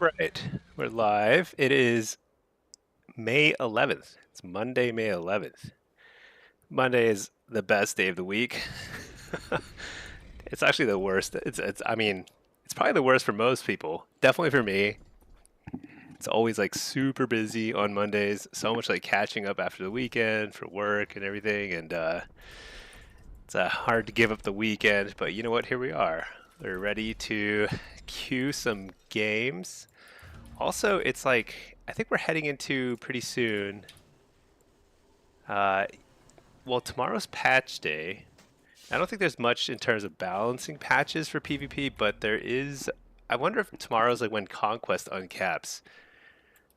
Right, we're live. It is May 11th. It's Monday, May 11th. Monday is the best day of the week. It's actually the worst. I mean, it's probably the worst for most people. Definitely for me. It's always like super busy on Mondays. So much like catching up after the weekend for work and everything. And it's hard to give up the weekend. But you know what? Here we are. We're ready to queue some games. Also, it's like I think we're heading into pretty soon. Uh, well, tomorrow's patch day. I don't think there's much in terms of balancing patches for PvP, but there is. I wonder if tomorrow's like when Conquest uncaps.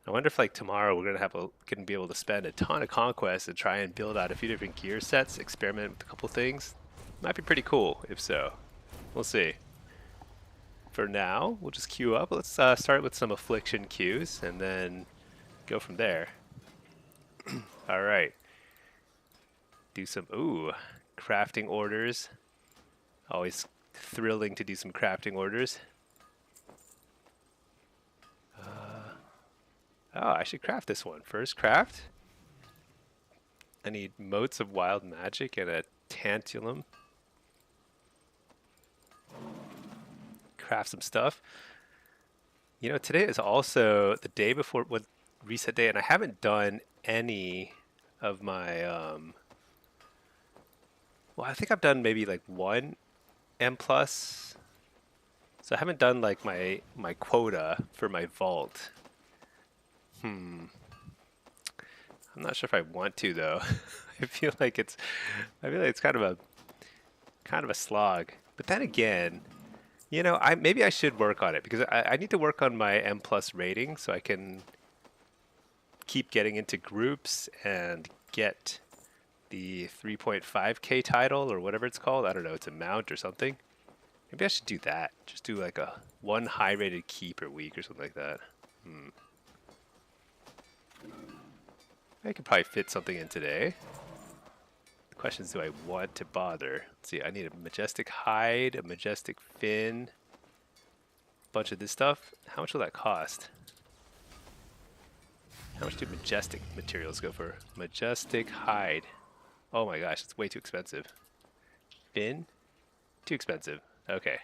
I wonder if like tomorrow we're gonna be able to spend a ton of Conquest and try and build out a few different gear sets, experiment with a couple things. Might be pretty cool if so. We'll see. For now, we'll just queue up. Let's start with some affliction queues and then go from there. All right. Do some crafting orders. Always thrilling to do some crafting orders. Oh, I should craft this one. First craft. I need motes of wild magic and a tantalum. Craft some stuff. You know, today is also the day before what reset day, and I haven't done any of my well, I think I've done maybe like one M plus. So I haven't done like my quota for my vault. I'm not sure if I want to though. I feel like it's kind of a slog. But then again, you know, maybe I should work on it because I need to work on my M plus rating so I can keep getting into groups and get the 3.5k title or whatever it's called. I don't know, it's a mount or something. Maybe I should do that. Just do like a one high rated key per week or something like that. I could probably fit something in today. The question is, do I want to bother? Let's see, I need a majestic hide, a majestic fin, a bunch of this stuff. How much will that cost? How much do majestic materials go for? Majestic hide. Oh my gosh, it's way too expensive. Fin? Too expensive. Okay.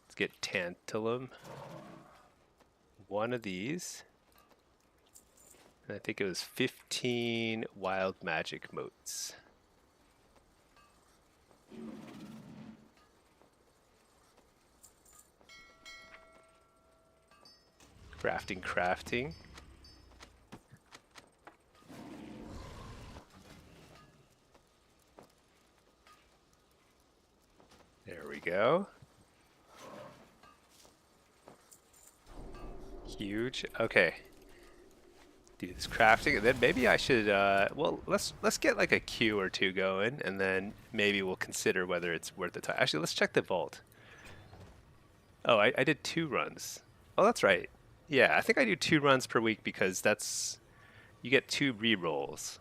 Let's get tantalum. One of these. And I think it was 15 wild magic motes. Crafting. There we go. Huge. Okay. Do this crafting, and then maybe I should. Well, let's get like a queue or two going, and then maybe we'll consider whether it's worth the time. Actually, let's check the vault. Oh, I did 2 runs. Oh, that's right. Yeah, I think I do 2 runs per week because that's you get 2 rerolls,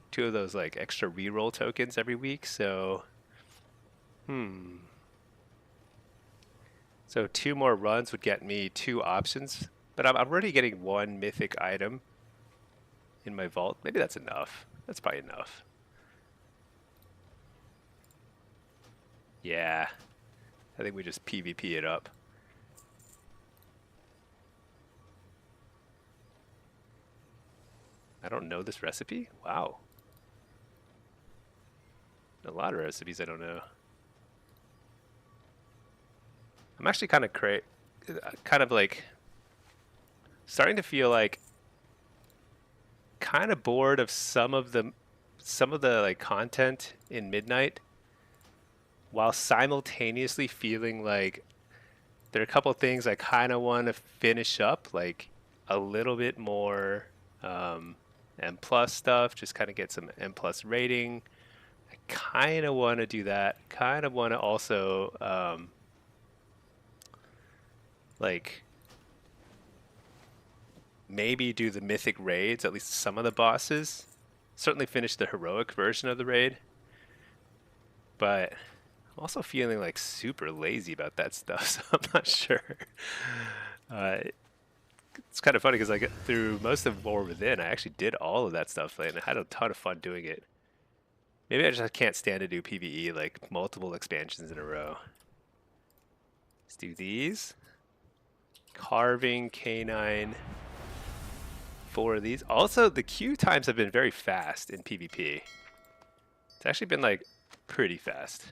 2 of those like extra reroll tokens every week. So, so 2 more runs would get me 2 options, but I'm already getting 1 mythic item in my vault. Maybe that's enough. That's probably enough. Yeah, I think we just PvP it up. I don't know this recipe? Wow. A lot of recipes I don't know. I'm actually kind of like starting to feel like kind of bored of some of the like content in Midnight, while simultaneously feeling like there are a couple things I kind of want to finish up, like a little bit more M plus stuff, just kind of get some M plus rating. I kind of want to do that. Kind of want to also like maybe do the mythic raids, at least some of the bosses. Certainly finish the heroic version of the raid. But I'm also feeling like super lazy about that stuff, so I'm not sure. Uh, It's kind of funny because I get through most of War Within. I actually did all of that stuff, and I had a ton of fun doing it. Maybe I just can't stand to do PvE like multiple expansions in a row. Let's do these. Carving, canine. 4 of these. Also, the queue times have been very fast in PvP. It's actually been like pretty fast.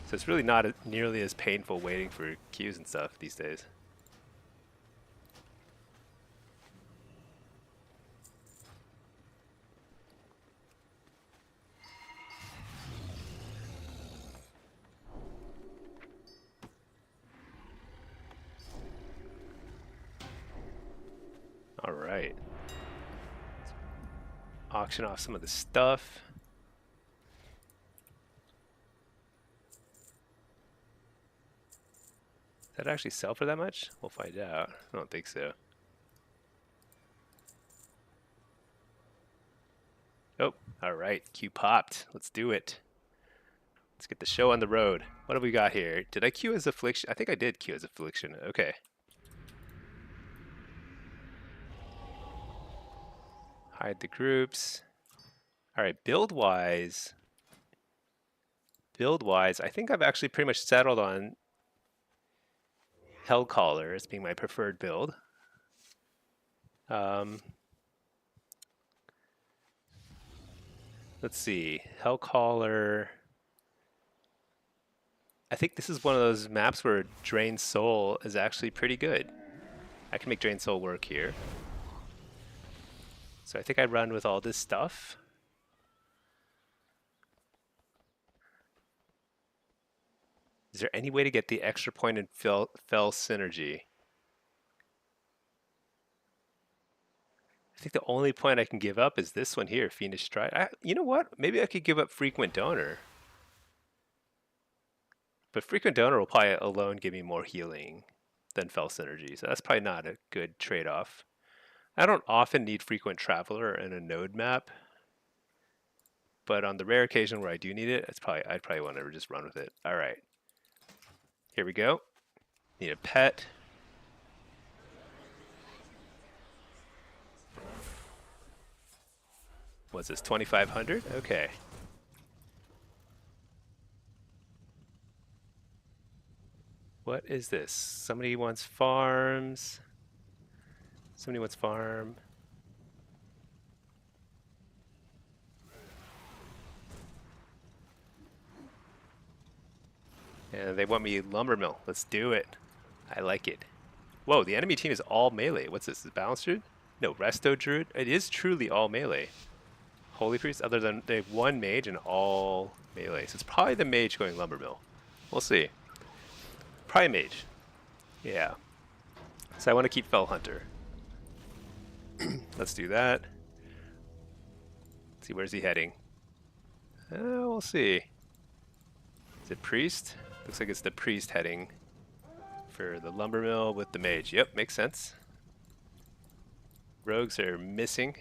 So it's really not nearly as painful waiting for queues and stuff these days. All right. Auction off some of the stuff. Does that actually sell for that much? We'll find out. I don't think so. Oh, all right. Queue popped. Let's do it. Let's get the show on the road. What have we got here? Did I queue as affliction? I think I did queue as affliction. Okay. Hide the groups. All right, build-wise, I think I've actually pretty much settled on Hellcaller as being my preferred build. Let's see, Hellcaller. I think this is one of those maps where Drain Soul is actually pretty good. I can make Drain Soul work here. So I think I run with all this stuff. Is there any way to get the extra point in fell synergy? I think the only point I can give up is this one here, Fiendish Stride. You know what? Maybe I could give up Frequent Donor. But Frequent Donor will probably alone give me more healing than Fell Synergy, so that's probably not a good trade-off. I don't often need Frequent Traveler in a node map, but on the rare occasion where I do need it, I'd probably want to just run with it. All right. Here we go. Need a pet. What's this, 2,500? Okay. What is this? Somebody wants farms. Somebody wants farm. And they want me lumber mill. Let's do it. I like it. Whoa, the enemy team is all melee. What's this? Is Balance Druid? No, Resto Druid. It is truly all melee. Holy Priest, other than they have one mage and all melee. So it's probably the mage going lumber mill. We'll see. Probably mage. Yeah. So I want to keep Fell Hunter. Let's do that. Let's see, where's he heading? We'll see. Is it Priest? Looks like it's the Priest heading for the lumber mill with the mage. Yep, makes sense. Rogues are missing.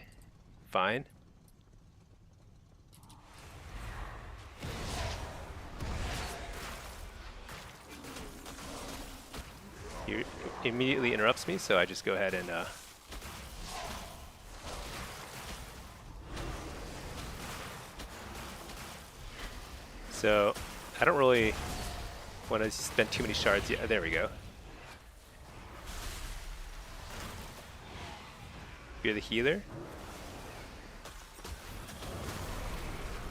Fine. He immediately interrupts me, so I just go ahead and so I don't really want to spend too many shards. Yeah, there we go. You're the healer.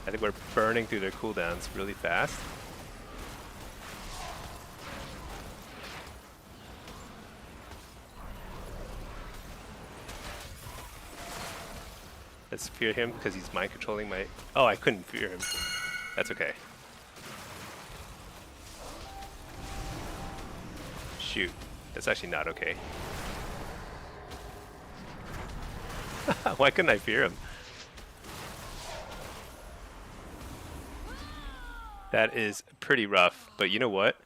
I think we're burning through their cooldowns really fast. Let's fear him because he's mind controlling my... Oh, I couldn't fear him. That's okay. Shoot. That's actually not okay. Why couldn't I fear him? That is pretty rough, but you know what?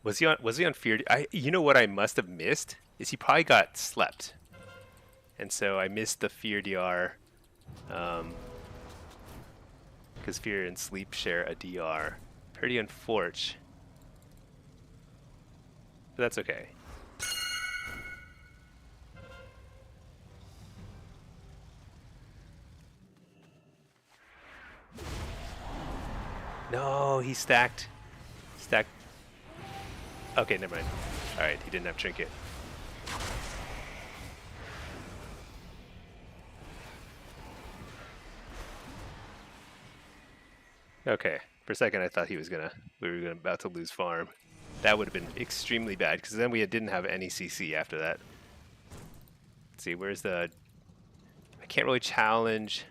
Was he on fear? You know what I must have missed is he probably got slept, and so I missed the fear DR, because fear and sleep share a DR. Pretty unfortunate. that's okay. No, he stacked. Stacked. Okay, never mind. Alright, he didn't have Trinket. Okay, for a second I thought we were about to lose farm. That would have been extremely bad, because then we didn't have any CC after that. Let's see, where's the... I can't really challenge...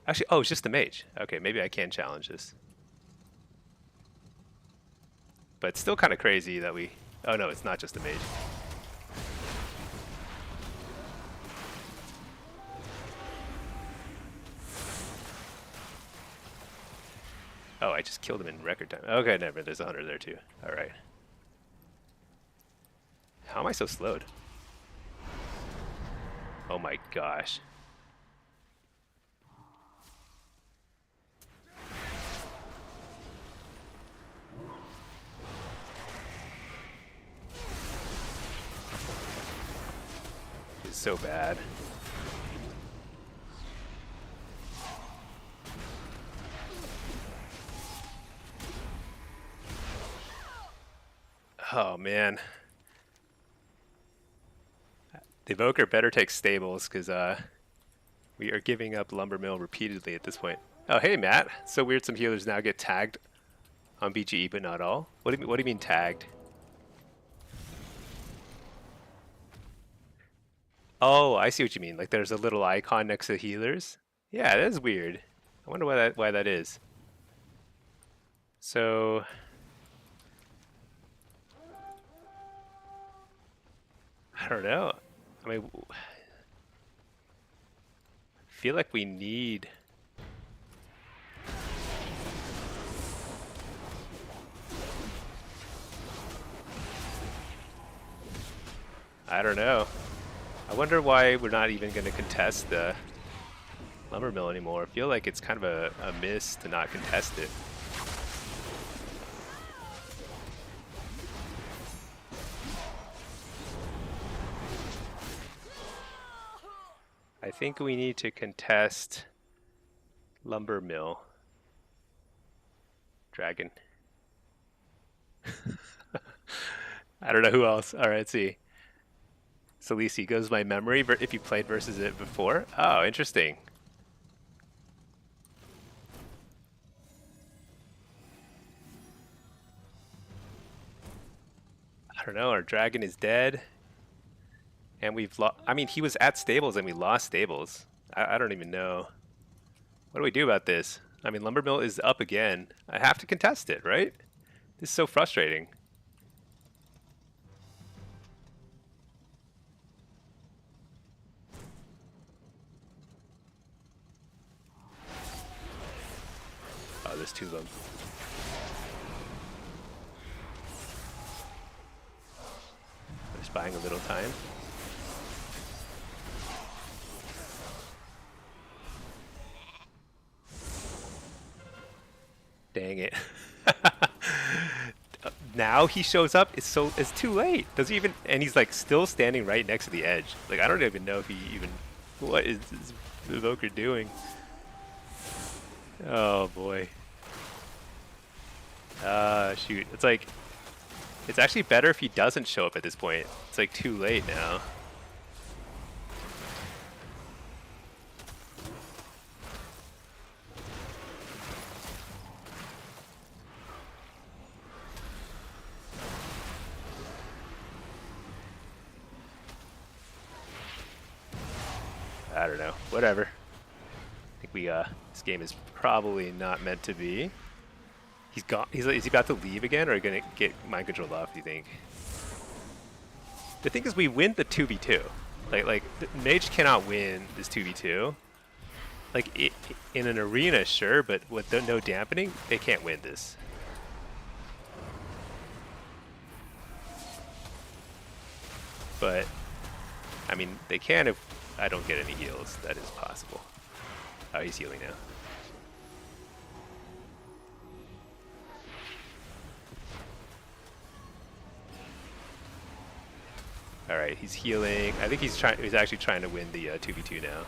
Actually, oh, it's just the mage. Okay, maybe I can challenge this. But it's still kind of crazy that we... Oh no, it's not just the mage. Oh, I just killed him in record time. Okay, never. There's a hunter there too. Alright. How am I so slowed? Oh my gosh. It's so bad. Oh man. The Evoker better take stables, because we are giving up Lumber Mill repeatedly at this point. Oh hey Matt. So weird some healers now get tagged on BGE but not all. What do you mean tagged? Oh, I see what you mean. Like there's a little icon next to healers. Yeah, that is weird. I wonder why that is. So I don't know. I mean, I feel like we need... I don't know. I wonder why we're not even going to contest the Lumber Mill anymore. I feel like it's kind of a miss to not contest it. I think we need to contest Lumber Mill. Dragon. I don't know who else. Alright, let's see. Salisi goes by memory if you played versus it before. Oh, interesting. I don't know, our dragon is dead. And we've lost... I mean, he was at stables and we lost stables. I don't even know. What do we do about this? I mean, Lumber Mill is up again. I have to contest it, right? This is so frustrating. Oh, there's two of them. Just buying a little time. Dang it. Now he shows up, it's too late. Does he even... And he's like still standing right next to the edge. Like I don't even know if he even... What is this Evoker doing? Oh boy. Shoot. It's like... It's actually better if he doesn't show up at this point. It's like too late now. I don't know. Whatever. I think we this game is probably not meant to be. He's gone. Is he about to leave again, or gonna get mind controlled off? Do you think? The thing is, we win the 2v2. Like the mage cannot win this 2v2. Like in an arena, sure, but with no dampening, they can't win this. But I mean, they can if I don't get any heals. That is possible. Oh, he's healing now. All right, he's healing. I think he's trying. He's actually trying to win the 2v2 now.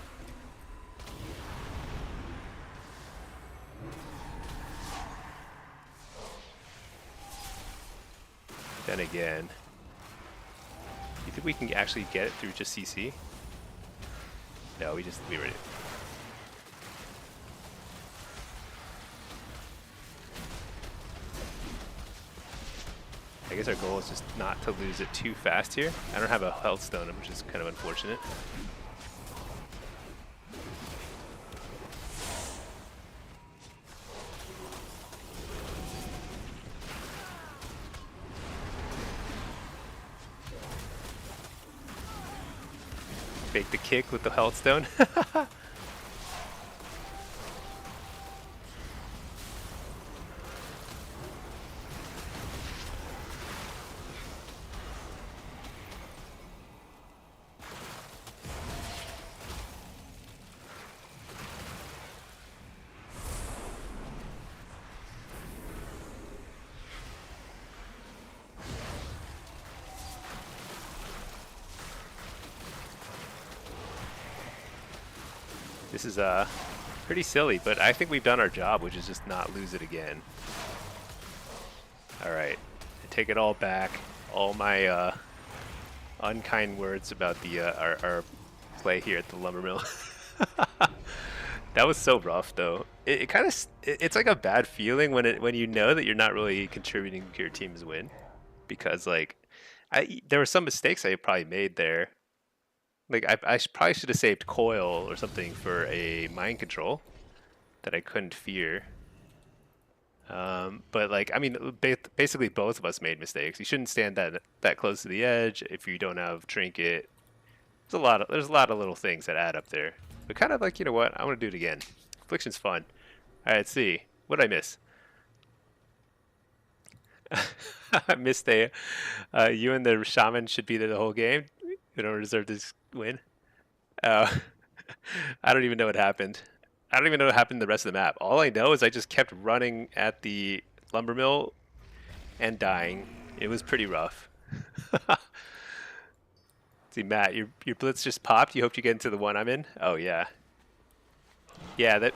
Then again, you think we can actually get it through just CC? No, we read it. I guess our goal is just not to lose it too fast here. I don't have a health stone, which is kind of unfortunate. Fake the kick with the health stone. This is pretty silly, but I think we've done our job, which is just not lose it again. All right, I take it all back. All my unkind words about the our play here at the lumber mill. That was so rough, though. It kind of it's like a bad feeling when you know that you're not really contributing to your team's win, because like there were some mistakes I probably made there. Like, I probably should have saved Coil or something for a mind control that I couldn't fear. But, like, I mean, basically both of us made mistakes. You shouldn't stand that close to the edge if you don't have Trinket. There's a lot of little things that add up there. But kind of like, you know what? I want to do it again. Affliction's fun. All right, let's see. What did I miss? I missed a... you and the Shaman should be there the whole game. We don't deserve this win. I don't even know what happened. I don't even know what happened the rest of the map. All I know is I just kept running at the lumber mill and dying. It was pretty rough. See, Matt, your blitz just popped. You hope you get into the one I'm in? Oh, yeah. Yeah,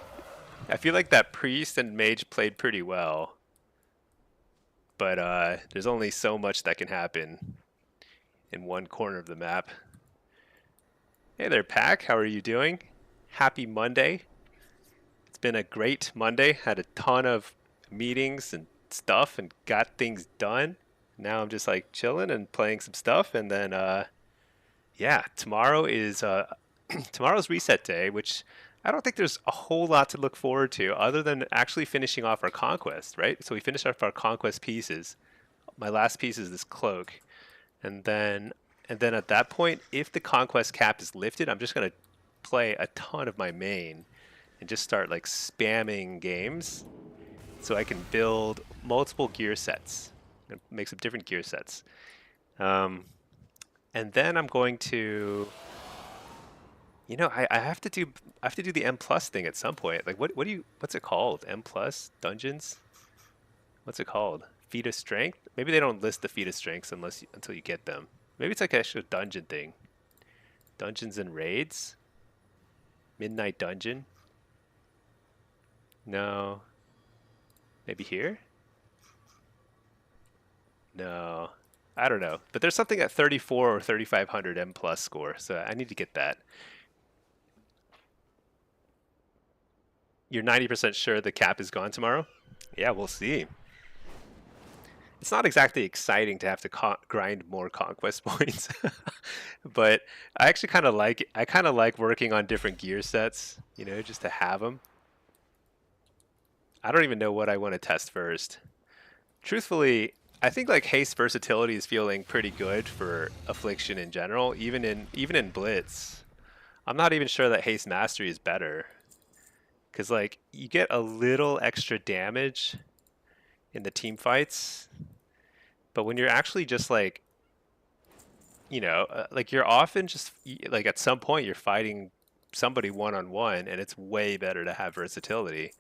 I feel like that priest and mage played pretty well. But there's only so much that can happen in one corner of the map. Hey there, Pack. How are you doing? Happy Monday. It's been a great Monday. Had a ton of meetings and stuff and got things done. Now I'm just like chilling and playing some stuff. And then, yeah, tomorrow is tomorrow's reset day, which I don't think there's a whole lot to look forward to other than actually finishing off our conquest, right? So we finished off our conquest pieces. My last piece is this cloak. And then at that point, if the conquest cap is lifted, I'm just going to play a ton of my main and just start like spamming games so I can build multiple gear sets and make some different gear sets. And then I'm going to, you know, I have to do the M plus thing at some point. Like what's it called? M plus dungeons? What's it called? Feat of strength? Maybe they don't list the feat of strengths until you get them. Maybe it's like an actual dungeon thing. Dungeons and raids? Midnight dungeon? No. Maybe here? No. I don't know. But there's something at 34 or 3500 M plus score, so I need to get that. You're 90% sure the cap is gone tomorrow? Yeah, we'll see. It's not exactly exciting to have to grind more conquest points, but I actually kind of like it. I kind of like working on different gear sets, you know, just to have them. I don't even know what I want to test first. Truthfully, I think like haste versatility is feeling pretty good for affliction in general, even in Blitz. I'm not even sure that haste mastery is better, because like you get a little extra damage in the team fights, but when you're actually just like, you know, like you're often just like at some point you're fighting somebody one-on-one, and it's way better to have versatility.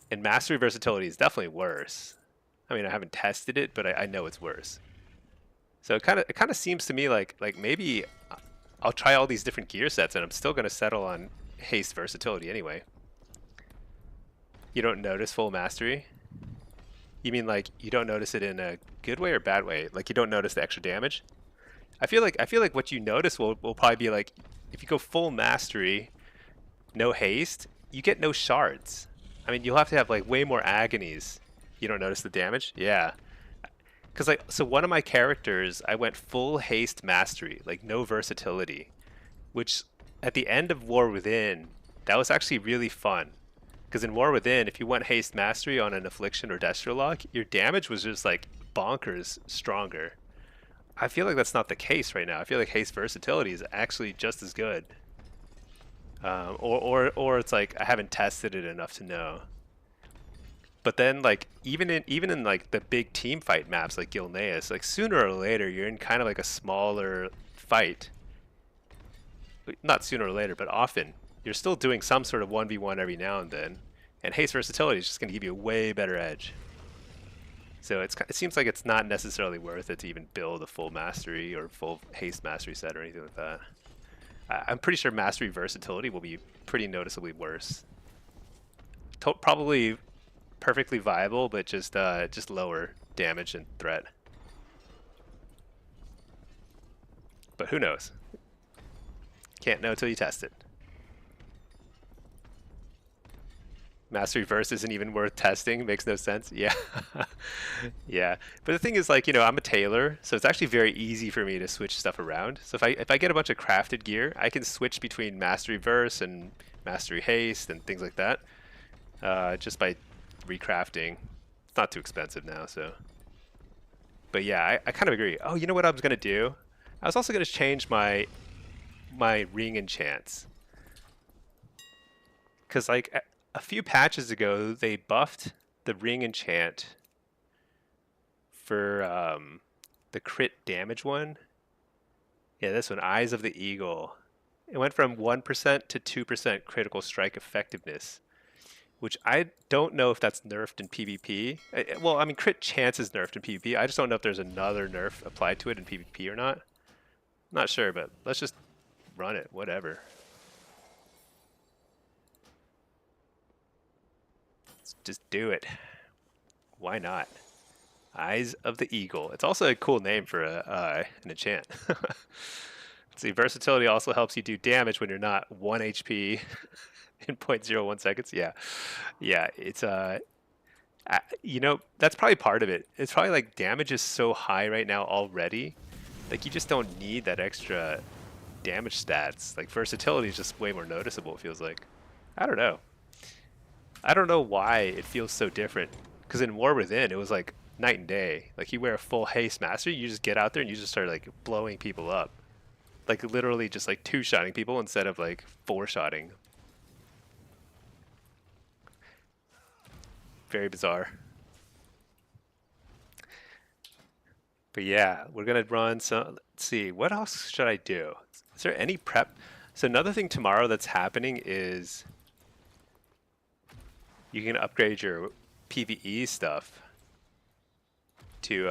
And mastery versatility is definitely worse. I mean, I haven't tested it, but I know it's worse. So it kind of seems to me like maybe I'll try all these different gear sets, and I'm still gonna settle on haste versatility anyway. You don't notice full mastery? You mean like you don't notice it in a good way or bad way? Like you don't notice the extra damage? I feel like what you notice will probably be like if you go full mastery, no haste, you get no shards. I mean, you'll have to have like way more agonies. You don't notice the damage? Yeah. Because like so one of my characters, I went full haste mastery, like no versatility, which at the end of War Within, that was actually really fun. Because in War Within, if you went haste mastery on an affliction or Destrolock, your damage was just like bonkers stronger. I feel like that's not the case right now. I feel like haste versatility is actually just as good. Or it's like I haven't tested it enough to know. But then like even in like the big team fight maps like Gilneas, like sooner or later you're in kind of like a smaller fight. Not sooner or later, but often you're still doing some sort of 1v1 every now and then. And haste versatility is just going to give you a way better edge. So it seems like it's not necessarily worth it to even build a full mastery or full haste mastery set or anything like that. I'm pretty sure mastery versatility will be pretty noticeably worse. Probably perfectly viable, but just lower damage and threat. But who knows? Can't know till you test it. Mastery verse isn't even worth testing. Makes no sense. Yeah. Yeah. But the thing is, like, I'm a tailor, so it's actually very easy for me to switch stuff around. So if I get a bunch of crafted gear, I can switch between mastery verse and mastery haste and things like that, just by recrafting. It's not too expensive now, so. But yeah, I kind of agree. Oh, you know what I was gonna do? I was also gonna change my ring enchants. Because like a few patches ago, they buffed the ring enchant for the crit damage one. Yeah, this one, Eyes of the Eagle. It went from 1% to 2% critical strike effectiveness, which I don't know if that's nerfed in PvP. Well, I mean, crit chance is nerfed in PvP. I just don't know if there's another nerf applied to it in PvP or not. Not sure, but let's just run it, whatever. Just do it. Why not? Eyes of the Eagle. It's also a cool name for an enchant. Let's see, versatility also helps you do damage when you're not 1 HP in 0.01 seconds. Yeah. Yeah, it's that's probably part of it. It's probably like damage is so high right now already. Like you just don't need that extra damage stats. Like versatility is just way more noticeable, it feels like. I don't know. I don't know why it feels so different. Because in War Within, it was like night and day. Like you wear a full haste mastery, you just get out there and you just start like blowing people up. Like literally just like two-shotting people instead of like four-shotting. Very bizarre. But yeah, we're gonna run some. Let's see, what else should I do? Is there any prep? So another thing tomorrow that's happening is you can upgrade your PvE stuff to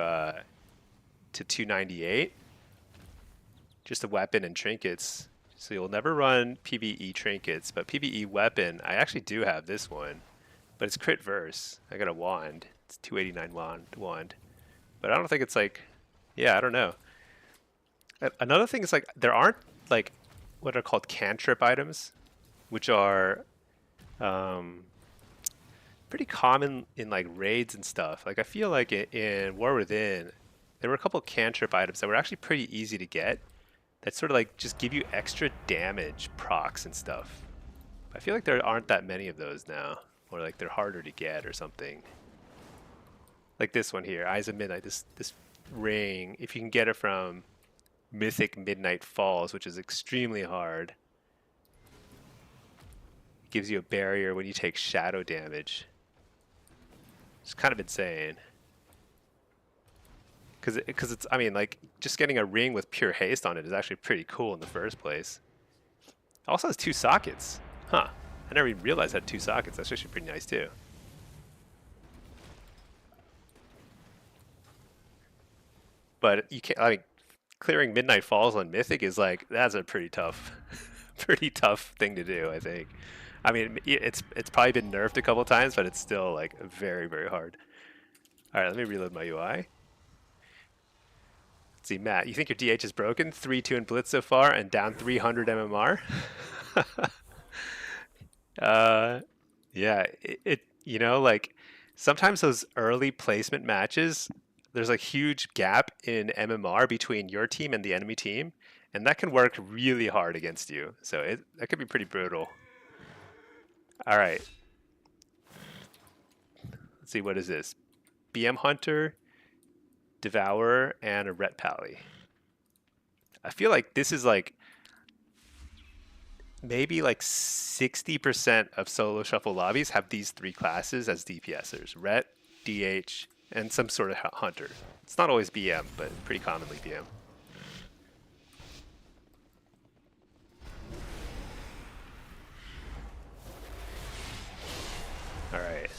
298. Just a weapon and trinkets. So you'll never run PvE trinkets, but PvE weapon, I actually do have this one, but it's crit verse. I got a wand. It's 289 wand. But I don't think it's like, yeah, I don't know. Another thing is like there aren't like what are called cantrip items, which are pretty common in like raids and stuff. Like I feel like in War Within, there were a couple cantrip items that were actually pretty easy to get. That sort of like just give you extra damage procs and stuff. I feel like there aren't that many of those now, or like they're harder to get or something. Like this one here, Eyes of Midnight. This ring, if you can get it from Mythic Midnight Falls, which is extremely hard, it gives you a barrier when you take shadow damage. It's kind of insane. Because it's, I mean, like, just getting a ring with pure haste on it is actually pretty cool in the first place. It also has 2 sockets. Huh. I never even realized it had 2 sockets. That's actually pretty nice, too. But you can't. I mean, clearing Midnight Falls on Mythic is like that's a pretty tough, pretty tough thing to do. I think. I mean, it's probably been nerfed a couple times, but it's still like very very hard. All right, let me reload my UI. Let's see, Matt, you think your DH is broken? 3-2 in Blitz so far and down 300 MMR. uh, yeah, you know, like sometimes those early placement matches, there's a huge gap in MMR between your team and the enemy team, and that can work really hard against you. So that could be pretty brutal. All right, let's see, what is this? BM Hunter, Devourer, and a Ret Pally. I feel like this is like maybe like 60% of solo shuffle lobbies have these three classes as DPSers: Ret, DH, and some sort of hunter. It's not always BM, but pretty commonly BM. All right.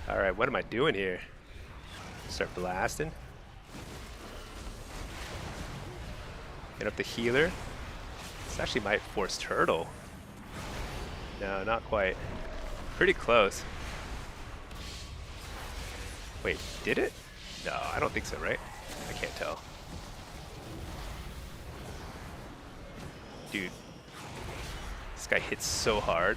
All right, what am I doing here? Start blasting. Get up the healer. This actually might force turtle. No, not quite. Pretty close. Wait, did it? No, I don't think so, right? I can't tell. Dude, this guy hits so hard.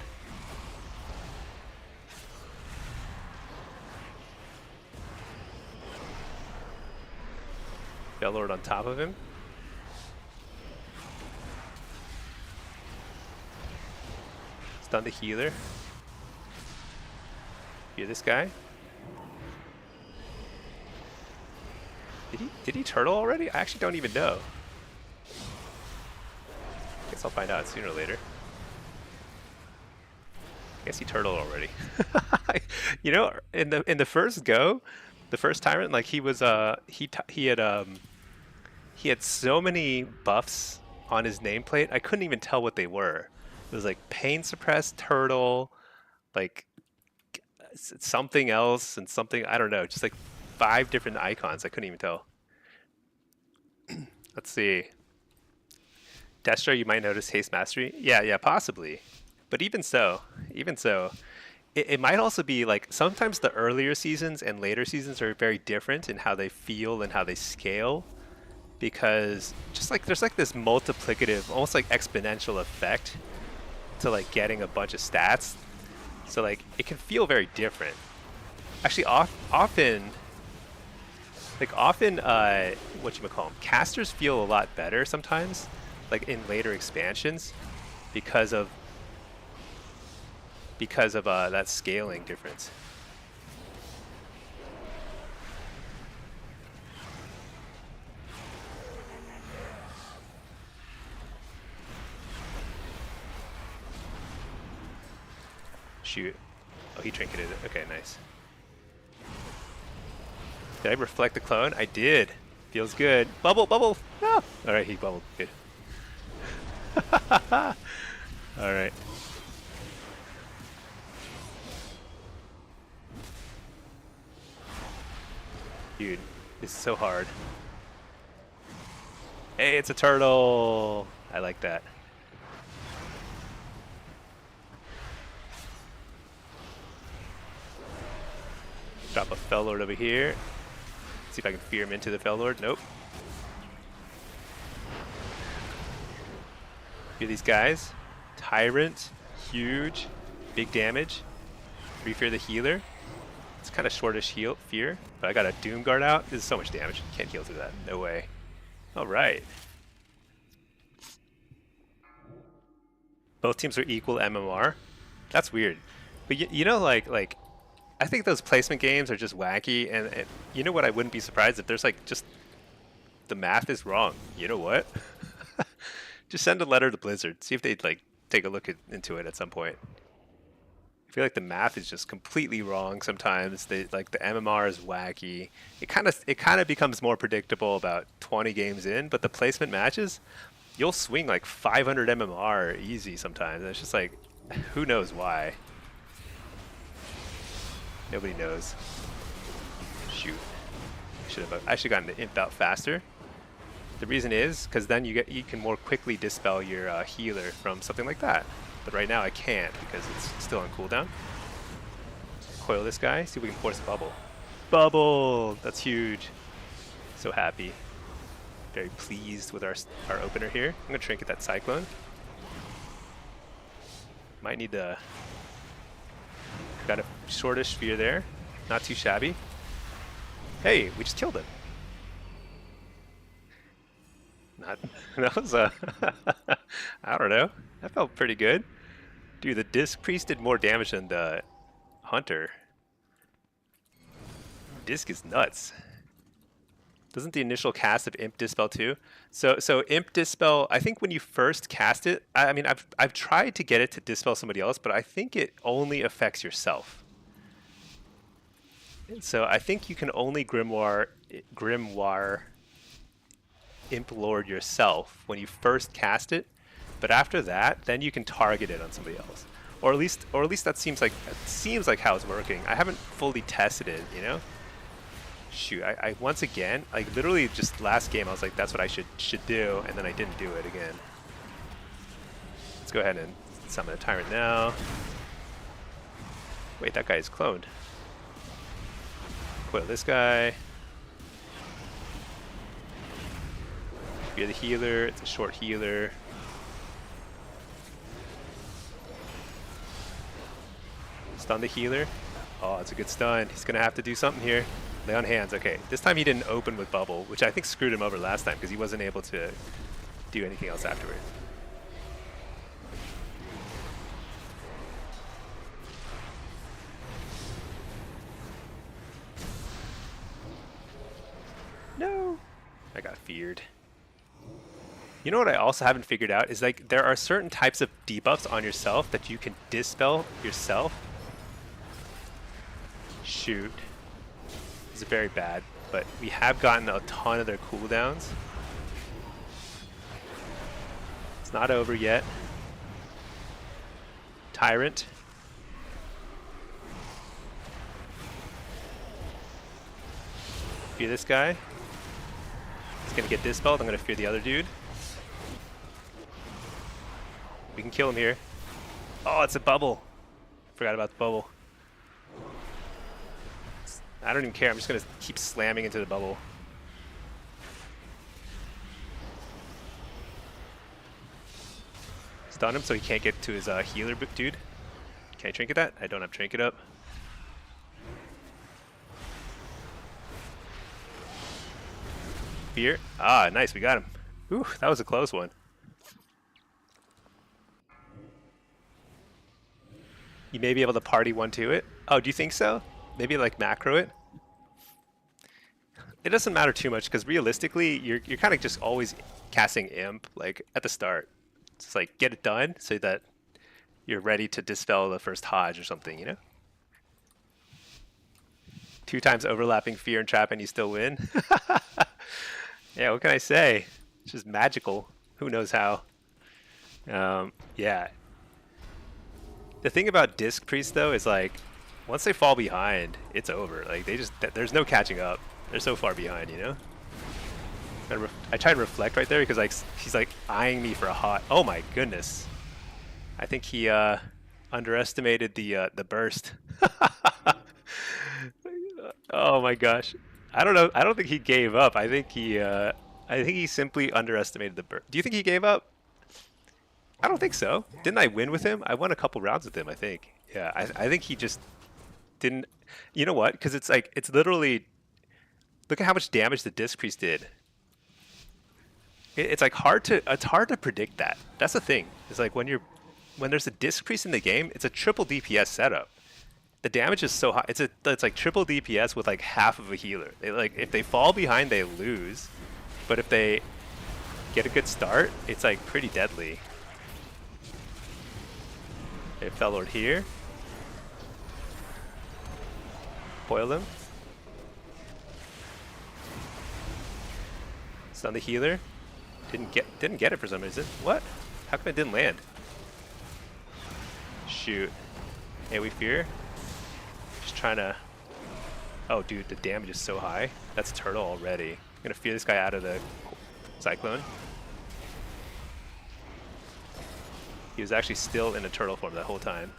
Bellord on top of him. Stun the healer. Hear this guy? Did he turtle already? I actually don't even know. Guess I'll find out sooner or later. I guess he turtled already. You know, in the first go, the first tyrant, like he was he had so many buffs on his nameplate, I couldn't even tell what they were. It was like pain suppressed, turtle, like something else and something, I don't know, just like 5 different icons. I couldn't even tell. Let's see. Destro, you might notice haste mastery. Yeah, possibly. But even so, it might also be like sometimes the earlier seasons and later seasons are very different in how they feel and how they scale, because just like there's like this multiplicative, almost like exponential effect to like getting a bunch of stats. So like it can feel very different. Actually, often whatchamacallit, casters feel a lot better sometimes, like in later expansions, because of that scaling difference. Shoot. Oh, he trinketed it. Okay, nice. Did I reflect the clone? I did. Feels good. Bubble, bubble. Ah! All right, he bubbled. Good. All right. Dude, this is so hard. Hey, it's a turtle. I like that. Drop a Fellord over here. See if I can fear him into the Fellord. Nope. Hear these guys. Tyrant, huge, big damage. Re-fear the healer. It's kind of shortish fear, but I got a Doom Guard out. This is so much damage. Can't heal through that. No way. All right. Both teams are equal MMR. That's weird. But you know, like I think those placement games are just wacky, and you know what? I wouldn't be surprised if there's like just the math is wrong. You know what? Just send a letter to Blizzard. See if they'd like take a look into it at some point. I feel like the math is just completely wrong sometimes. The MMR is wacky. It kind of becomes more predictable about 20 games in, but the placement matches, you'll swing like 500 MMR easy sometimes. And it's just like, who knows why? Nobody knows. Shoot. I should have gotten the imp out faster. The reason is because then you can more quickly dispel your healer from something like that. But right now I can't because it's still on cooldown. Coil this guy. See if we can force a bubble. Bubble! That's huge. So happy. Very pleased with our opener here. I'm gonna trinket that cyclone. Might need to. Got a shortish sphere there. Not too shabby. Hey, we just killed him. That was I don't know. That felt pretty good. Dude, the Disc Priest did more damage than the Hunter. Disc is nuts. Doesn't the initial cast of Imp dispel too? So Imp dispel, I think when you first cast it, I mean I've tried to get it to dispel somebody else, but I think it only affects yourself. So I think you can only Grimoire Imp Lord yourself when you first cast it, but after that, then you can target it on somebody else, or at least that seems like how it's working. I haven't fully tested it, you know. Shoot, I once again, like literally just last game, I was like, that's what I should do, and then I didn't do it again. Let's go ahead and summon a tyrant now. Wait, that guy is cloned. Coil this guy. You're the healer, it's a short healer. Stun the healer. Oh, it's a good stun. He's gonna have to do something here. Lay on hands. Okay, this time he didn't open with bubble, which I think screwed him over last time because he wasn't able to do anything else afterward. No, I got feared. You know what I also haven't figured out is like there are certain types of debuffs on yourself that you can dispel yourself. Shoot. This is very bad, but we have gotten a ton of their cooldowns. It's not over yet. Tyrant. Fear this guy. He's gonna get dispelled. I'm gonna fear the other dude. We can kill him here. Oh, it's a bubble. Forgot about the bubble. I don't even care. I'm just going to keep slamming into the bubble. Stun him so he can't get to his healer dude. Can I trinket that? I don't have trinket up. Fear. Ah, nice. We got him. Ooh, that was a close one. You may be able to party one to it. Oh, do you think so? Maybe like macro it. It doesn't matter too much because realistically, you're kind of just always casting Imp like at the start. It's like get it done so that you're ready to dispel the first Hodge or something, you know. 2 times overlapping fear and trap and you still win. Yeah, what can I say? It's just magical. Who knows how? Yeah. The thing about Disc Priest though is like, once they fall behind, it's over. Like there's no catching up. They're so far behind, you know. I tried to reflect right there because like he's like eyeing me for a hot. Oh my goodness! I think he underestimated the burst. Oh my gosh! I don't know. I don't think he gave up. I think he simply underestimated the burst. Do you think he gave up? I don't think so. Didn't I win with him? I won a couple rounds with him, I think. Yeah, I think he just didn't. You know what? Because it's like it's literally. Look at how much damage the Disc Priest did. It's like hard to predict that. That's the thing. It's like when there's a Disc Priest in the game, it's a triple DPS setup. The damage is so high. It's like triple DPS with like half of a healer. If they fall behind, they lose, but if they get a good start, it's like pretty deadly. Okay, Fellord here. Foil them. Stun the healer. Didn't get it for some reason. What? How come it didn't land? Shoot. Hey, we fear. Just trying to... Oh, dude, the damage is so high. That's turtle already. I'm gonna fear this guy out of the cyclone. He was actually still in a turtle form that whole time.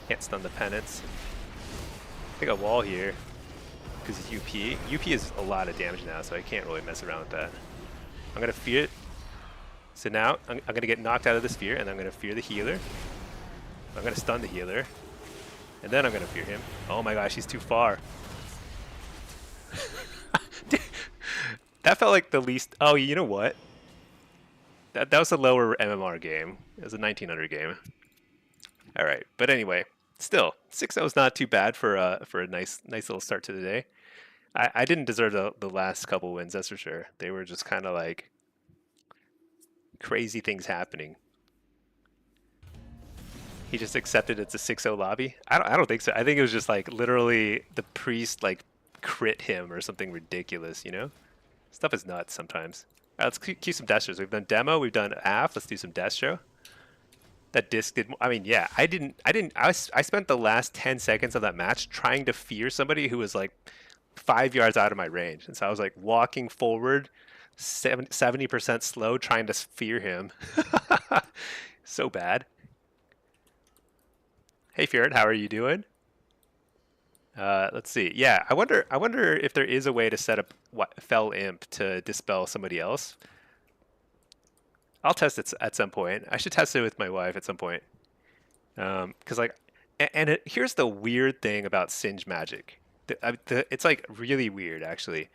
Can't stun the penance. I think a wall here because it's UP. UP is a lot of damage now, so I can't really mess around with that. I'm gonna fear it. So now I'm gonna get knocked out of the sphere, and I'm gonna fear the healer. I'm gonna stun the healer, and then I'm gonna fear him. Oh my gosh, he's too far. That felt like the least. Oh, you know what? That was a lower MMR game. It was a 1900 game. All right, but anyway, still 6-0 is not too bad for a nice little start to the day. I didn't deserve the last couple wins, that's for sure. They were just kind of like crazy things happening. He just accepted it's a 6-0 lobby. I don't think so. I think it was just like literally the priest like crit him or something ridiculous. You know, stuff is nuts sometimes. All right, let's keep some destros. We've done demo. We've done AF. Let's do some destro. That disc did. I mean, yeah. I spent the last 10 seconds of that match trying to fear somebody who was like 5 yards out of my range, and so I was like walking forward, 70% slow, trying to fear him. So bad. Hey, Feared, how are you doing? Let's see. Yeah, I wonder if there is a way to set up Fell Imp to dispel somebody else. I'll test it at some point. I should test it with my wife at some point. Because like, here's the weird thing about Singe magic. It's like really weird actually.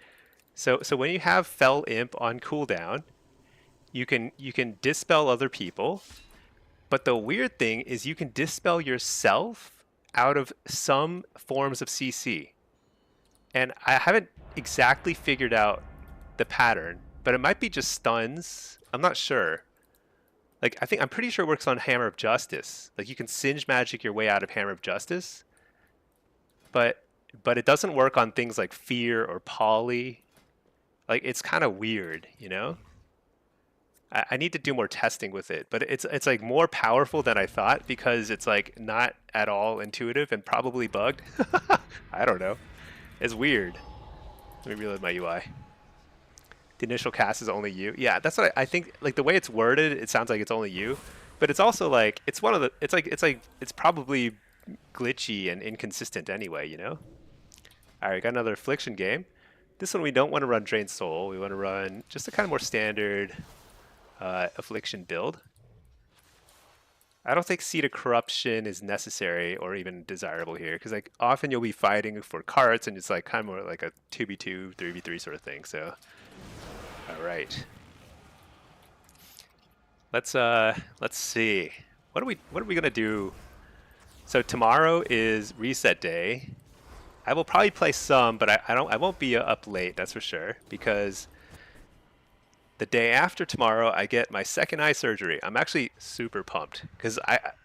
So when you have Fell Imp on cooldown, you can dispel other people. But the weird thing is you can dispel yourself out of some forms of CC. And I haven't exactly figured out the pattern, but it might be just stuns. I'm not sure. Like, I'm pretty sure it works on Hammer of Justice. Like, you can Singe magic your way out of Hammer of Justice. But it doesn't work on things like Fear or Poly. Like, it's kind of weird, you know? I need to do more testing with it, but it's like more powerful than I thought because it's like not at all intuitive and probably bugged. I don't know. It's weird. Let me reload my UI. The initial cast is only you. Yeah, that's what I think. Like the way it's worded, it sounds like it's only you, but it's also like it's one of the. It's probably glitchy and inconsistent anyway. You know. All right, got another affliction game. This one we don't want to run Drain Soul. We want to run just a kind of more standard affliction build. I don't think Seed of Corruption is necessary or even desirable here because like often you'll be fighting for carts and it's like kind of more like a 2v2, 3v3 sort of thing. So, all right, let's see. What are we gonna do? So tomorrow is reset day. I will probably play some, but I won't be up late. That's for sure because the day after tomorrow, I get my second eye surgery. I'm actually super pumped because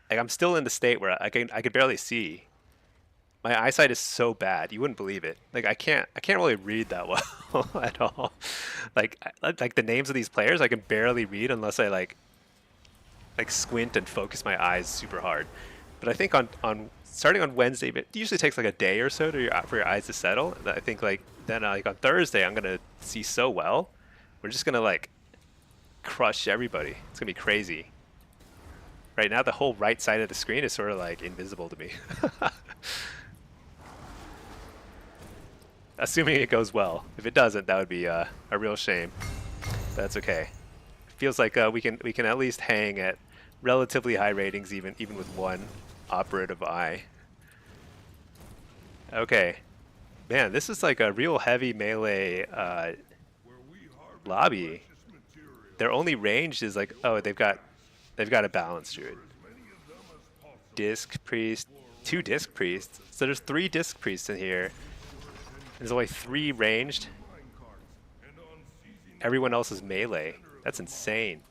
I'm still in the state where I can barely see. My eyesight is so bad, you wouldn't believe it. Like I can't really read that well at all. Like the names of these players, I can barely read unless I like squint and focus my eyes super hard. But I think on starting on Wednesday, it usually takes like a day or so for your eyes to settle. And I think then on Thursday, I'm gonna see so well. We're just gonna like crush everybody. It's gonna be crazy. Right now, the whole right side of the screen is sort of like invisible to me. Assuming it goes well. If it doesn't, that would be a real shame. But that's okay. Feels like we can at least hang at relatively high ratings, even with one operative eye. Okay, man, this is like a real heavy melee lobby. Their only range is like, oh, they've got a balance druid. Disc priest, 2 disc priests. So there's 3 disc priests in here. There's only 3 ranged. Everyone else is melee. That's insane.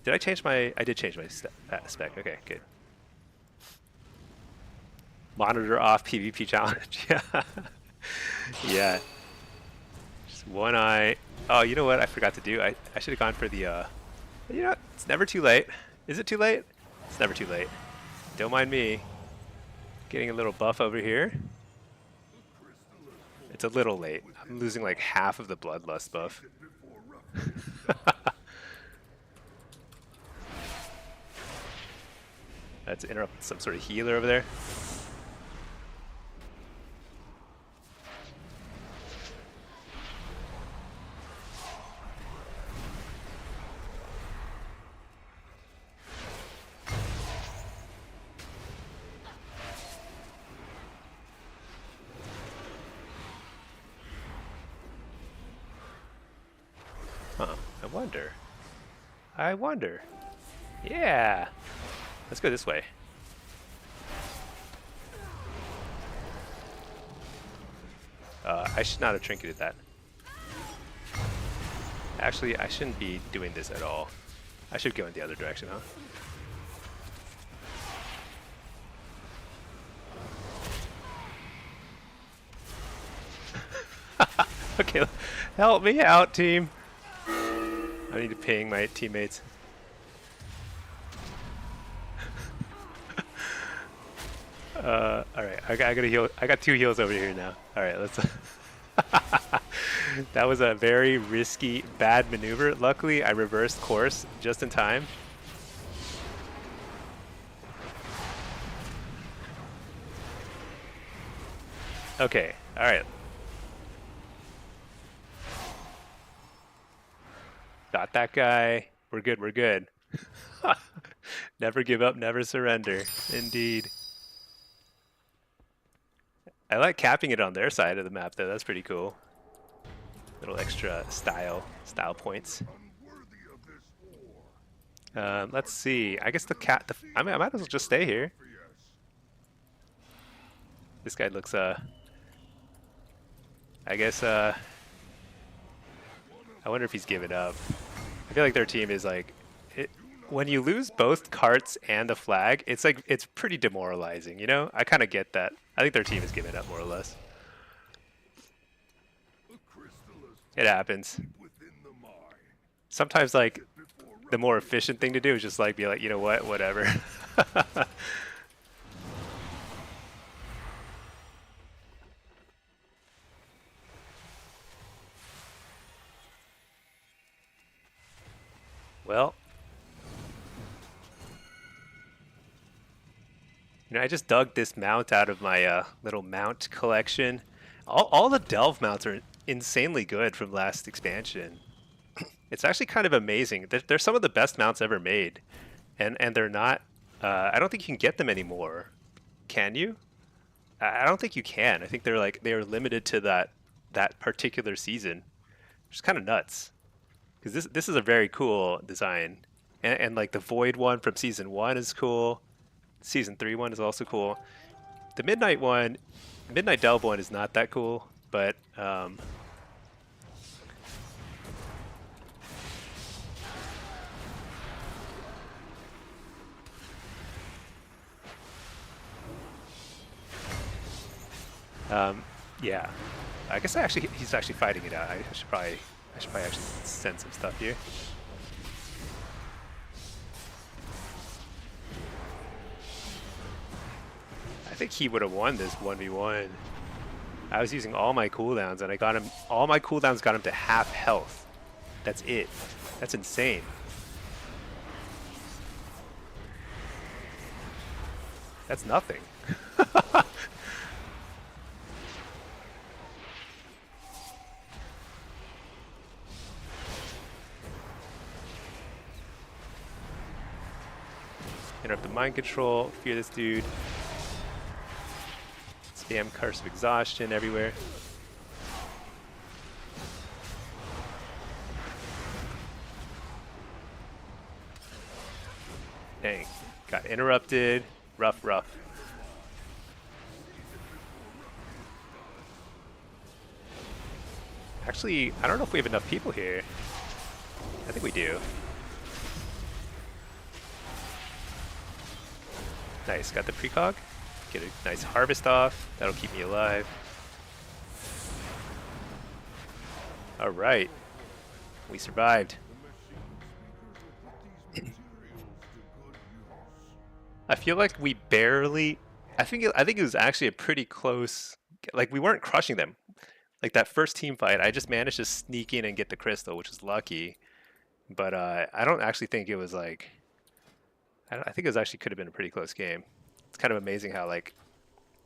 Did I change my? I did change my spec. Okay, good. Monitor off PvP challenge. Yeah. Yeah. Just one eye. Oh, you know what I forgot to do? I should have gone for the, you know, it's never too late. Is it too late? It's never too late. Don't mind me. Getting a little buff over here. It's a little late. I'm losing like half of the Bloodlust buff. Let's interrupt some sort of healer over there. Huh. I wonder. Yeah. Let's go this way. I should not have trinketed that. Actually, I shouldn't be doing this at all. I should go in the other direction, huh? Okay, help me out, team. I need to ping my teammates. Alright, I gotta heal. I got 2 heals over here now. Alright, let's... That was a very risky, bad maneuver. Luckily, I reversed course just in time. Okay, alright. Got that guy. We're good, we're good. Never give up, never surrender. Indeed. I like capping it on their side of the map, though. That's pretty cool. Little extra style points. Let's see. I guess I might as well just stay here. This guy looks I guess I wonder if he's given up. I feel like their team is like when you lose both carts and the flag, it's like it's pretty demoralizing, you know? I kind of get that. I think their team is giving up more or less. It happens. Sometimes like the more efficient thing to do is just like be like, you know what, whatever. Well, you know, I just dug this mount out of my little mount collection. All the delve mounts are insanely good from last expansion. It's actually kind of amazing. They're some of the best mounts ever made, and they're not. I don't think you can get them anymore. Can you? I don't think you can. I think they're limited to that particular season, which is kind of nuts. Because this is a very cool design, and like the Void one from season 1 is cool. Season 3 one is also cool. The Midnight Delve one is not that cool, but yeah. I guess he's actually fighting it out. I should probably actually send some stuff here. I think he would have won this 1v1. I was using all my cooldowns and I got him. All my cooldowns got him to half health. That's it. That's insane. That's nothing. Interrupt the mind control, fear this dude. Spam Curse of Exhaustion everywhere. Dang, got interrupted. Rough. Actually, I don't know if we have enough people here. I think we do. Nice, got the precog. Get a nice harvest off. That'll keep me alive. Alright. We survived. I feel like we barely. I think it was actually a pretty close. Like we weren't crushing them. Like that first team fight, I just managed to sneak in and get the crystal, which is lucky. But I don't actually think it was like. I think it was actually could have been a pretty close game. It's kind of amazing how like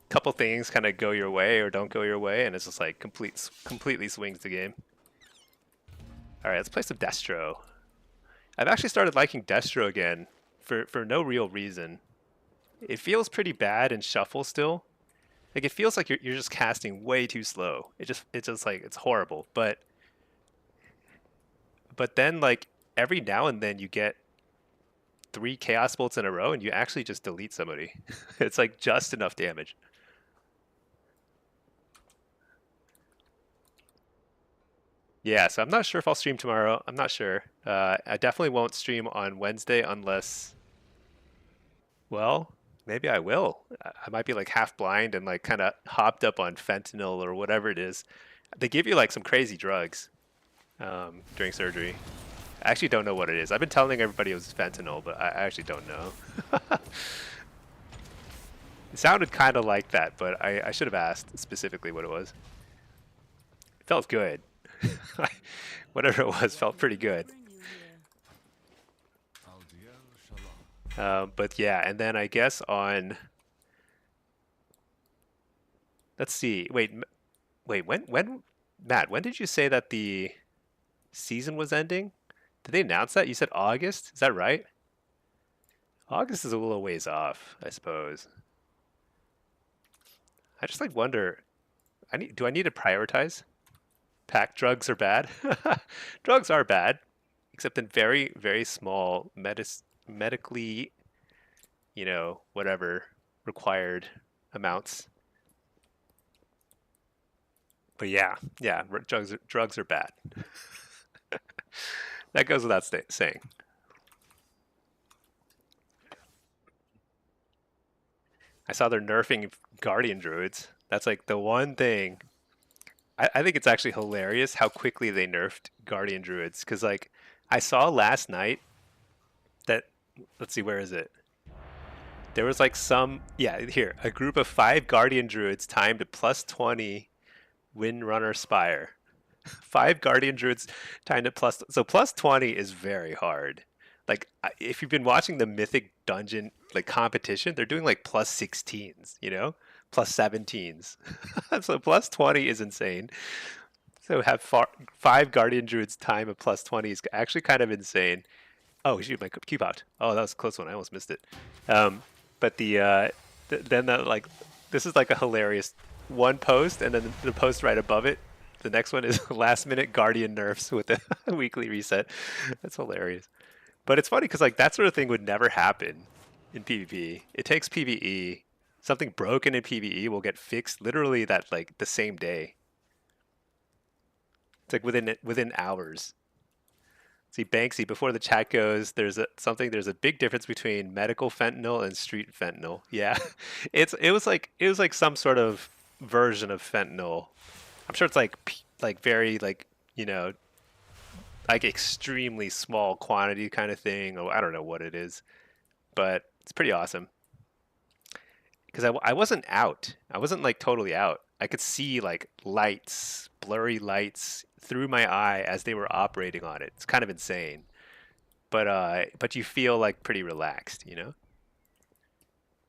a couple things kind of go your way or don't go your way, and it's just like completely swings the game. All right, let's play some Destro. I've actually started liking Destro again for no real reason. It feels pretty bad in shuffle still. Like it feels like you're just casting way too slow. It's just like it's horrible. But then like every now and then you get three chaos bolts in a row and you actually just delete somebody. It's like just enough damage. Yeah, so I'm not sure if I'll stream tomorrow. I'm not sure. I definitely won't stream on Wednesday unless, well, maybe I will. I might be like half blind and like kind of hopped up on fentanyl or whatever it is. They give you like some crazy drugs during surgery. I actually don't know what it is. I've been telling everybody it was fentanyl, but I actually don't know. It sounded kind of like that, but I should have asked specifically what it was. It felt good. Whatever it was felt pretty good. But yeah, and then I guess on, let's see. Wait. When, Matt? When did you say that the season was ending? Did they announce that? You said August. Is that right? August is a little ways off, I suppose. I just like wonder. Do I need to prioritize? Pack drugs are bad. Drugs are bad, except in very small medically, whatever required amounts. But yeah, drugs are bad. That goes without saying. I saw they're nerfing guardian druids. That's like the one thing. I think it's actually hilarious how quickly they nerfed guardian druids. Because like I saw last night that, let's see, where is it? There was like here, a group of 5 guardian druids timed at plus 20 Windrunner Spire. 5 guardian druids timed at so plus 20 is very hard. Like if you've been watching the mythic dungeon like competition, they're doing like plus 16s, plus 17s. So plus 20 is insane. So have 5 guardian druids time a plus 20 is actually kind of insane. Oh shoot, my cube popped. Oh, that was a close one. I almost missed it. But then like this is like a hilarious one post, and then the post right above it, the next one is last minute guardian nerfs with a weekly reset. That's hilarious. But it's funny because like that sort of thing would never happen in PvP. It takes PvE. Something broken in PvE will get fixed literally that like the same day. It's like within hours. See, Banksy, before the chat goes, there's a big difference between medical fentanyl and street fentanyl. Yeah. It was like some sort of version of fentanyl. I'm sure it's like very like, like extremely small quantity kind of thing, or I don't know what it is, but it's pretty awesome. Because I wasn't out. I wasn't like totally out. I could see like lights, blurry lights through my eye as they were operating on it. It's kind of insane. But you feel like pretty relaxed.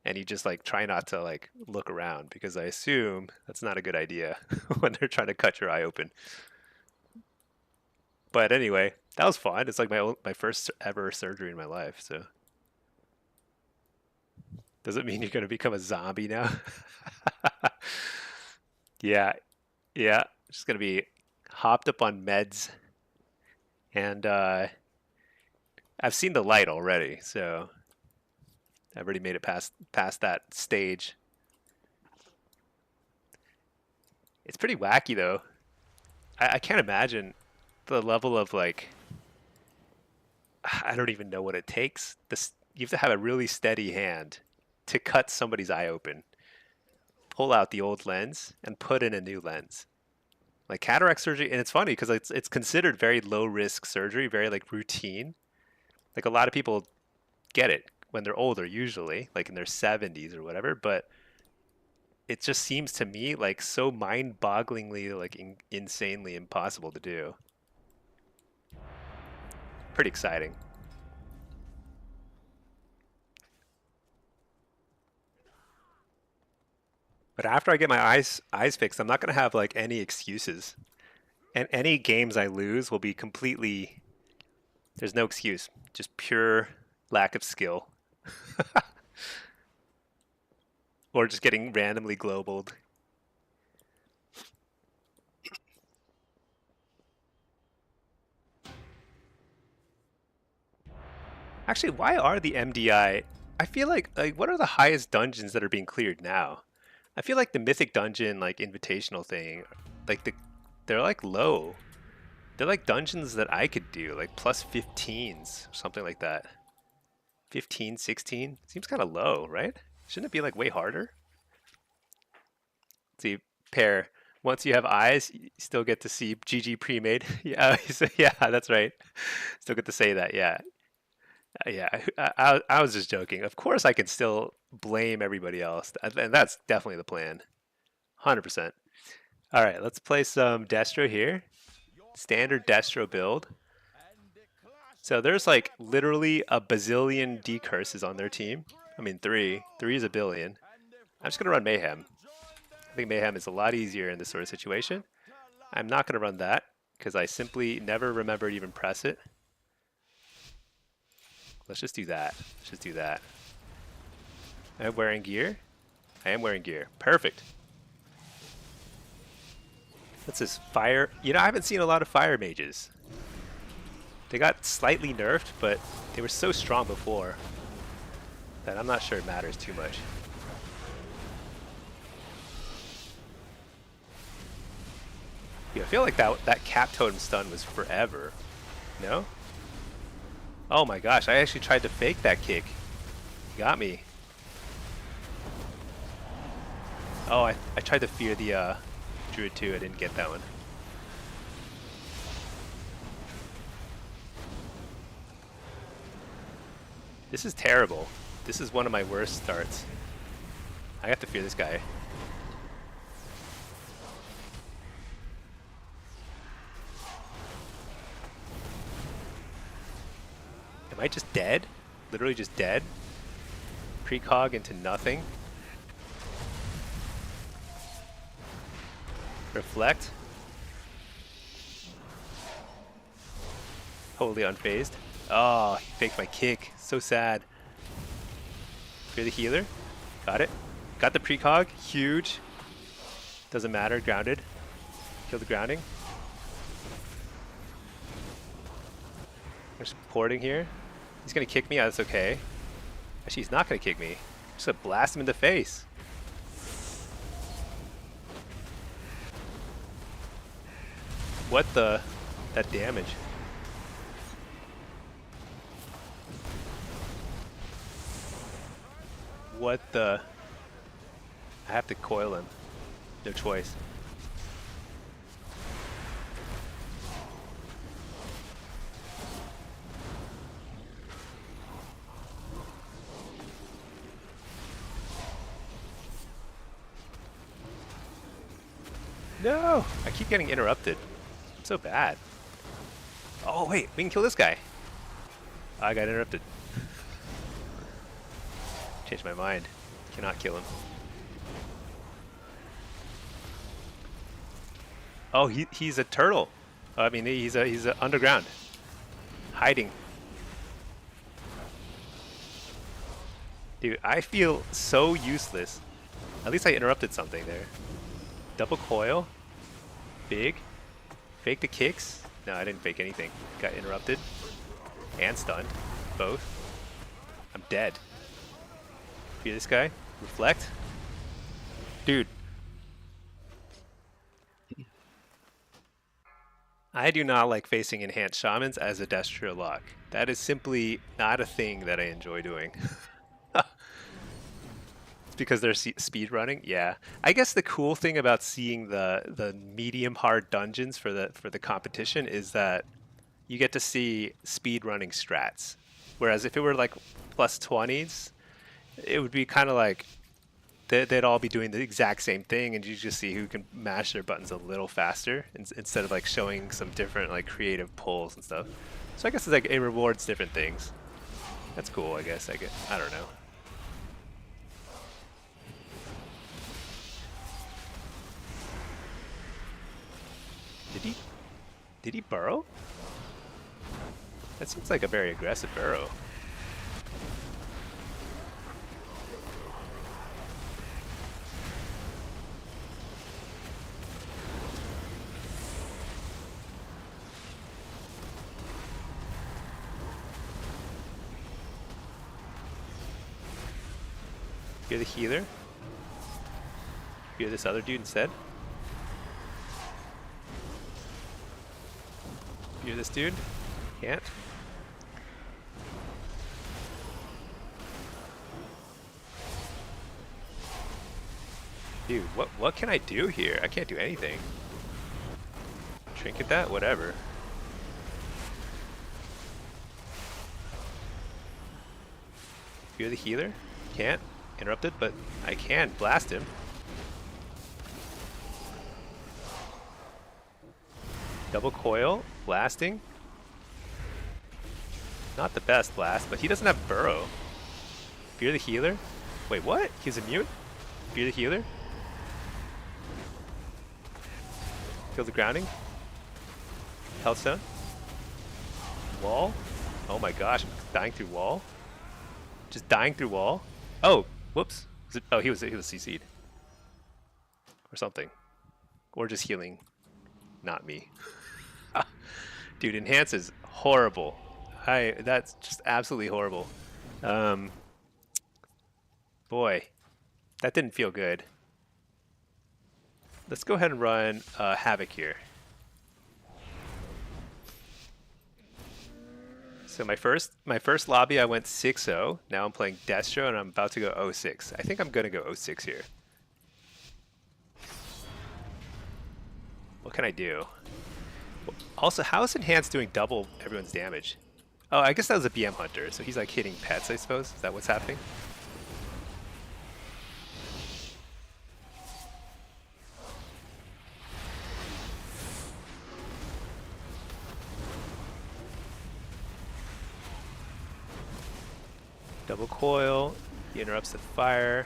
And you just like try not to like look around because I assume that's not a good idea when they're trying to cut your eye open. But anyway, that was fun. It's like my first ever surgery in my life. So does it mean you're gonna become a zombie now? Yeah, yeah. Just gonna be hopped up on meds, and I've seen the light already, so I've already made it past that stage. It's pretty wacky though. I can't imagine the level of like I don't even know what it takes. You have to have a really steady hand to cut somebody's eye open, pull out the old lens, and put in a new lens. Like cataract surgery, and it's funny because it's considered very low risk surgery, very like routine. Like a lot of people get it when they're older, usually, like in their 70s or whatever, but it just seems to me like so mind-bogglingly, like insanely impossible to do. Pretty exciting. But after I get my eyes fixed, I'm not gonna have like any excuses. And any games I lose will be completely, there's no excuse. Just pure lack of skill. Or just getting randomly globaled. Actually, why are the MDI? I feel like what are the highest dungeons that are being cleared now? I feel like the Mythic Dungeon like invitational thing, like they're like low. They're like dungeons that I could do, like plus 15s, something like that. 15, 16? Seems kind of low, right? Shouldn't it be like way harder? See, pair. Once you have eyes, you still get to see GG pre-made. Yeah, yeah, that's right. Still get to say that. Yeah, yeah. I was just joking. Of course, I can still blame everybody else, and that's definitely the plan. 100%. All right, let's play some Destro here. Standard Destro build. So there's like literally a bazillion decurses on their team. I mean, three. Three is a billion. I'm just going to run Mayhem. I think Mayhem is a lot easier in this sort of situation. I'm not going to run that because I simply never remember to even press it. Let's just do that. Let's just do that. I'm wearing gear. I am wearing gear. Perfect. What's this? Fire? You know, I haven't seen a lot of fire mages. They got slightly nerfed, but they were so strong before that I'm not sure it matters too much. Yeah, I feel like that cap totem stun was forever. No? Oh my gosh, I actually tried to fake that kick. Got me. Oh, I tried to fear the Druid too. I didn't get that one. This is terrible. This is one of my worst starts. I have to fear this guy. Am I just dead? Literally just dead? Precog into nothing. Reflect. Totally unfazed. Oh, he faked my kick. So sad. Fear the healer. Got it. Got the precog. Huge. Doesn't matter. Grounded. Kill the grounding. There's porting here. He's gonna kick me. Oh, that's okay. Actually, he's not gonna kick me. I'm just gonna blast him in the face. What the? That damage. What the? I have to coil him. No choice. No! I keep getting interrupted. I'm so bad. Oh wait, we can kill this guy. I got interrupted. Changed my mind. Cannot kill him. Oh, he's a turtle. I mean, he's a underground, hiding. Dude, I feel so useless. At least I interrupted something there. Double coil. Big. Fake the kicks. No, I didn't fake anything. Got interrupted. And stunned. Both. I'm dead. Fear this guy. Reflect. Dude. I do not like facing enhanced shamans as a Destro lock. That is simply not a thing that I enjoy doing. It's because they're speed running. Yeah, I guess the cool thing about seeing the medium hard dungeons for the competition is that you get to see speed running strats. Whereas if it were like plus 20s, it would be kind of like they'd all be doing the exact same thing, and you just see who can mash their buttons a little faster instead of like showing some different like creative pulls and stuff. So I guess it's like it rewards different things. That's cool, I guess. I don't know. Did he burrow? That seems like a very aggressive burrow. You're the healer. You're this other dude instead. You're this dude. Can't. Dude, what can I do here? I can't do anything. Trinket that? Whatever. You're the healer. Can't. Interrupted, but I can blast him. Double coil, blasting. Not the best blast, but he doesn't have burrow. Fear the healer? Wait, what? He's immune? Fear the healer? Kill the grounding? Health stone? Wall? Oh my gosh, dying through wall? Just dying through wall? Oh, whoops. Oh, he was CC'd. Or something. Or just healing. Not me. Dude, enhance is horrible. That's just absolutely horrible. Boy, that didn't feel good. Let's go ahead and run Havoc here. So my first lobby I went 6-0. Now I'm playing Destro and I'm about to go 0-6. I think I'm gonna go 0-6 here. What can I do? Also, how is Enhance doing double everyone's damage? Oh, I guess that was a BM Hunter, so he's like hitting pets, I suppose. Is that what's happening? Double coil, he interrupts the fire.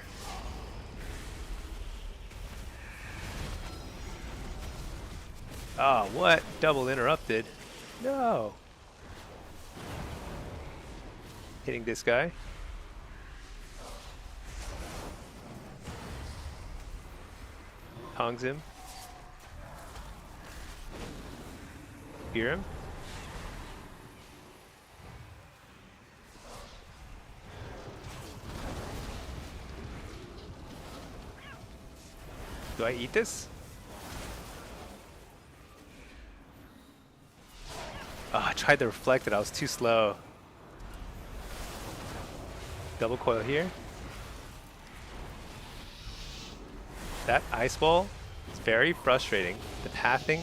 Oh, what? Double interrupted. No. Hitting this guy. Hongs him. Fear him. Do I eat this? Oh, I tried to reflect it. I was too slow. Double coil here. That ice ball is very frustrating. The pathing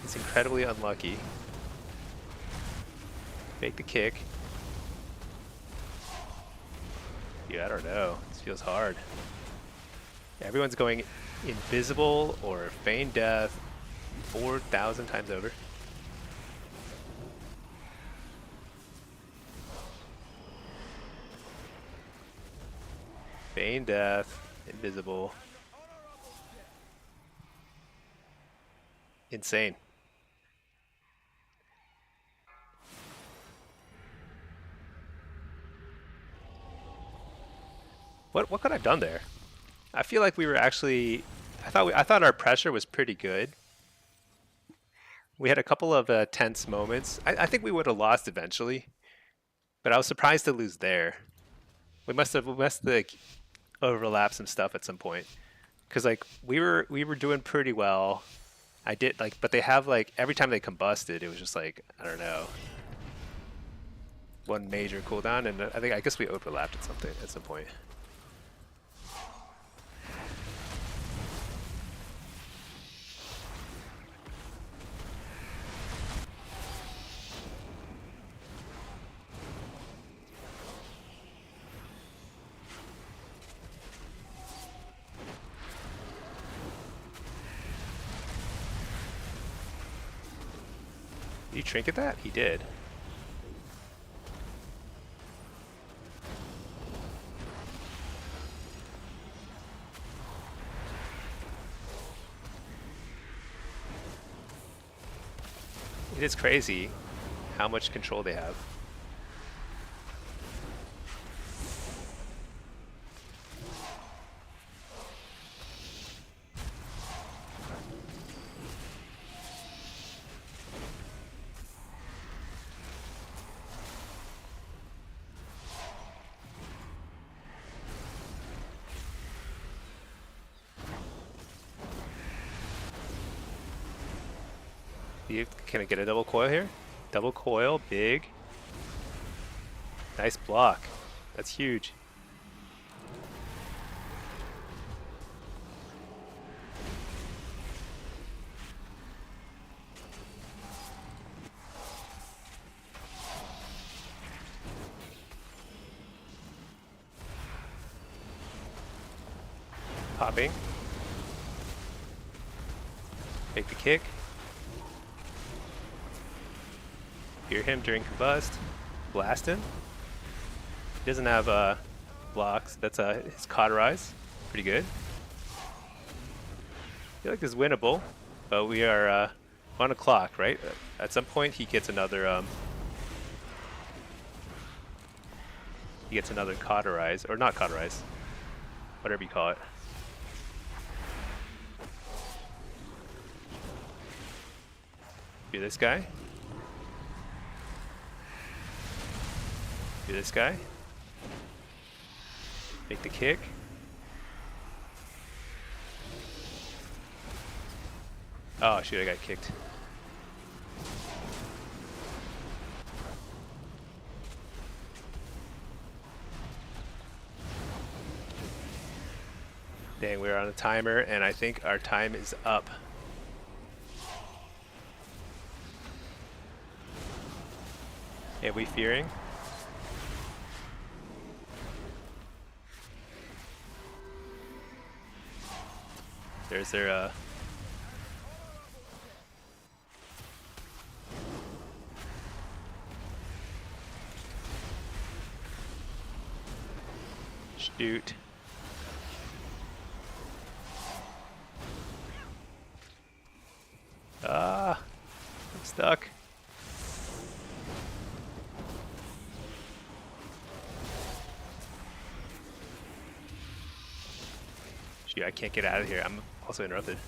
is incredibly unlucky. Make the kick. Dude, I don't know. This feels hard. Everyone's going invisible or feign death 4,000 times over. Feign death, invisible. Insane. What could I have done there? I feel like we were actually. I thought our pressure was pretty good. We had a couple of tense moments. I think we would have lost eventually, but I was surprised to lose there. We must have like overlapped some stuff at some point, because like we were doing pretty well. I did like, but they have like every time they combusted, it was just like I don't know, one major cooldown, and I guess we overlapped at some point. you trinket that? He did. It is crazy how much control they have. Can I get a double coil here? Double coil, big. Nice block. That's huge. Popping. Make the kick. Hear him during combust. Blasting. He doesn't have blocks. That's his cauterize. Pretty good. I feel like this is winnable, but we are on a clock, right? At some point he gets another cauterize, or not cauterize, whatever you call it. Do this guy. Do this guy. Make the kick. Oh shoot, I got kicked. Dang, we're on a timer and I think our time is up. Are we fearing? There's their shoot. Ah, I'm stuck. Shoot, I can't get out of here. I'm also interrupted.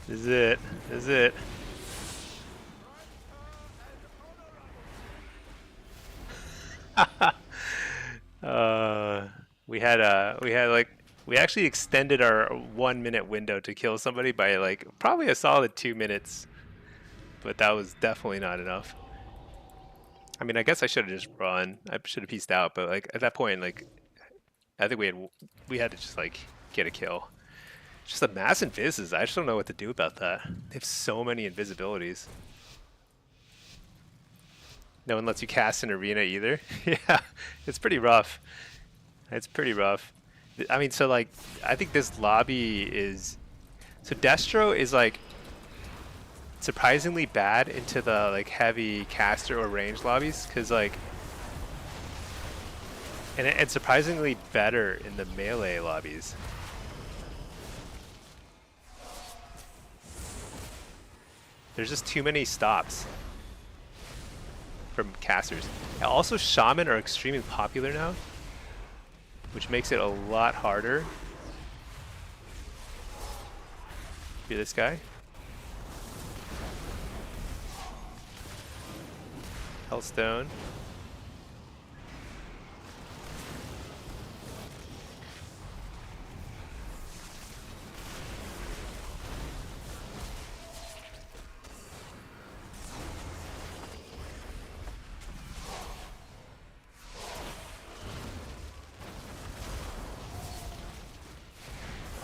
This is it. This is it. We actually extended our 1 minute window to kill somebody by like probably a solid 2 minutes, but that was definitely not enough. I mean, I guess I should have just run. I should have pieced out, but like at that point, like I think we had to just like get a kill. Just the mass invises. I just don't know what to do about that. They have so many invisibilities. No one lets you cast an arena either. Yeah, it's pretty rough. It's pretty rough. I mean, so like, I think this lobby is... So Destro is like surprisingly bad into the like heavy caster or range lobbies, because like... And surprisingly better in the melee lobbies. There's just too many stops from casters. And also, Shaman are extremely popular now, which makes it a lot harder. Do this guy. Hellstone.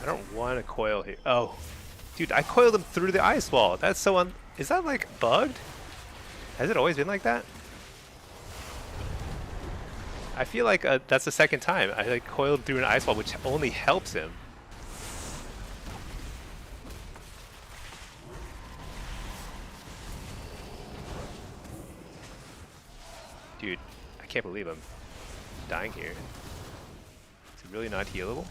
I don't want to coil here. Oh, dude, I coiled him through the ice wall. That's so is that like bugged? Has it always been like that? I feel like that's the second time. I like coiled through an ice wall, which only helps him. Dude, I can't believe I'm dying here. Is it really not healable?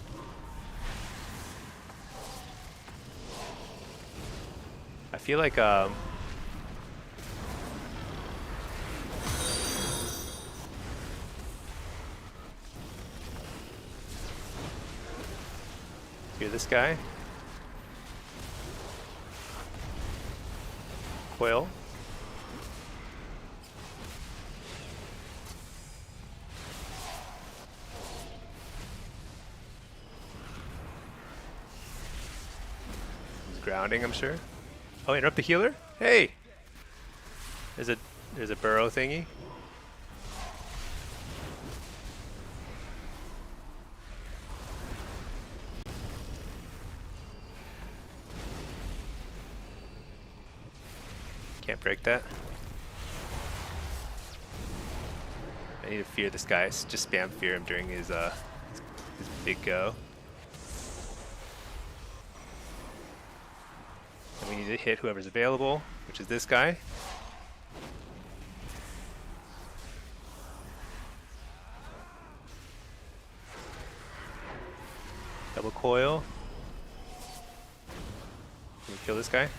I feel like hear this guy? Coil. He's grounding, I'm sure. Oh, interrupt the healer? Hey! There's a burrow thingy. Can't break that. I need to fear this guy. Just spam fear him during his big go. And we need to hit whoever's available, which is this guy. Double coil. Can we kill this guy?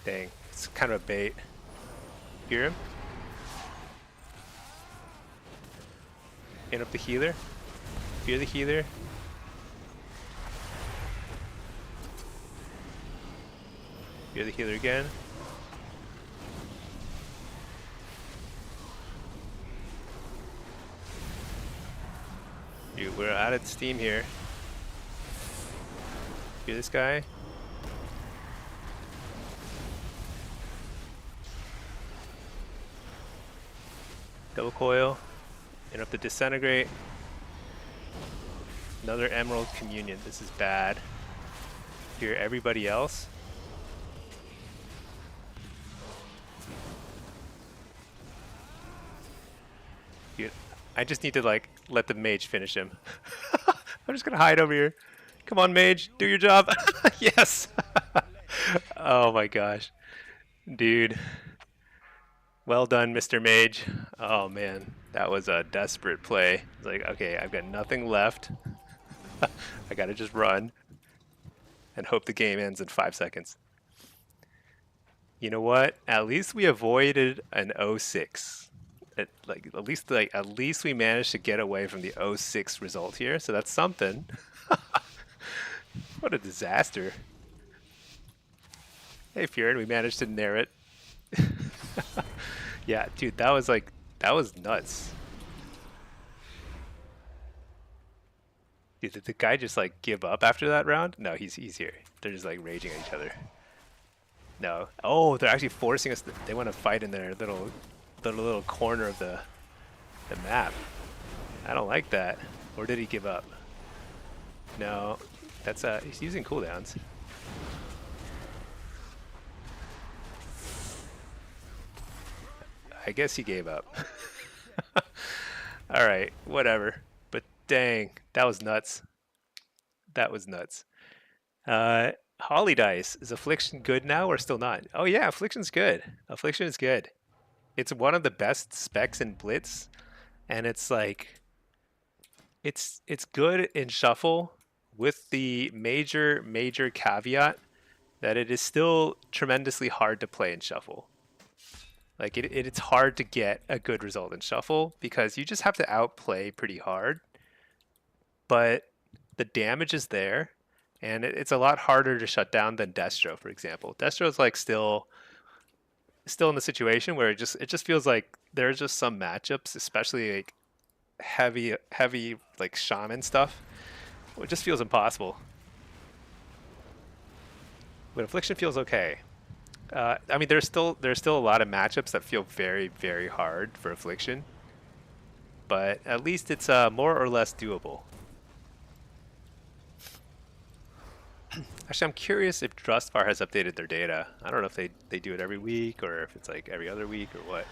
Dang, it's kind of a bait. Hear him? Interrupt the healer. Fear the healer. Fear the healer again. Dude, we're out of steam here. Fear this guy. Double coil. Interrupt the disintegrate. Another emerald communion. This is bad. Fear everybody else. Dude, I just need to like let the mage finish him. I'm just gonna hide over here. Come on, mage, do your job. Yes. Oh my gosh, dude. Well done, Mr. Mage. Oh man, that was a desperate play. It's like, okay, I've got nothing left. I gotta just run and hope the game ends in 5 seconds. You know what? At least we avoided an 0-6. At least we managed to get away from the 0-6 result here, so that's something. What a disaster. Hey, Furin, we managed to nair it. Yeah, dude, that was nuts. Dude, did the guy just like give up after that round? No, he's here. They're just like raging at each other. No. Oh, they're actually forcing us. They want to fight in their little corner of the map. I don't like that. Or did he give up? No, that's he's using cooldowns. I guess he gave up. All right, whatever. But dang, that was nuts. That was nuts. Holly dice. Is affliction good now or still not? Oh yeah, affliction's good. Affliction is good. It's one of the best specs in Blitz, and it's like it's good in shuffle with the major caveat that it is still tremendously hard to play in shuffle. Like it's hard to get a good result in shuffle because you just have to outplay pretty hard. But the damage is there, and it's a lot harder to shut down than Destro, for example. Destro's like still in the situation where it just feels like there's just some matchups, especially like heavy like shaman stuff. It just feels impossible. But affliction feels okay. I mean, there's still a lot of matchups that feel very hard for affliction, but at least it's more or less doable. Actually, I'm curious if Drustvar has updated their data. I don't know if they do it every week or if it's like every other week or what.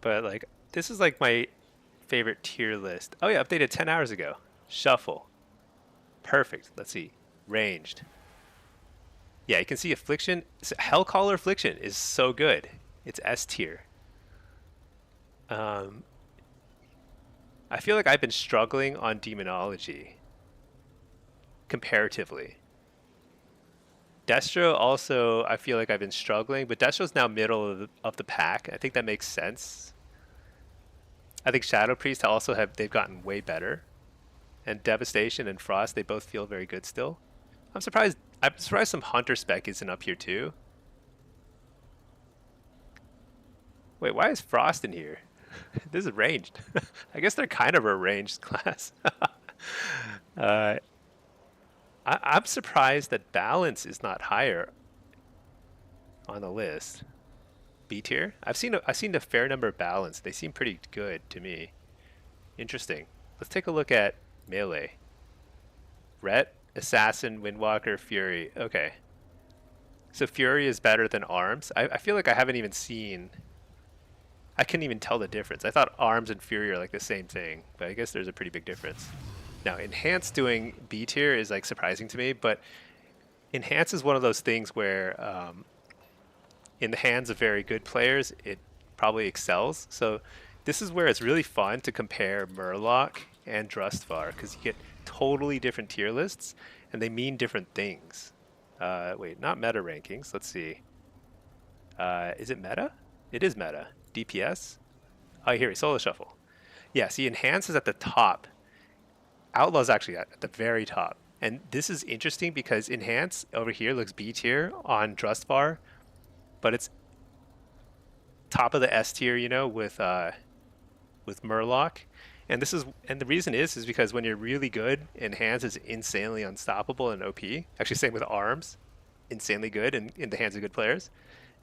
But like this is like my favorite tier list. Oh yeah, updated 10 hours ago. Shuffle. Perfect. Let's see. Ranged. Yeah, you can see affliction. Hellcaller affliction is so good. It's S tier. Um, I feel like I've been struggling on demonology comparatively. Destro also, I feel like I've been struggling, but Destro's now middle of the pack. I think that makes sense. I think Shadow Priest also they've gotten way better, and Devastation and Frost, they both feel very good still. I'm surprised. I'm surprised some Hunter spec isn't up here too. Wait, why is Frost in here? This is ranged. I guess they're kind of a ranged class. uh, I'm surprised that balance is not higher on the list. B tier. I've seen a fair number of balance. They seem pretty good to me. Interesting. Let's take a look at melee. Ret, Assassin, Windwalker, Fury. Okay. So Fury is better than Arms. I feel like I haven't even seen. I couldn't even tell the difference. I thought Arms and Fury are like the same thing, but I guess there's a pretty big difference. Now, Enhance doing B tier is like surprising to me, but Enhance is one of those things where in the hands of very good players, it probably excels. So this is where it's really fun to compare Murloc and Drustvar because you get totally different tier lists and they mean different things. Wait, not meta rankings. Let's see. Is it meta? It is meta. DPS? Oh, here, solo shuffle. Yeah, see, Enhance is at the top. Outlaw's actually at the very top. And this is interesting because Enhance over here looks B tier on Drustvar, but it's top of the S tier, you know, with Murloc. And the reason is because when you're really good, Enhance is insanely unstoppable and OP. Actually, same with Arms, insanely good in the hands of good players.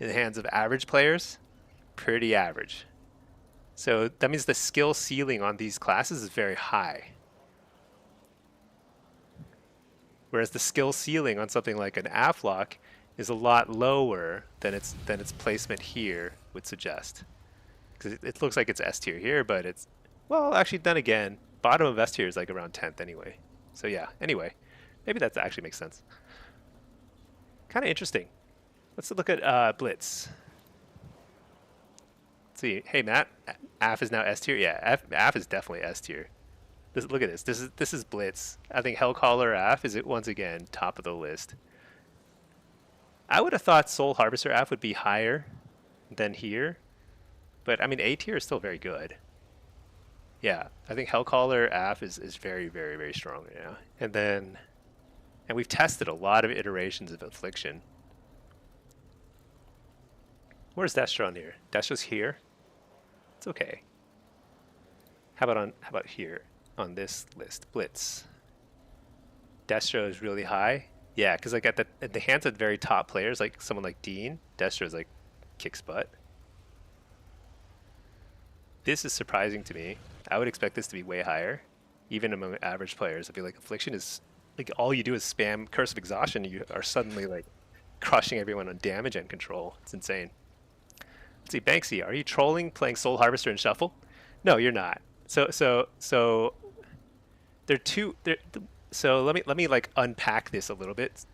In the hands of average players, pretty average. So that means the skill ceiling on these classes is very high. Whereas the skill ceiling on something like an Affliction is a lot lower than its placement here would suggest. Because it looks like it's S tier here, but it's, well, actually, then again, bottom of S tier is like around 10th anyway. So yeah, anyway, maybe that actually makes sense. Kind of interesting. Let's look at Blitz. Let's see. Hey, Matt, AF is now S tier. Yeah, AF is definitely S tier. Look at this. This is Blitz. I think Hellcaller AF is once again top of the list. I would have thought Soul Harvester AF would be higher than here, but I mean A tier is still very good. Yeah, I think Hellcaller AF is very, very, very strong right now. And we've tested a lot of iterations of Affliction. Where's Destro on here? Destro's here. It's okay. How about here on this list? Blitz. Destro is really high. Yeah, because like at the hands of very top players, like someone like Dean, Destro is like kicks butt. This is surprising to me. I would expect this to be way higher, even among average players. I feel like Affliction is like all you do is spam Curse of Exhaustion, and you are suddenly like crushing everyone on damage and control. It's insane. Let's see, Banksy, are you trolling playing Soul Harvester and Shuffle? No, you're not. So they're two. So let me like unpack this a little bit.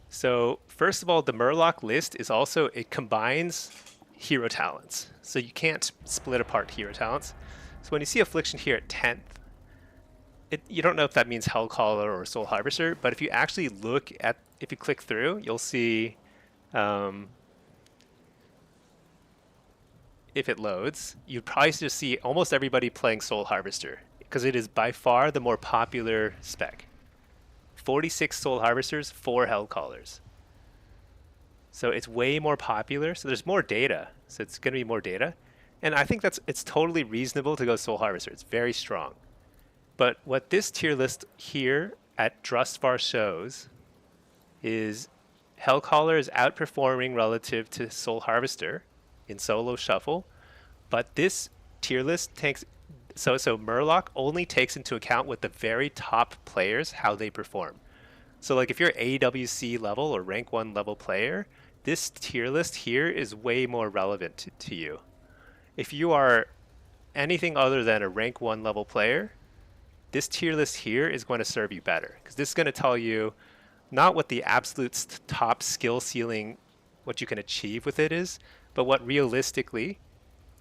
So first of all, the Murloc list is also, it combines hero talents. So you can't split apart hero talents. So when you see Affliction here at 10th, you don't know if that means Hellcaller or Soul Harvester, but if you actually look at, if you click through, you'll see, if it loads, you'd probably just see almost everybody playing Soul Harvester because it is by far the more popular spec. 46 Soul Harvesters, 4 Hellcallers. So it's way more popular. So there's more data. So it's going to be more data. And I think it's totally reasonable to go Soul Harvester. It's very strong. But what this tier list here at Drustvar shows is Hellcaller is outperforming relative to Soul Harvester in solo shuffle. But this tier list takes So Murloc only takes into account with the very top players how they perform. So like if you're AWC level or rank 1 level player, this tier list here is way more relevant to you. If you are anything other than a rank 1 level player, this tier list here is going to serve you better because this is going to tell you not what the absolute top skill ceiling, what you can achieve with it is, but what realistically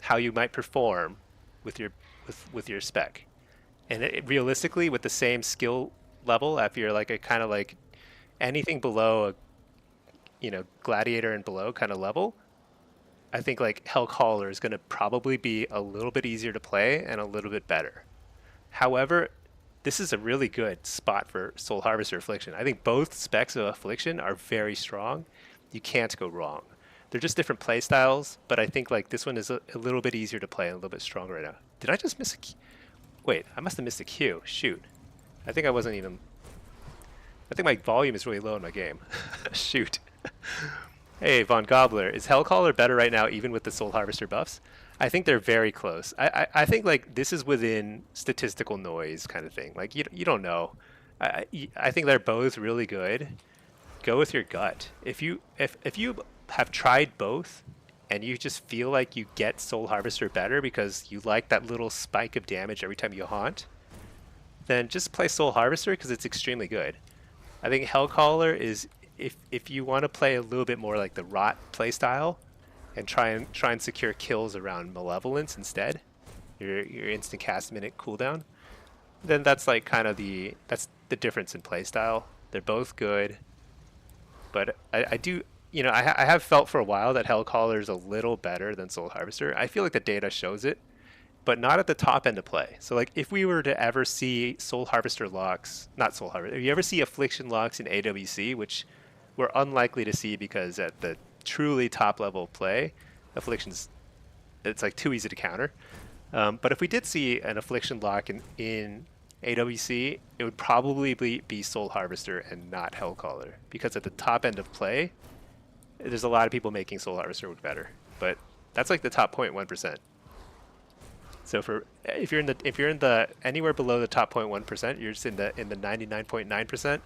how you might perform with your spec. And realistically, with the same skill level, if you're like a kind of like anything below a gladiator and below kind of level, I think like Hellcaller is going to probably be a little bit easier to play and a little bit better. However, this is a really good spot for Soul Harvester Affliction. I think both specs of Affliction are very strong. You can't go wrong. They're just different play styles, but I think like this one is a little bit easier to play and a little bit stronger right now. Did I just miss a Q? Wait, I must have missed a Q. Shoot. I think I wasn't even... I think my volume is really low in my game. Shoot. Hey, Von Gobbler, is Hellcaller better right now even with the Soul Harvester buffs? I think they're very close. I think like this is within statistical noise kind of thing. Like you don't know. I think they're both really good. Go with your gut. If you have tried both and you just feel like you get Soul Harvester better because you like that little spike of damage every time you haunt, then just play Soul Harvester because it's extremely good. I think Hellcaller is if you want to play a little bit more like the Rot playstyle and try and secure kills around Malevolence instead, your instant cast minute cooldown, then that's like kind of that's the difference in playstyle. They're both good, but I do I have felt for a while that Hellcaller is a little better than Soul Harvester. I feel like the data shows it, but not at the top end of play. So like if we were to ever see Soul Harvester locks, not Soul Harvester, if you ever see Affliction locks in AWC, which we're unlikely to see because at the truly top level play, Affliction's, it's like too easy to counter. But if we did see an Affliction lock in AWC, it would probably be Soul Harvester and not Hellcaller, because at the top end of play, there's a lot of people making Soul Harvester work better. But that's like the top 0.1%. So if you're in the anywhere below the top 0.1%, you're just in the 99.9%.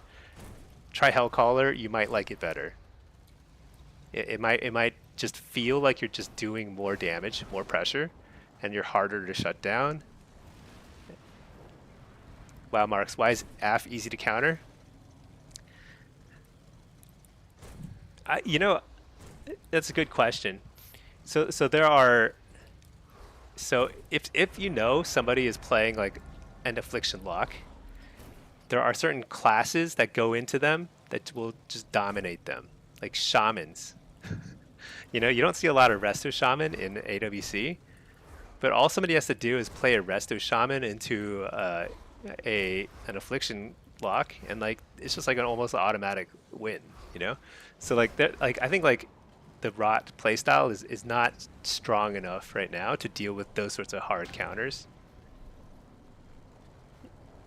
Try Hellcaller, you might like it better. It might just feel like you're just doing more damage, more pressure, and you're harder to shut down. Wow, Marks, why is AF easy to counter? That's a good question. So there are. So if you know somebody is playing like an Affliction lock, there are certain classes that go into them that will just dominate them, like shamans. You don't see a lot of Resto Shaman in AWC, but all somebody has to do is play a Resto Shaman into an Affliction lock, and like it's just like an almost automatic win. So like that, like I think like the Rot playstyle is not strong enough right now to deal with those sorts of hard counters.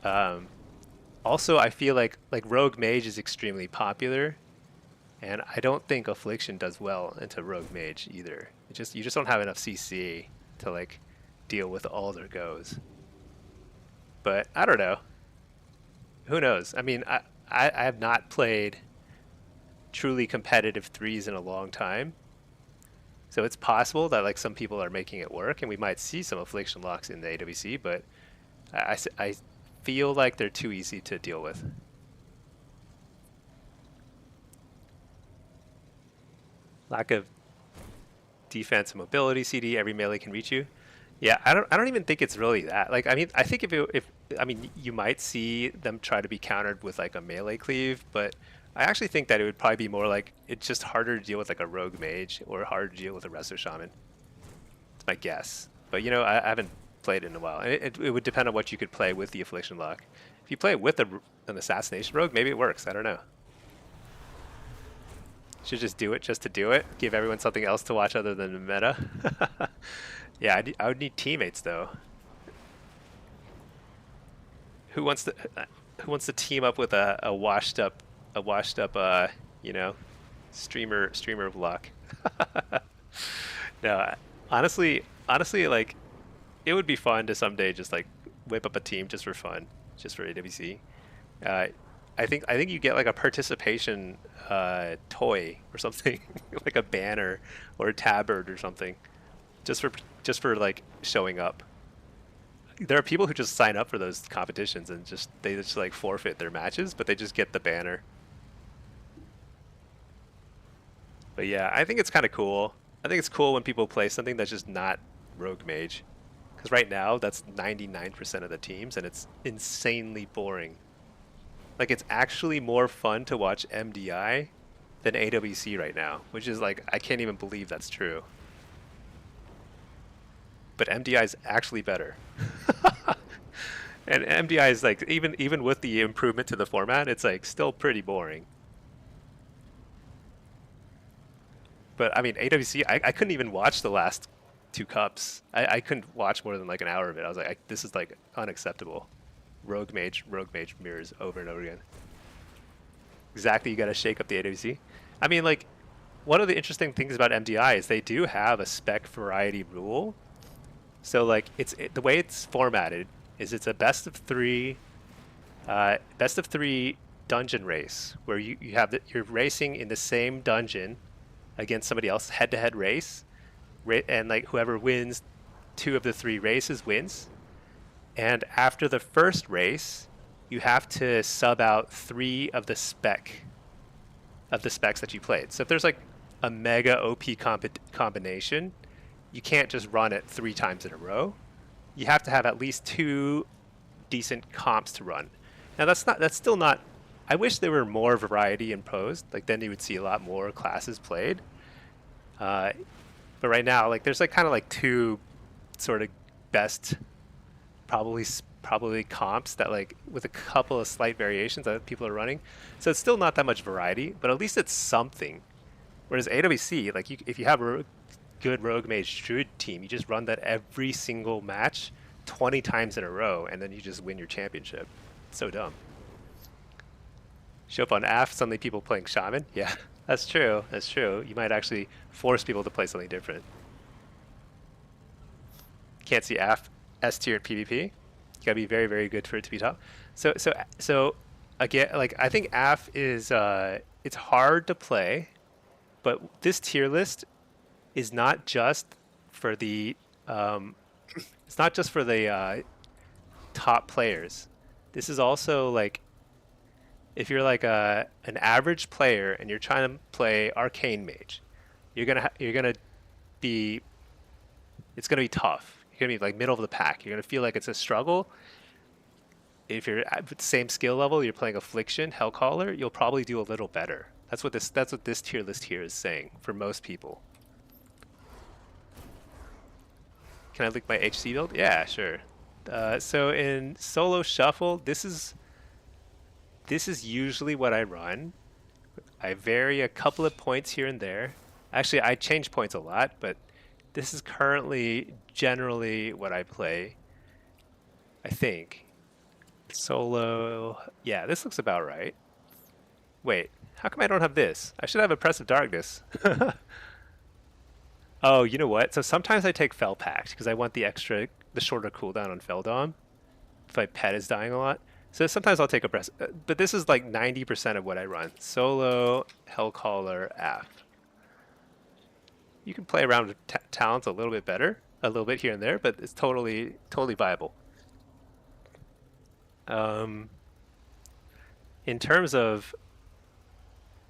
Also, I feel like Rogue Mage is extremely popular, and I don't think Affliction does well into Rogue Mage either. You just don't have enough CC to like deal with all their goes. But I don't know. Who knows? I mean, I have not played truly competitive threes in a long time, so it's possible that like some people are making it work, and we might see some Affliction locks in the AWC. But I feel like they're too easy to deal with. Lack of defense and mobility. CD, every melee can reach you. Yeah, I don't even think it's really that. Like, I mean, I think if you might see them try to be countered with like a melee cleave, but I actually think that it would probably be more like it's just harder to deal with like a Rogue Mage or harder to deal with a Resto Shaman. It's my guess, but I haven't played it in a while. And it would depend on what you could play with the Affliction lock. If you play it with an Assassination Rogue, maybe it works. I don't know. Should just do it just to do it. Give everyone something else to watch other than the meta. Yeah, I would need teammates though. Who wants to team up with a washed up streamer of luck? No, honestly, like it would be fun to someday just like whip up a team just for fun, just for AWC. Uh, I think you get like a participation toy or something, like a banner or a tabard or something, just for like showing up. There are people who just sign up for those competitions and they just like forfeit their matches, but they just get the banner. But yeah, I think it's kind of cool. I think it's cool when people play something that's just not Rogue Mage. Because right now, that's 99% of the teams, and it's insanely boring. Like, it's actually more fun to watch MDI than AWC right now, which is like, I can't even believe that's true. But MDI is actually better. And MDI is like, even with the improvement to the format, it's like still pretty boring. But I mean, AWC, I couldn't even watch the last two cups. I couldn't watch more than like an hour of it. I was like, this is like unacceptable. Rogue Mage mirrors over and over again. Exactly, you got to shake up the AWC. I mean, like, one of the interesting things about MDI is they do have a spec variety rule. So like, the way it's formatted is it's a best of three dungeon race where you're racing in the same dungeon against somebody else, head-to-head race, and like whoever wins two of the three races wins. And after the first race, you have to sub out three of the specs that you played. So if there's like a mega OP combination, you can't just run it 3 times in a row. You have to have at least 2 decent comps to run. Now that's still not. I wish there were more variety imposed. Like then you would see a lot more classes played. But right now, like there's like kind of like 2 sort of best probably comps that like with a couple of slight variations that people are running. So it's still not that much variety, but at least it's something. Whereas AWC, like if you have a good Rogue Mage Druid team, you just run that every single match 20 times in a row, and then you just win your championship. It's so dumb. Show up on AF, suddenly people playing Shaman. Yeah, that's true. That's true. You might actually force people to play something different. Can't see AF S tier at PvP. You gotta be very, very good for it to be top. So again, like I think AF is it's hard to play, but this tier list is not just for the it's not just for the top players. This is also like if you're like an average player and you're trying to play Arcane Mage, you're gonna be it's gonna be tough. You're gonna be like middle of the pack. You're gonna feel like it's a struggle. If you're at the same skill level, you're playing Affliction, Hellcaller, you'll probably do a little better. That's what this tier list here is saying for most people. Can I link my HC build? Yeah, sure. So in solo shuffle, this is usually what I run. I vary a couple of points here and there. Actually, I change points a lot, but this is currently generally what I play, I think. Solo, yeah, this looks about right. Wait, how come I don't have this? I should have Oppressive Darkness. Oh, you know what? So sometimes I take Fel Pact because I want the shorter cooldown on Feldom if my pet is dying a lot. So sometimes I'll take Oppressive, but this is like 90% of what I run. Solo, Hellcaller, AF. You can play around with talents a little bit better, a little bit here and there, but it's totally viable. In terms of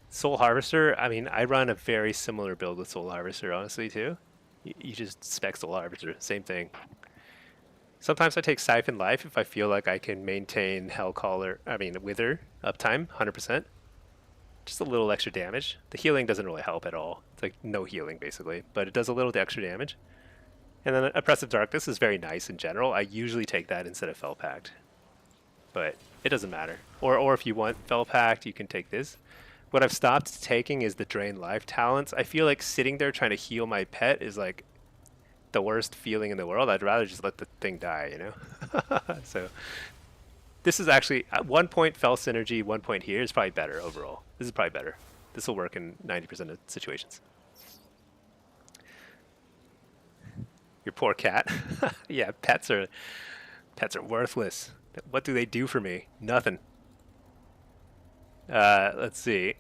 Soul Harvester, I mean, I run a very similar build with Soul Harvester, honestly, too. You just spec Soul Harvester, same thing. Sometimes I take Siphon Life if I feel like I can maintain Wither uptime, 100%. Just a little extra damage. The healing doesn't really help at all. It's like no healing, basically, but it does a little extra damage. And then Oppressive Darkness is very nice in general. I usually take that instead of Fel Pact, but it doesn't matter. Or if you want Fel Pact, you can take this. What I've stopped taking is the Drain Life talents. I feel like sitting there trying to heal my pet is like the worst feeling in the world. I'd rather just let the thing die, you know? So this is actually, at 1 point Fel Synergy, 1 point here is probably better overall. This is probably better. This will work in 90% of situations. Your poor cat. Yeah, pets are worthless. What do they do for me? Nothing. Let's see.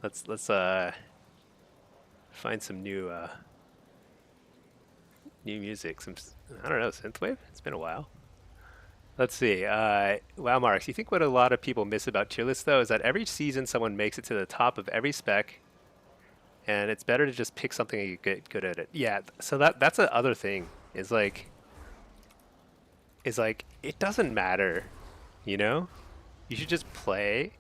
Let's find some new music. Some I don't know, synthwave. It's been a while. Let's see. Wow, Marks. You think what a lot of people miss about tier lists though is that every season someone makes it to the top of every spec, and it's better to just pick something and you get good at it. Yeah. So that's the other thing. Is like it doesn't matter, you know. You should just play.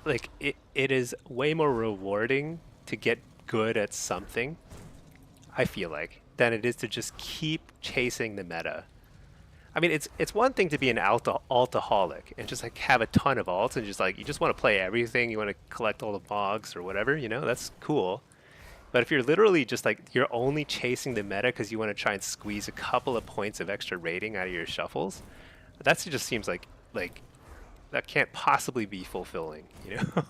Like it is way more rewarding to get good at something, I feel like, than it is to just keep chasing the meta. I mean, it's one thing to be an altaholic and just like have a ton of alts and just like you just want to play everything, you want to collect all the mogs or whatever, you know, that's cool. But if you're literally just like you're only chasing the meta because you want to try and squeeze a couple of points of extra rating out of your shuffles, that just seems like that can't possibly be fulfilling, you know?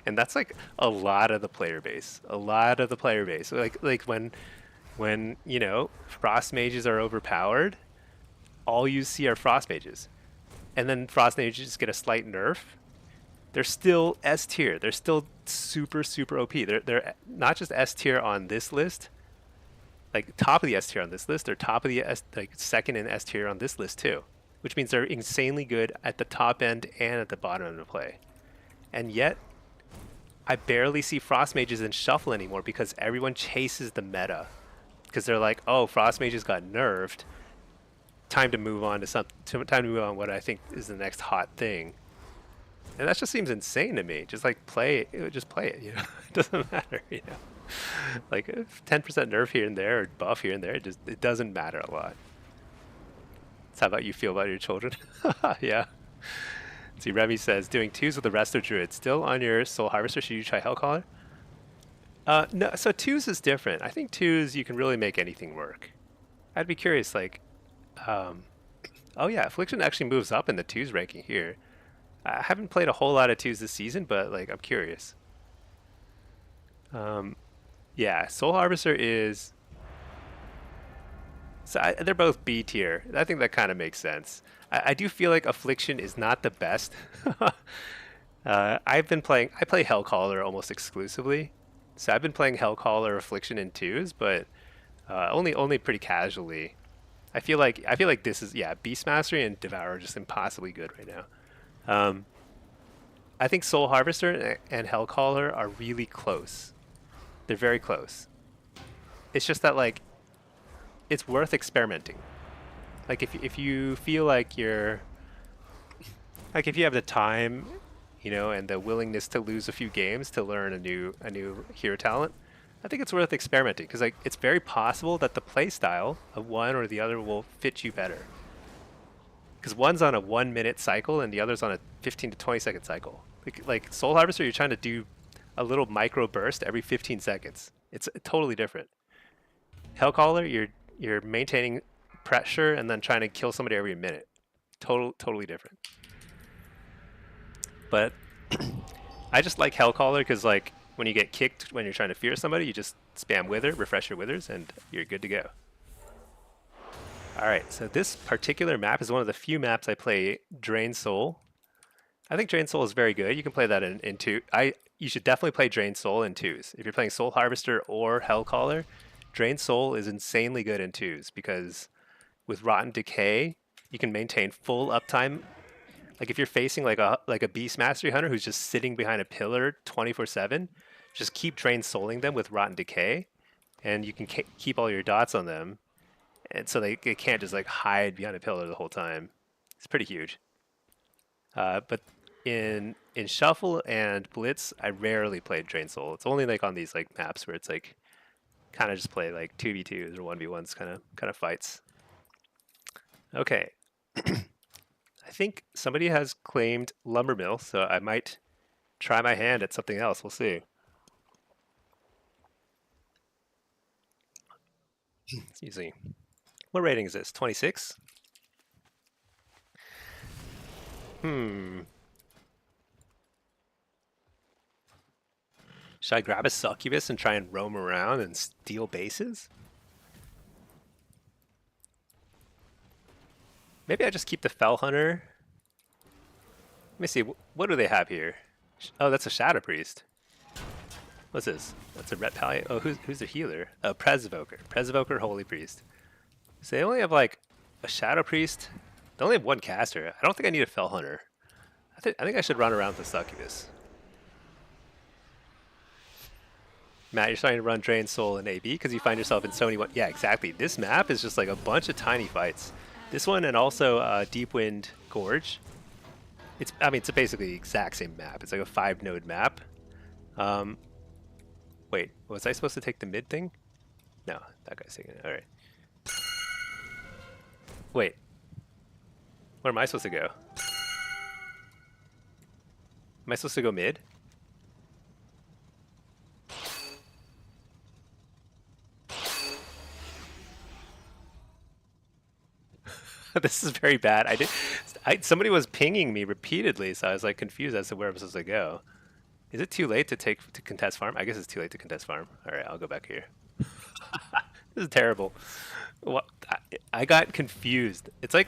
And that's like a lot of the player base. A lot of the player base. Like when, you know, frost mages are overpowered, all you see are frost mages. And then frost mages get a slight nerf. They're still S tier. They're still super super OP. They're not just S tier on this list, like top of the S tier on this list. They're top of the S, like second in S tier on this list too, which means they're insanely good at the top end and at the bottom end of play. And yet, I barely see frost mages in shuffle anymore because everyone chases the meta. Because they're like, oh, frost mages got nerfed. Time to move on to time to move on what I think is the next hot thing. And that just seems insane to me. Just like play it, just play it. You know, it doesn't matter. You know, like 10% nerf here and there or buff here and there. It doesn't matter a lot. That's how about you feel about your children? Yeah. See, Remy says doing twos with the Resto Druid still on your Soul Harvester. Should you try Hellcaller? No. So twos is different. I think twos you can really make anything work. I'd be curious, like, oh yeah, Affliction actually moves up in the twos ranking here. I haven't played a whole lot of twos this season, but like I'm curious. Yeah, Soul Harvester is. So they're both B tier. I think that kind of makes sense. I do feel like Affliction is not the best. I've been playing. I play Hellcaller almost exclusively, so I've been playing Hellcaller, Affliction, and twos, but only pretty casually. I feel like this is Beast Mastery and Devour are just impossibly good right now. I think Soul Harvester and Hellcaller are really close. They're very close. It's just that like it's worth experimenting. Like if you feel like you're like if you have the time, you know, and the willingness to lose a few games to learn a new hero talent, I think it's worth experimenting because like it's very possible that the play style of one or the other will fit you better. Because one's on a 1 minute cycle and the other's on a 15 to 20 second cycle. Like Soul Harvester, you're trying to do a little micro burst every 15 seconds. It's totally different. Hellcaller, you're maintaining pressure and then trying to kill somebody every minute. Totally different. But I just like Hellcaller because like when you get kicked when you're trying to fear somebody, you just spam Wither, refresh your Withers, and you're good to go. All right, so this particular map is one of the few maps I play Drain Soul. I think Drain Soul is very good. You can play that in two. You should definitely play Drain Soul in twos. If you're playing Soul Harvester or Hellcaller, Drain Soul is insanely good in twos because with Rotten Decay, you can maintain full uptime. Like if you're facing like a Beast Mastery Hunter who's just sitting behind a pillar 24/7, just keep Drain Souling them with Rotten Decay, and you can keep all your dots on them, and so they can't just like hide behind a pillar the whole time. It's pretty huge. But in Shuffle and Blitz, I rarely played Drain Soul. It's only like on these like maps where it's like kind of just play like 2v2s or 1v1s kind of fights. Okay. I think somebody has claimed Lumber Mill, so I might try my hand at something else. We'll see. Excuse me. What rating is this? 26? Should I grab a succubus and try and roam around and steal bases? Maybe I just keep the Fell Hunter. Let me see. What do they have here? Oh, that's a Shadow Priest. What's this? That's a Ret Palliate. Oh, who's the healer? Oh, Presvoker. Presvoker, Holy Priest. So they only have like a Shadow Priest. They only have one caster. I don't think I need a Fell Hunter. I think I should run around with the Succubus. Matt, you're starting to run Drain Soul in AB because you find yourself in so many... Yeah, exactly. This map is just like a bunch of tiny fights. This one and also Deep Wind Gorge. I mean, it's basically the exact same map. It's like a 5-node map. Wait, was I supposed to take the mid thing? No, that guy's taking it. All right. Wait. Where am I supposed to go? Am I supposed to go mid? This is very bad. Somebody was pinging me repeatedly, so I was like confused as to where I'm supposed to go. Is it too late to contest farm? I guess it's too late to contest farm. All right, I'll go back here. This is terrible. What? I got confused. It's like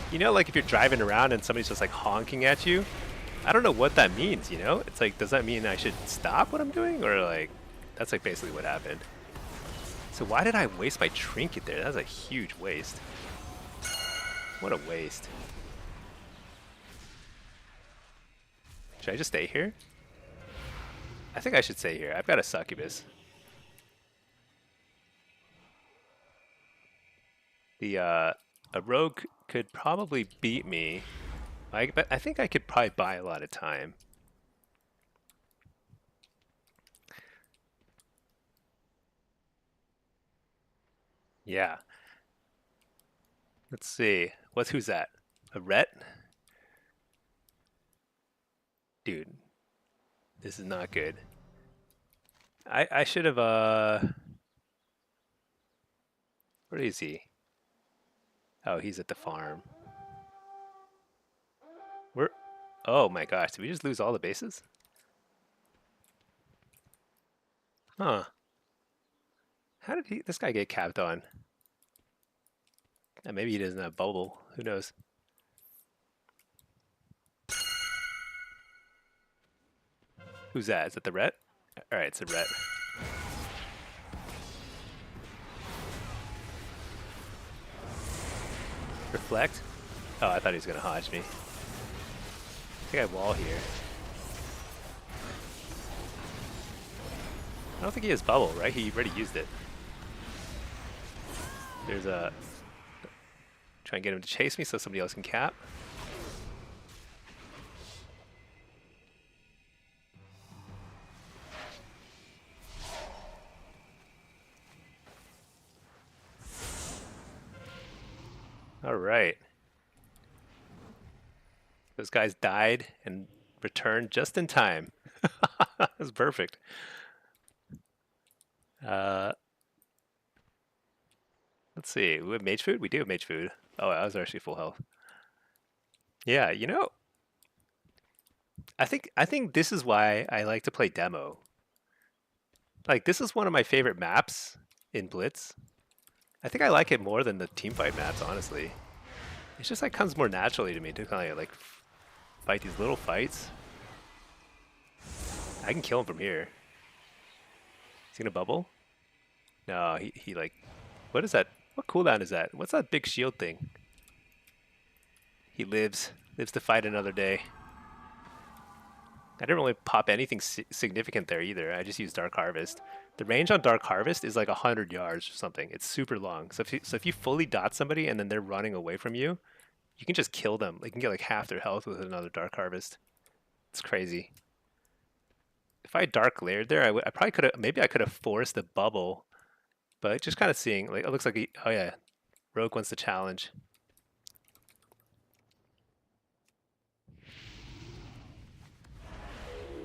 you know, like if you're driving around and somebody's just like honking at you. I don't know what that means. You know, it's like, does that mean I should stop what I'm doing, or like that's like basically what happened. So why did I waste my trinket there? That was a huge waste. What a waste. Should I just stay here? I think I should stay here. I've got a succubus. A rogue could probably beat me. But I think I could probably buy a lot of time. Yeah. Let's see. Who's that? A Ret? Dude, this is not good. I should have where is he? Oh, he's at the farm. Oh my gosh, did we just lose all the bases? Huh. How did this guy get capped on? Maybe he doesn't have bubble. Who knows? Who's that? Is it the Ret? Alright, it's a Ret. Reflect? Oh, I thought he was going to hodge me. I think I have wall here. I don't think he has bubble, right? He already used it. There's a... Try and get him to chase me so somebody else can cap. All right. Those guys died and returned just in time. That was perfect. Let's see. We have mage food? We do have mage food. Oh, I was actually full health. Yeah, you know, I think this is why I like to play demo. Like, this is one of my favorite maps in Blitz. I think I like it more than the teamfight maps, honestly. It's just like comes more naturally to me to kind of like fight these little fights. I can kill him from here. Is he gonna bubble? No, he like, what is that? What cooldown is that? What's that big shield thing? He lives to fight another day. I didn't really pop anything significant there either. I just used Dark Harvest. The range on Dark Harvest is like 100 yards or something. It's super long. So if you fully dot somebody and then they're running away from you, you can just kill them. They can get like half their health with another Dark Harvest. It's crazy. If I had Dark Layered there, I probably could have. Maybe I could have forced the bubble, but just kind of seeing like it looks like oh yeah, Rogue wants the challenge.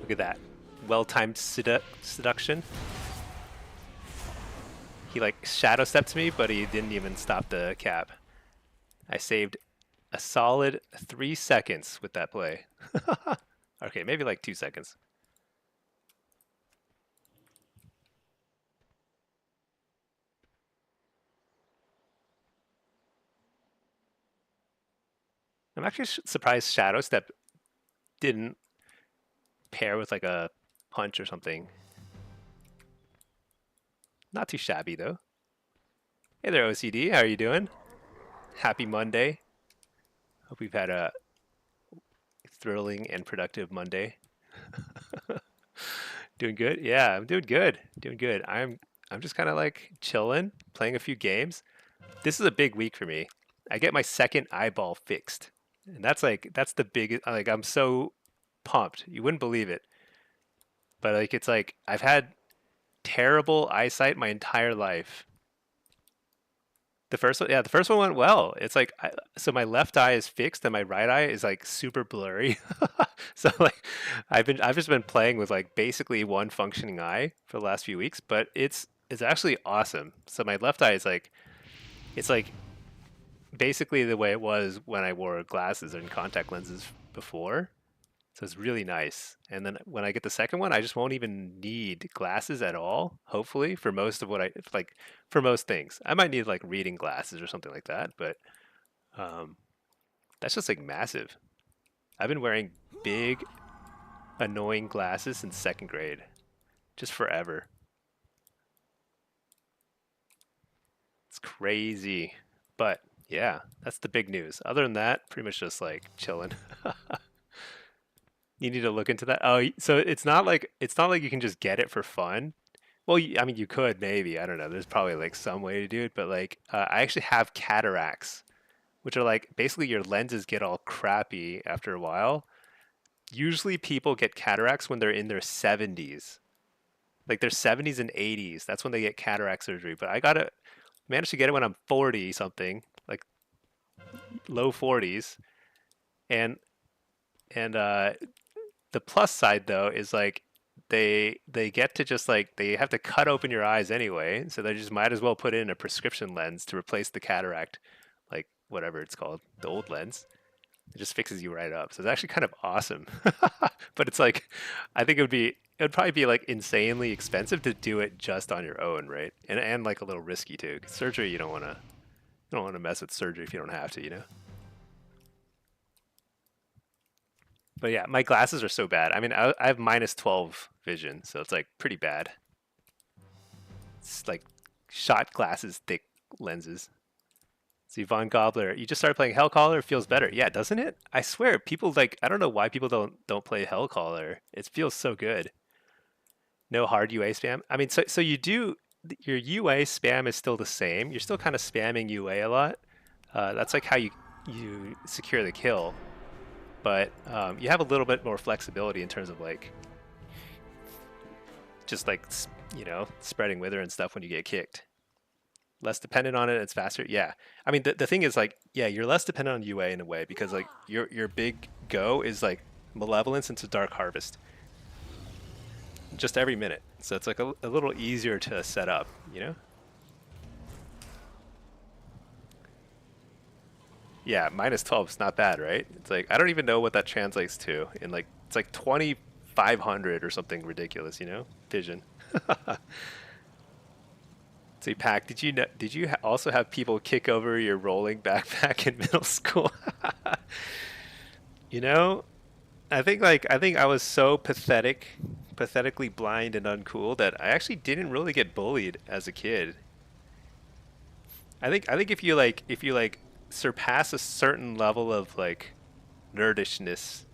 Look at that. Well-timed seduction. He like shadow stepped me, but he didn't even stop the cap. I saved a solid 3 seconds with that play. Okay, maybe like 2 seconds. I'm actually surprised Shadow Step didn't pair with like a punch or something. Not too shabby though. Hey there, OCD. How are you doing? Happy Monday. Hope we've had a thrilling and productive Monday. Doing good? Yeah, I'm doing good. Doing good. I'm just kind of like chilling, playing a few games. This is a big week for me. I get my second eyeball fixed. And that's the biggest, like I'm so pumped. You wouldn't believe it. But like it's like I've had terrible eyesight my entire life. The first one, yeah, the first one went well. It's like so my left eye is fixed and my right eye is like super blurry. So like I've just been playing with like basically one functioning eye for the last few weeks, but it's actually awesome. So my left eye is like it's like basically the way it was when I wore glasses and contact lenses before. So it's really nice. And then when I get the second one, I just won't even need glasses at all, hopefully, for most of what I like for most things. I might need like reading glasses or something like that, but um, that's just like massive. I've been wearing big, annoying glasses since second grade, just forever. It's crazy. But yeah, that's the big news. Other than that, pretty much just like chilling. You need to look into that. Oh, so it's not like you can just get it for fun. Well, I mean, you could maybe. I don't know. There's probably like some way to do it, but like I actually have cataracts, which are like basically your lenses get all crappy after a while. Usually, people get cataracts when they're in their 70s, like their 70s and 80s. That's when they get cataract surgery. But I got it, managed to get it when I'm 40 something, like low 40s, and and the plus side though is like they get to just like they have to cut open your eyes anyway, so they just might as well put in a prescription lens to replace the cataract, like whatever it's called, the old lens. It just fixes you right up. So it's actually kind of awesome. But it's like I think it would probably be like insanely expensive to do it just on your own, right? And like a little risky too. 'Cause surgery you don't want to mess with surgery if you don't have to, you know. But yeah, my glasses are so bad. I mean, I have minus 12 vision, so it's like pretty bad. It's like shot glasses, thick lenses. See, Von Gobbler, you just started playing Hellcaller. It feels better. Yeah, doesn't it? I swear, people like I don't know why people don't play Hellcaller. It feels so good. No hard UA spam. I mean, so you do your UA spam is still the same. You're still kind of spamming UA a lot. That's like how you secure the kill, but you have a little bit more flexibility in terms of like just like spreading wither and stuff when you get kicked. Less dependent on it, it's faster. Yeah, I mean the thing is like yeah, you're less dependent on UA in a way because like your big go is like malevolence into dark harvest just every minute, so it's like a little easier to set up, you know. Yeah, minus 12 is not bad, right? It's like I don't even know what that translates to in like it's like 2500 or something ridiculous, you know, vision. So, Pack, did you also have people kick over your rolling backpack in middle school? You know, I think I was so pathetically blind and uncool that I actually didn't really get bullied as a kid. I think if you like surpass a certain level of like nerdishness,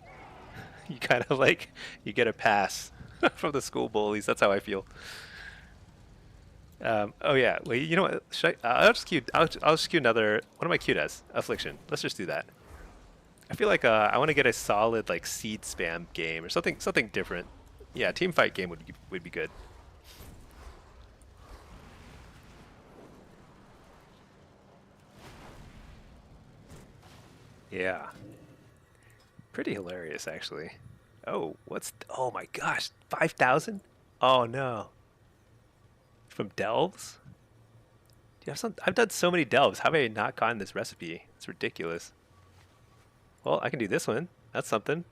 you kind of like you get a pass from the school bullies. That's how I feel. Oh yeah, wait. You know what? I'll just queue another. What am I queued as? Affliction. Let's just do that. I feel like I want to get a solid like seed spam game or something different. Yeah, team fight game would be good. Yeah, pretty hilarious actually. Oh my gosh, 5,000? Oh no, from delves? Do you have some? I've done so many delves. How have I not gotten this recipe? It's ridiculous. Well, I can do this one. That's something.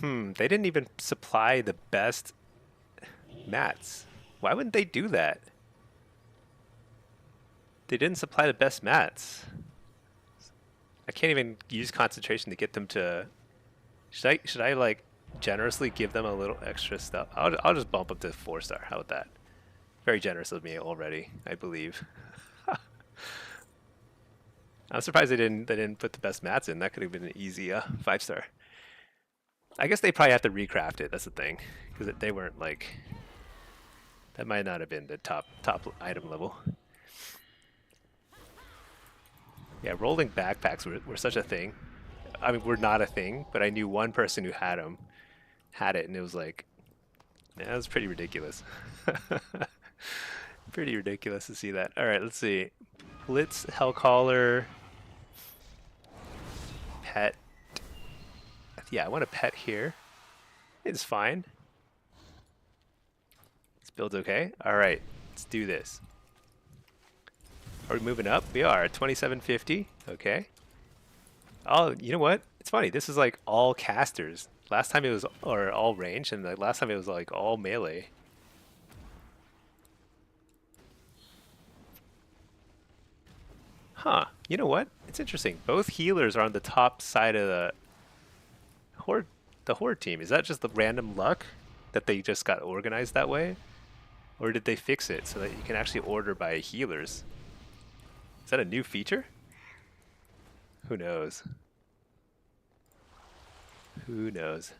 They didn't even supply the best mats. Why wouldn't they do that? They didn't supply the best mats. I can't even use concentration to get them to. Should I like generously give them a little extra stuff? I'll just bump up to 4-star. How about that? Very generous of me already, I believe. I'm surprised they didn't put the best mats in. That could have been an easy 5-star. I guess they probably have to recraft it. That's the thing, because they weren't like that. Might not have been the top item level. Yeah, rolling backpacks were such a thing. I mean, we're not a thing, but I knew one person who had them, had it, and it was like, yeah, it was pretty ridiculous. Pretty ridiculous to see that. All right, let's see. Blitz, Hellcaller, Pet. Yeah, I want a pet here. It's fine. This build's okay. All right, let's do this. Are we moving up? We are. 2750. Okay. Oh, you know what? It's funny. This is like all casters. Last time it was, or all range, and the last time it was like all melee. Huh. You know what? It's interesting. Both healers are on the top side of the horde team. Is that just the random luck that they just got organized that way? Or did they fix it so that you can actually order by healers? Is that a new feature? Who knows? Who knows?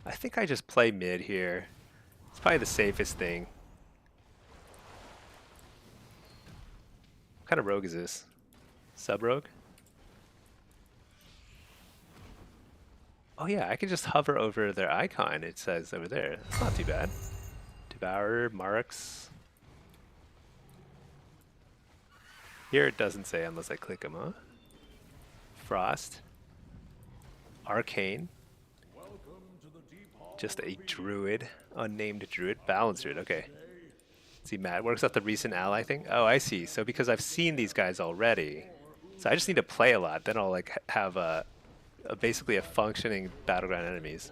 I think I just play mid here. It's probably the safest thing. What kind of rogue is this? Sub-rogue? Oh yeah, I can just hover over their icon, it says over there. That's not too bad. Devourer, Marks. Here it doesn't say unless I click them, huh? Frost. Arcane. Just a druid. Unnamed druid. Balance druid, okay. See, Matt works out the recent ally thing. Oh, I see. So because I've seen these guys already, so I just need to play a lot. Then I'll like have basically a functioning battleground enemies.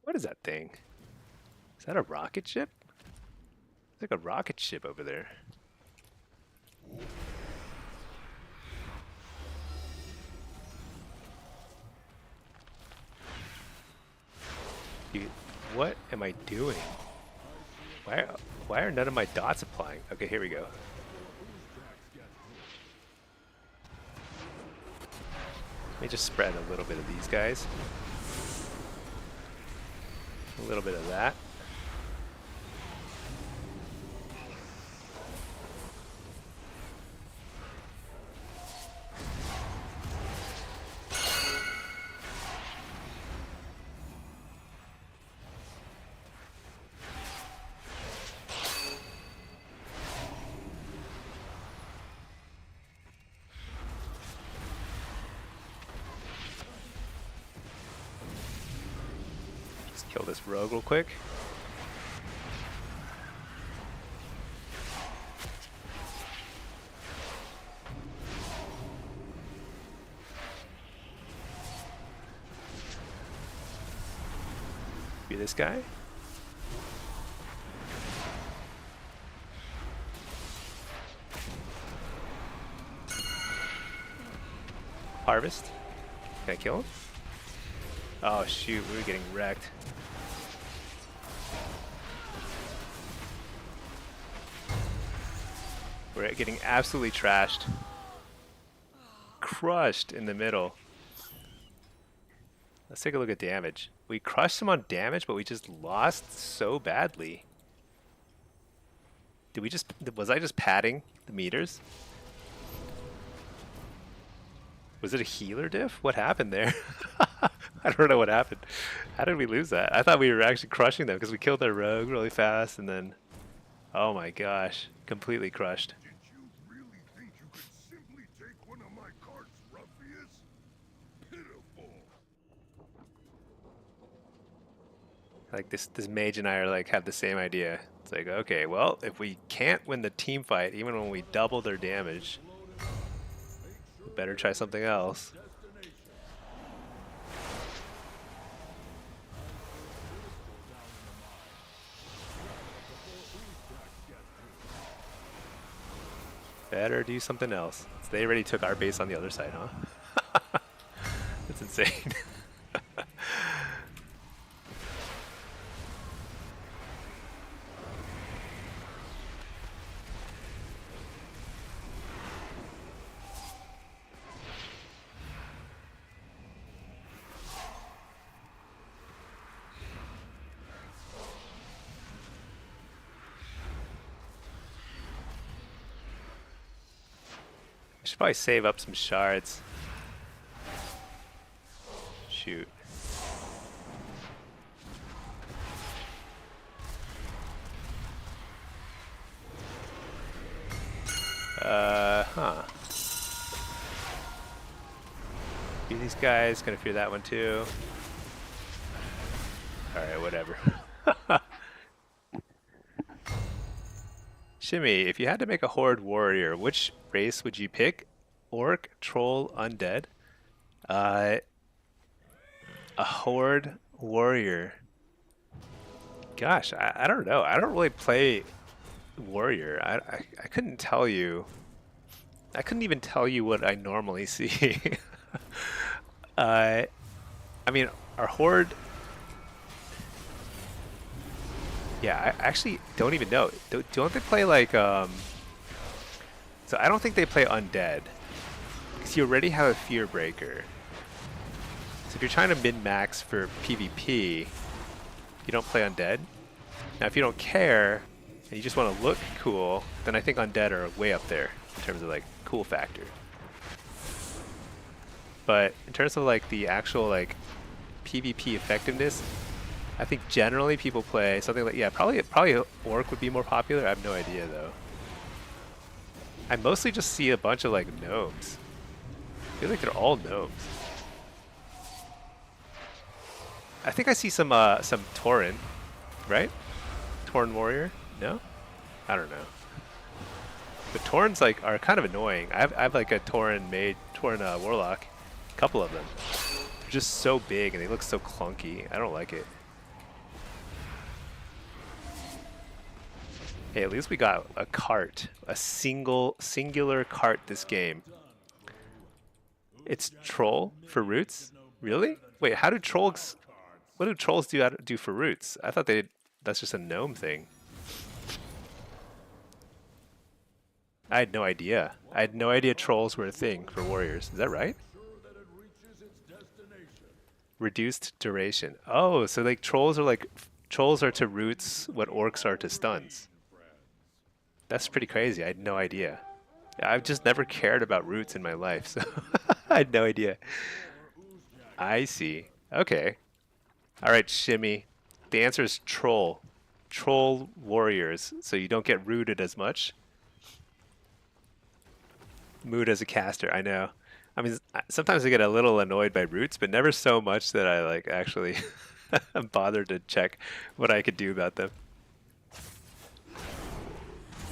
What is that thing? Is that a rocket ship? It's like a rocket ship over there. Dude, what am I doing? Why are none of my dots applying? Okay, here we go. Let me just spread a little bit of these guys. A little bit of that. Kill this rogue real quick. Be this guy. Harvest. Can I kill him? Oh shoot, we were getting wrecked. We're getting absolutely trashed. Crushed in the middle. Let's take a look at damage. We crushed him on damage, but we just lost so badly. Was I just padding the meters? Was it a healer diff? What happened there? I don't know what happened. How did we lose that? I thought we were actually crushing them because we killed their rogue really fast and then... Oh my gosh. Completely crushed. Like this mage and I are like have the same idea. It's like, okay, well, if we can't win the team fight, even when we double their damage, we better try something else. Better do something else. So they already took our base on the other side, huh? That's insane. I should probably save up some shards. Shoot. Huh. These guys gonna fear that one too. Alright, whatever. Shimmy, if you had to make a horde warrior, which race would you pick? Orc, troll, undead? Uh, a horde warrior. Gosh, I don't know. I don't really play warrior. I couldn't tell you. I couldn't even tell you what I normally see. uh, I mean, our horde. Yeah, I actually don't even know. Don't they play like So I don't think they play undead because you already have a fear breaker. So if you're trying to min-max for PvP, you don't play undead. Now, if you don't care and you just want to look cool, then I think undead are way up there in terms of like cool factor. But in terms of like the actual like PvP effectiveness, I think generally people play something like, yeah, probably Orc would be more popular. I have no idea though. I mostly just see a bunch of like gnomes. I feel like they're all gnomes. I think I see some Tauren, right? Tauren warrior? No? I don't know. But Taurens like are kind of annoying. I have like a Tauren Warlock, a couple of them. They're just so big and they look so clunky. I don't like it. Hey, at least we got a cart, a singular cart this game. It's troll for roots? Really? Wait, how do trolls? What do trolls do for roots? I thought that's just a gnome thing. I had no idea. I had no idea trolls were a thing for warriors. Is that right? Reduced duration. Oh, so like trolls are to roots what orcs are to stuns. That's pretty crazy. I had no idea. I've just never cared about roots in my life, so I had no idea. I see. Okay. All right, Shimmy. The answer is troll. Troll warriors, so you don't get rooted as much. Mood as a caster, I know. I mean, sometimes I get a little annoyed by roots, but never so much that I like actually bother to check what I could do about them.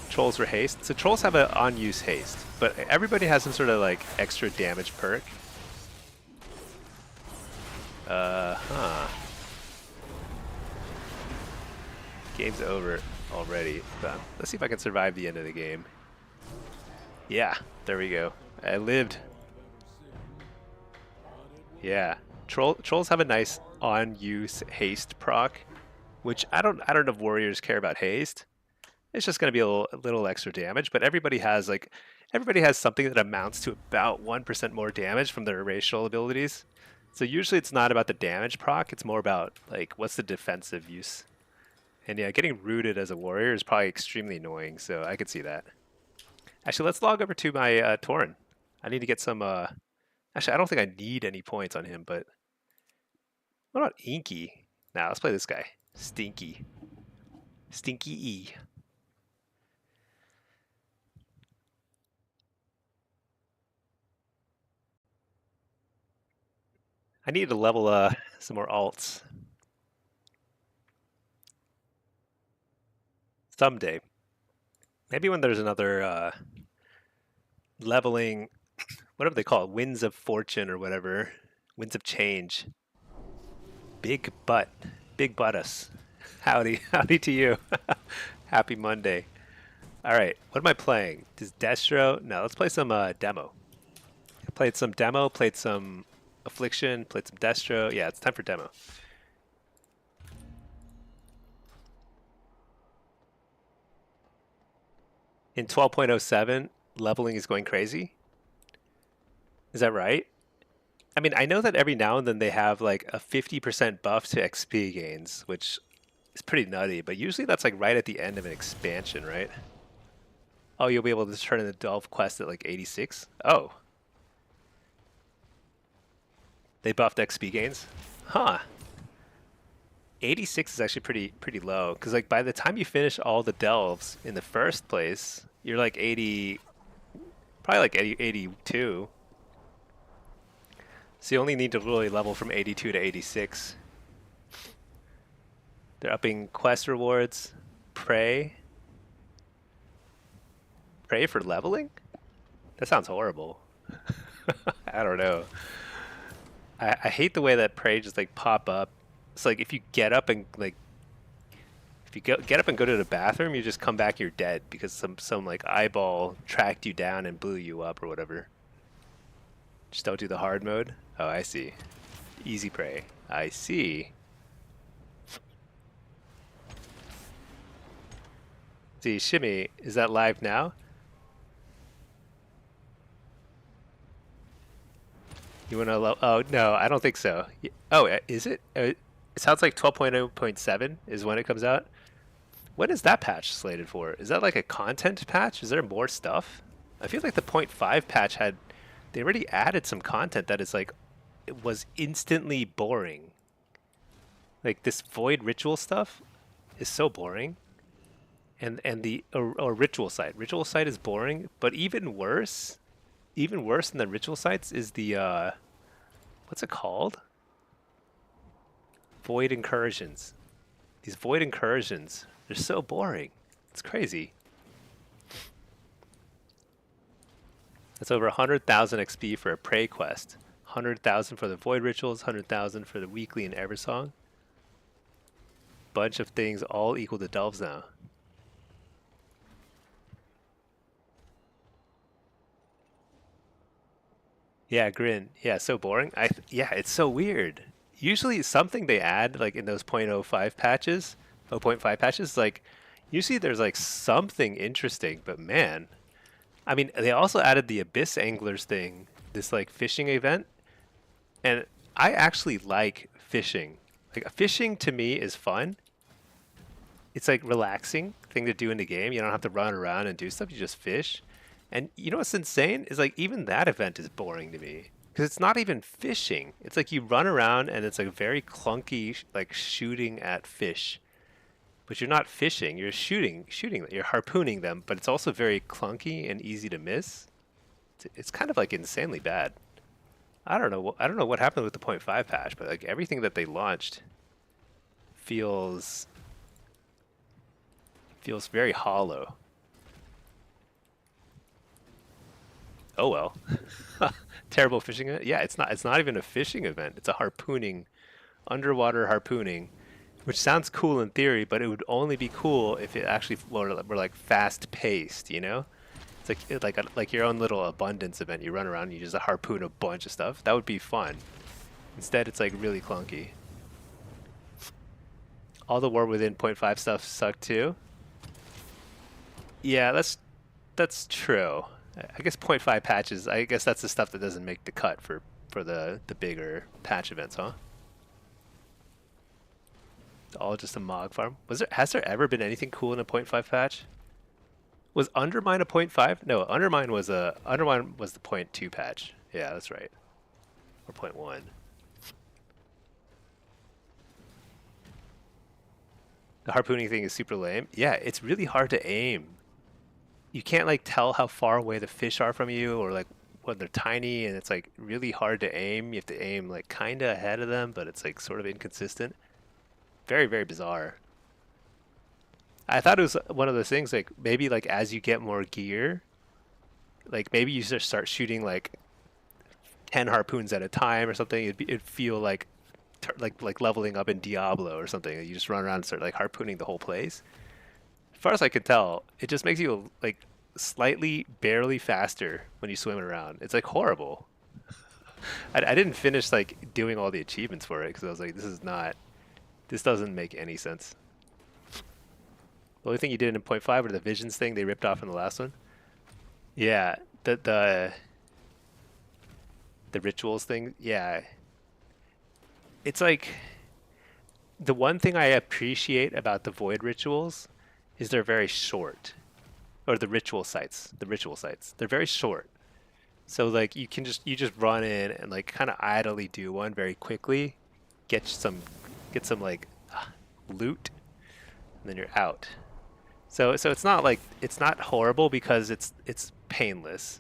Trolls for haste. So trolls have an on-use haste, but everybody has some sort of like extra damage perk. Huh. Game's over already. But let's see if I can survive the end of the game. Yeah, there we go. I lived. Yeah. Trolls have a nice on-use haste proc, which I don't know if warriors care about haste. It's just going to be a little extra damage, but everybody has something that amounts to about 1% more damage from their racial abilities. So usually it's not about the damage proc, it's more about like what's the defensive use. And yeah, getting rooted as a warrior is probably extremely annoying, so I could see that. Actually, let's log over to my Tauren. I need to get some actually I don't think I need any points on him, but what about Inky? Now let's play this guy. Stinky. Stinky E. I need to level some more alts. Someday. Maybe when there's another leveling, whatever they call it, winds of fortune or whatever, winds of change. Big butt, big buttus. Howdy, howdy to you. Happy Monday. All right, what am I playing? Does Destro? No, let's play some demo. I played some demo, played some affliction, played some Destro. Yeah, it's time for demo. In 12.07, leveling is going crazy. Is that right? I mean, I know that every now and then they have like a 50% buff to XP gains, which is pretty nutty, but usually that's like right at the end of an expansion, right? Oh, you'll be able to turn in the Delve quest at like 86? Oh, they buffed XP gains? Huh. 86 is actually pretty low, because like by the time you finish all the delves in the first place, you're like 80, probably like 82. So you only need to really level from 82 to 86. They're upping quest rewards. Pray. Pray for leveling? That sounds horrible. I don't know. I hate the way that pray just like pop up. It's like if you get up and like if you get up and go to the bathroom, you just come back, you're dead because some like eyeball tracked you down and blew you up or whatever. Just don't do the hard mode. Oh, I see. Easy pray. I see. See, Shimmy, is that live now? You want to? Oh no, I don't think so. Oh, is it? It sounds like 12.0.7 is when it comes out. When is that patch slated for? Is that like a content patch? Is there more stuff? I feel like the point 0.5 patch had they already added some content that is like it was instantly boring. Like this void ritual stuff is so boring. And the or ritual site is boring, but even worse than the ritual sites is the what's it called? Void incursions. These void incursions, they're so boring. It's crazy. That's over 100,000 XP for a prey quest. 100,000 for the void rituals, 100,000 for the weekly and Eversong. Bunch of things all equal to delves now. Yeah, Grin. Yeah, so boring. Yeah, it's so weird. Usually something they add like in those .05 patches, 0.5 patches, like usually there's like something interesting, but man, I mean, they also added the Abyss Anglers thing, this like fishing event, and I actually like fishing. Like fishing to me is fun. It's like relaxing thing to do in the game. You don't have to run around and do stuff. You just fish. And you know what's insane is like even that event is boring to me because it's not even fishing. It's like you run around and it's like very clunky like shooting at fish. But you're not fishing. You're shooting them. You're harpooning them, but it's also very clunky and easy to miss. It's kind of like insanely bad. I don't know. I don't know what happened with the point 0.5 patch, but like everything that they launched feels very hollow. Oh well. Terrible fishing event. Yeah, it's not even a fishing event. It's a harpooning, underwater harpooning, which sounds cool in theory, but it would only be cool if it actually were like fast paced. You know, it's like your own little abundance event. You run around, and you just harpoon a bunch of stuff. That would be fun. Instead, it's like really clunky. All the war within point 0.5 stuff sucked too. Yeah, that's true. I guess point 0.5 patches. I guess that's the stuff that doesn't make the cut for the bigger patch events, huh? It's all just a Mog farm. Has there ever been anything cool in a point 0.5 patch? Was Undermine a point 0.5? No, Undermine was the point 0.2 patch. Yeah, that's right. Or point 0.1. The harpooning thing is super lame. Yeah, it's really hard to aim. You can't like tell how far away the fish are from you or like when they're tiny and it's like really hard to aim. You have to aim like kind of ahead of them, but it's like sort of inconsistent. Very, very bizarre. I thought it was one of those things like maybe like as you get more gear, like maybe you just start shooting like 10 harpoons at a time or something. It'd feel like like leveling up in Diablo or something. You just run around and start like harpooning the whole place. As far as I can tell, it just makes you like slightly, barely faster when you swim around. It's like horrible. I didn't finish like doing all the achievements for it because I was like, this doesn't make any sense. The only thing you did in point 5 were the visions thing they ripped off in the last one. Yeah, the rituals thing. Yeah, it's like the one thing I appreciate about the void rituals is they're very short, or the ritual sites. They're very short. So like you just run in and like kind of idly do one very quickly, get some like loot, and then you're out. So it's not like it's not horrible because it's painless.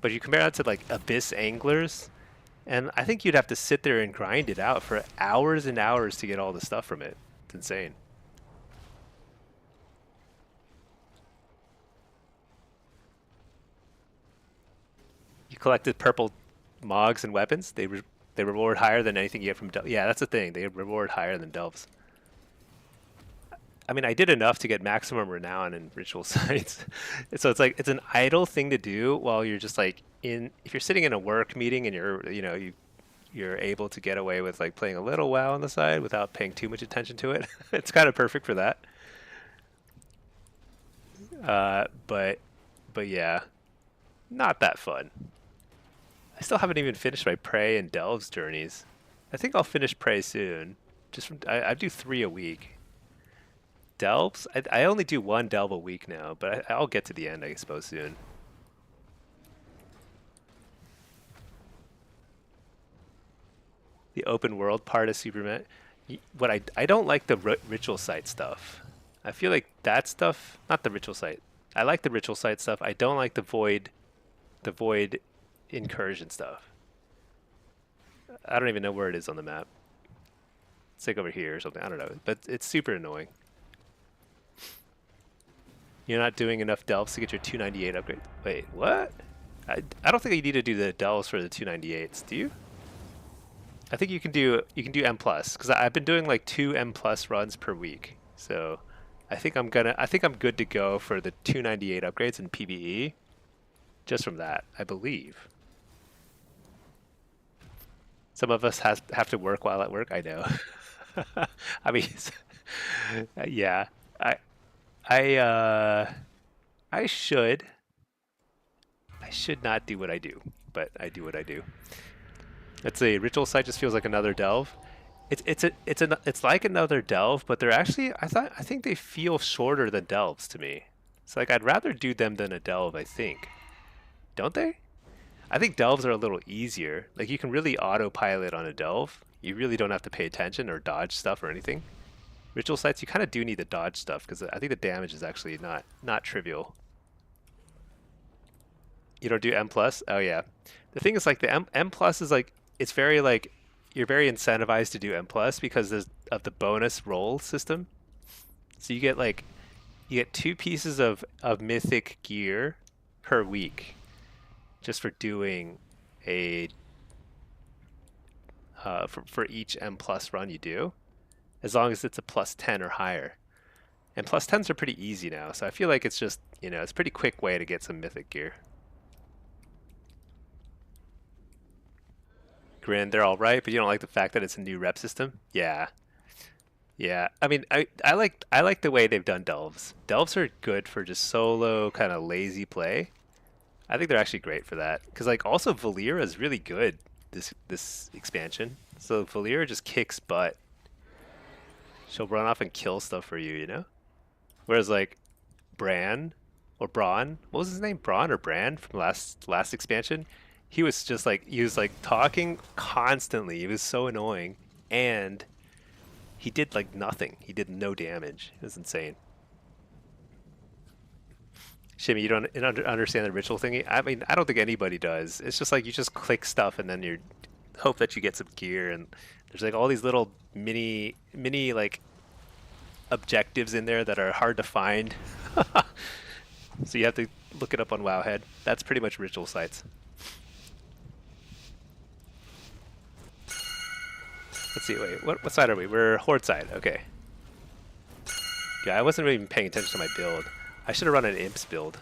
But you compare that to like abyss anglers, and I think you'd have to sit there and grind it out for hours and hours to get all the stuff from it. It's insane. You collected purple mogs and weapons. They reward higher than anything you get from yeah, that's the thing. They reward higher than delves. I mean, I did enough to get maximum renown in ritual sites. So it's like it's an idle thing to do while you're just like in if you're sitting in a work meeting and you're able to get away with like playing a little WoW on the side without paying too much attention to it. It's kind of perfect for that. But yeah, not that fun. I still haven't even finished my Prey and Delves journeys. I think I'll finish Prey soon. I do 3 a week. Delves? I only do 1 delve a week now, but I'll get to the end, I suppose, soon. The open world part of Superman. What I don't like the ritual site stuff. I feel like that stuff, not the ritual site. I like the ritual site stuff. I don't like the void incursion stuff. I don't even know where it is on the map. It's like over here or something. I don't know, but it's super annoying. You're not doing enough delves to get your 298 upgrade. Wait, what? I don't think you need to do the delves for the 298s. Do you? I think you can do M plus because I've been doing like 2 M plus runs per week. So I think I'm good to go for the 298 upgrades in PvE. Just from that, I believe. Some of us have to work while at work. I know. I mean, yeah. I I should not do what I do, but I do what I do. Let's see. Ritual site just feels like another delve. It's like another delve, but they're actually I think they feel shorter than delves to me. It's like I'd rather do them than a delve. I think, don't they? I think delves are a little easier. Like you can really autopilot on a delve. You really don't have to pay attention or dodge stuff or anything. Ritual sites, you kind of do need to dodge stuff because I think the damage is actually not trivial. You don't do M plus? Oh yeah. The thing is like the M plus is like it's very like you're very incentivized to do M plus because of the bonus roll system. So you get 2 pieces of mythic gear per week just for doing a for each M plus run you do, as long as it's a plus 10 or higher. And plus 10s are pretty easy now, so I feel like it's just, it's a pretty quick way to get some mythic gear. Grin, they're all right, but you don't like the fact that it's a new rep system? Yeah. Yeah. I mean, I like the way they've done delves. Delves are good for just solo kind of lazy play. I think they're actually great for that. Because like also Valeera is really good this expansion. So Valeera just kicks butt. She'll run off and kill stuff for you, you know? Whereas like Bran or Braun, what was his name? Braun or Bran from last expansion? He was talking constantly. He was so annoying. And he did like nothing. He did no damage. It was insane. Shimmy, you don't understand the ritual thingy? I mean, I don't think anybody does. It's just like you just click stuff and then you hope that you get some gear, and there's like all these little mini like objectives in there that are hard to find. So you have to look it up on Wowhead. That's pretty much ritual sites. Let's see, wait, what side are we? We're Horde side, okay. Yeah, I wasn't really even paying attention to my build. I should have run an Imps build.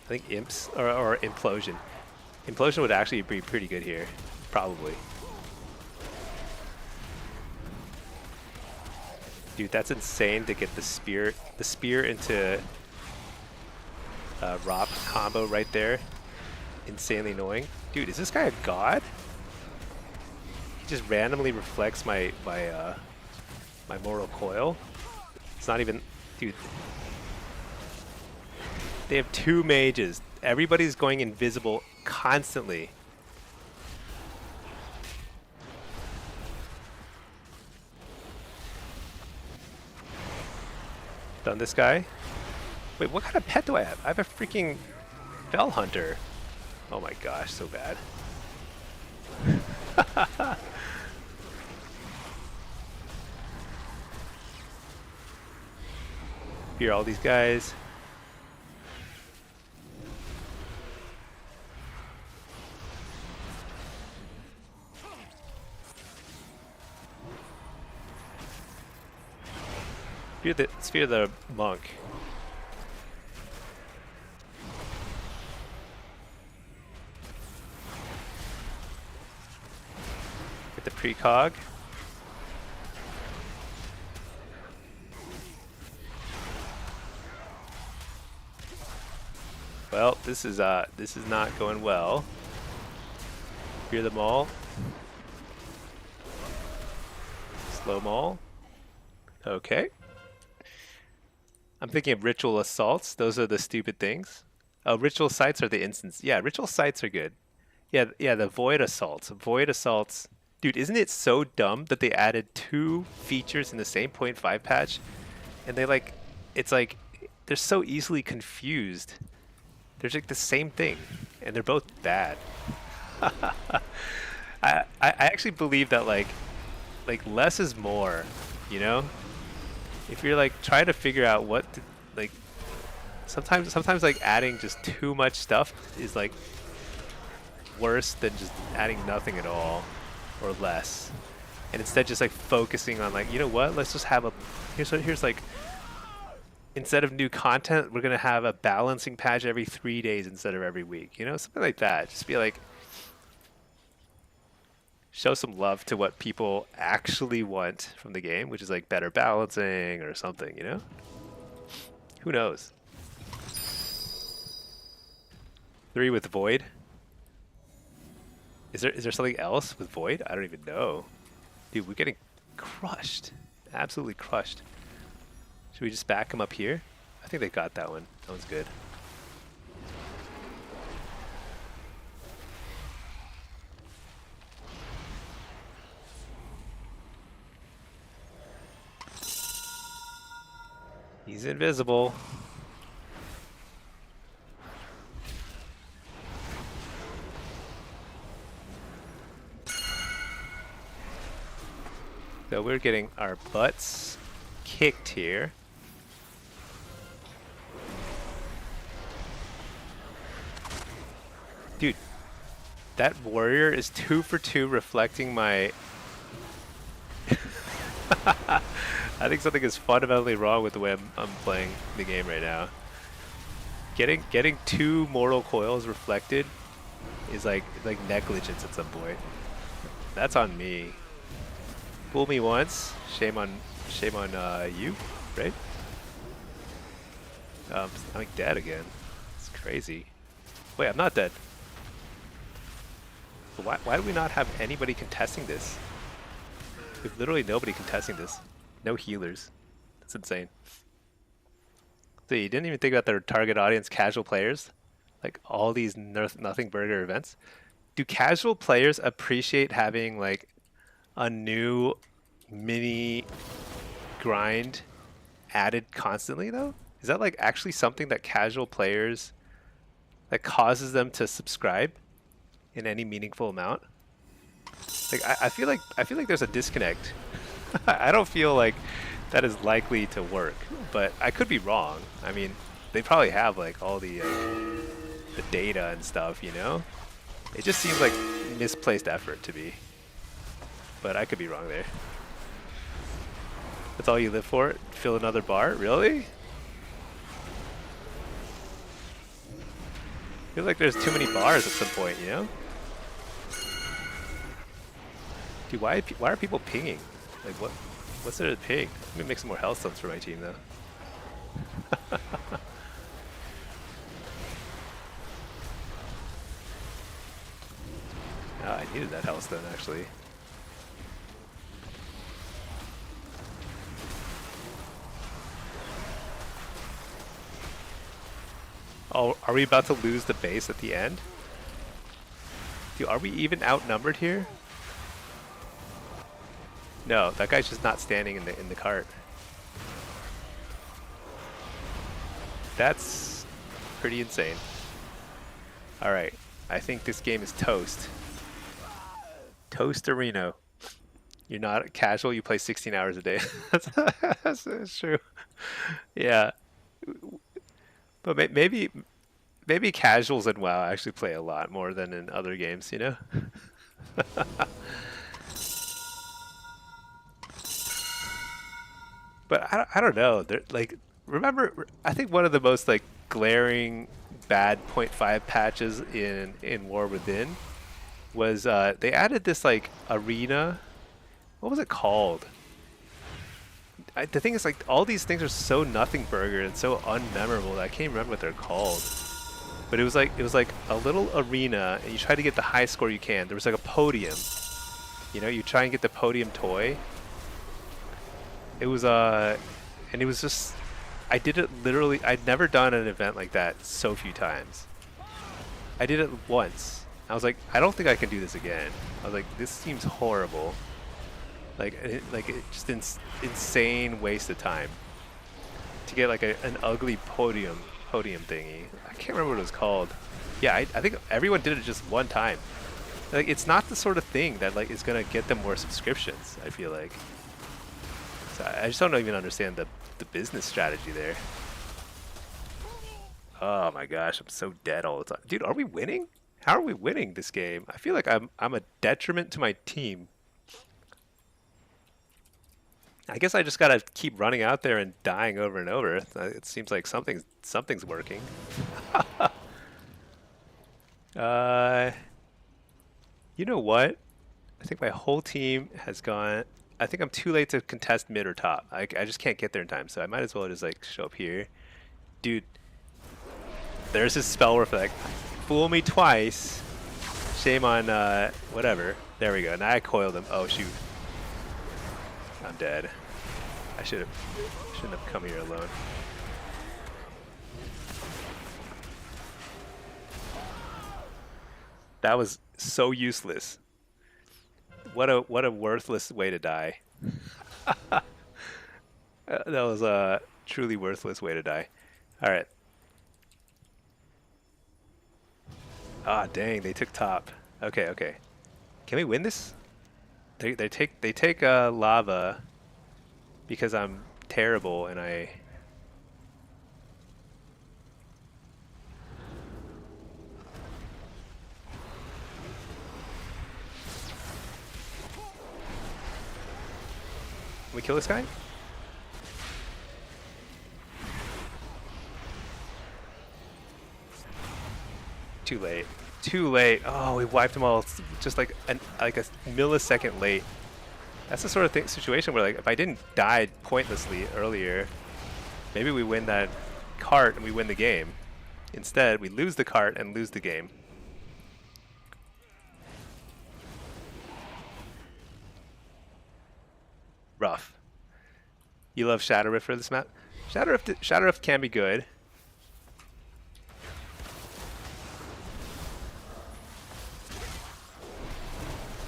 I think Imps, or Implosion. Implosion would actually be pretty good here, probably. Dude, that's insane to get the spear into Rop combo right there. Insanely annoying. Dude, is this guy a god? He just randomly reflects my Mortal Coil. It's not even, dude. They have 2 mages. Everybody's going invisible constantly. Done this guy. Wait, what kind of pet do I have? I have a freaking Fell Hunter. Oh my gosh, so bad. Here, all these guys. Spear the monk. Get the precog. Well, this is not going well. Spear them all. Slow maul. Okay. I'm thinking of ritual assaults. Those are the stupid things. Oh, ritual sites are the instance. Yeah, ritual sites are good. Yeah, the void assaults. Void assaults. Dude, isn't it so dumb that they added 2 features in the same 0.5 patch? And they it's like, they're so easily confused. They're like the same thing. And they're both bad. I actually believe that like less is more, you know? If you're like trying to figure out what to, like sometimes like adding just too much stuff is like worse than just adding nothing at all or less, and instead just like focusing on like, you know what, let's just have a here's like, instead of new content, we're gonna have a balancing patch every 3 days instead of every week, you know, something like that. Just be like, show some love to what people actually want from the game, which is like better balancing or something, you know? Who knows? 3 with Void. Is there something else with Void? I don't even know. Dude, we're getting crushed. Absolutely crushed. Should we just back him up here? I think they got that one. That one's good. He's invisible. So we're getting our butts kicked here. Dude, that warrior is 2 for 2 reflecting my... I think something is fundamentally wrong with the way I'm playing the game right now. Getting 2 mortal coils reflected is like negligence at some point. That's on me. Fool me once, shame on you, right? I'm like dead again. It's crazy. Wait, I'm not dead. Why do we not have anybody contesting this? We have literally nobody contesting this. No healers. That's insane. So you didn't even think about their target audience, casual players? Like all these nothing burger events? Do casual players appreciate having like a new mini grind added constantly though? Is that like actually something that casual players, that causes them to subscribe in any meaningful amount? Like I feel like there's a disconnect. I don't feel like that is likely to work, but I could be wrong. I mean, they probably have like all the data and stuff, you know? It just seems like misplaced effort to me, but I could be wrong there. That's all you live for? Fill another bar? Really? I feel like there's too many bars at some point, you know? Dude, why are people pinging? Like, what's there to ping? Let me make some more health stones for my team, though. Oh, I needed that health stone, actually. Oh, are we about to lose the base at the end? Dude, are we even outnumbered here? No, that guy's just not standing in the cart. That's pretty insane. Alright, I think this game is toast. Toast-erino. You're not casual, you play 16 hours a day. That's true. Yeah. But maybe casuals in WoW actually play a lot more than in other games, you know? But I don't know. They're, like, remember, I think one of the most like glaring bad point 0.5 patches in War Within was they added this like arena. What was it called? The thing is, like, all these things are so nothing burger and so unmemorable that I can't remember what they're called. But it was like a little arena, and you try to get the highest score you can. There was like a podium. You know, you try and get the podium toy. It was and it was just, I did it literally. I'd never done an event like that so few times. I did it once. I was like, I don't think I can do this again. I was like, this seems horrible. Like it just insane waste of time to get like an ugly podium thingy. I can't remember what it was called. Yeah, I think everyone did it just one time. Like, it's not the sort of thing that like is gonna get them more subscriptions, I feel like. So I just don't even understand the business strategy there. Oh my gosh, I'm so dead all the time. Dude, are we winning? How are we winning this game? I feel like I'm a detriment to my team. I guess I just gotta keep running out there and dying over and over. It seems like something's working. You know what? I think my whole team has gone. I think I'm too late to contest mid or top. I just can't get there in time, so I might as well just like show up here. Dude, there's his spell reflect. Fool me twice. Shame on whatever. There we go. Now I coiled him. Oh shoot. I'm dead. I shouldn't have come here alone. That was so useless. What a worthless way to die. That was a truly worthless way to die. All right. Ah, dang! They took top. Okay, okay. Can we win this? They take lava because I'm terrible and I. Can we kill this guy? Too late. Too late. Oh, we wiped them all just like a millisecond late. That's the sort of situation where, like, if I didn't die pointlessly earlier, maybe we win that cart and we win the game. Instead, we lose the cart and lose the game. Rough. You love Shadow Rift for this map? Shadow Rift can be good.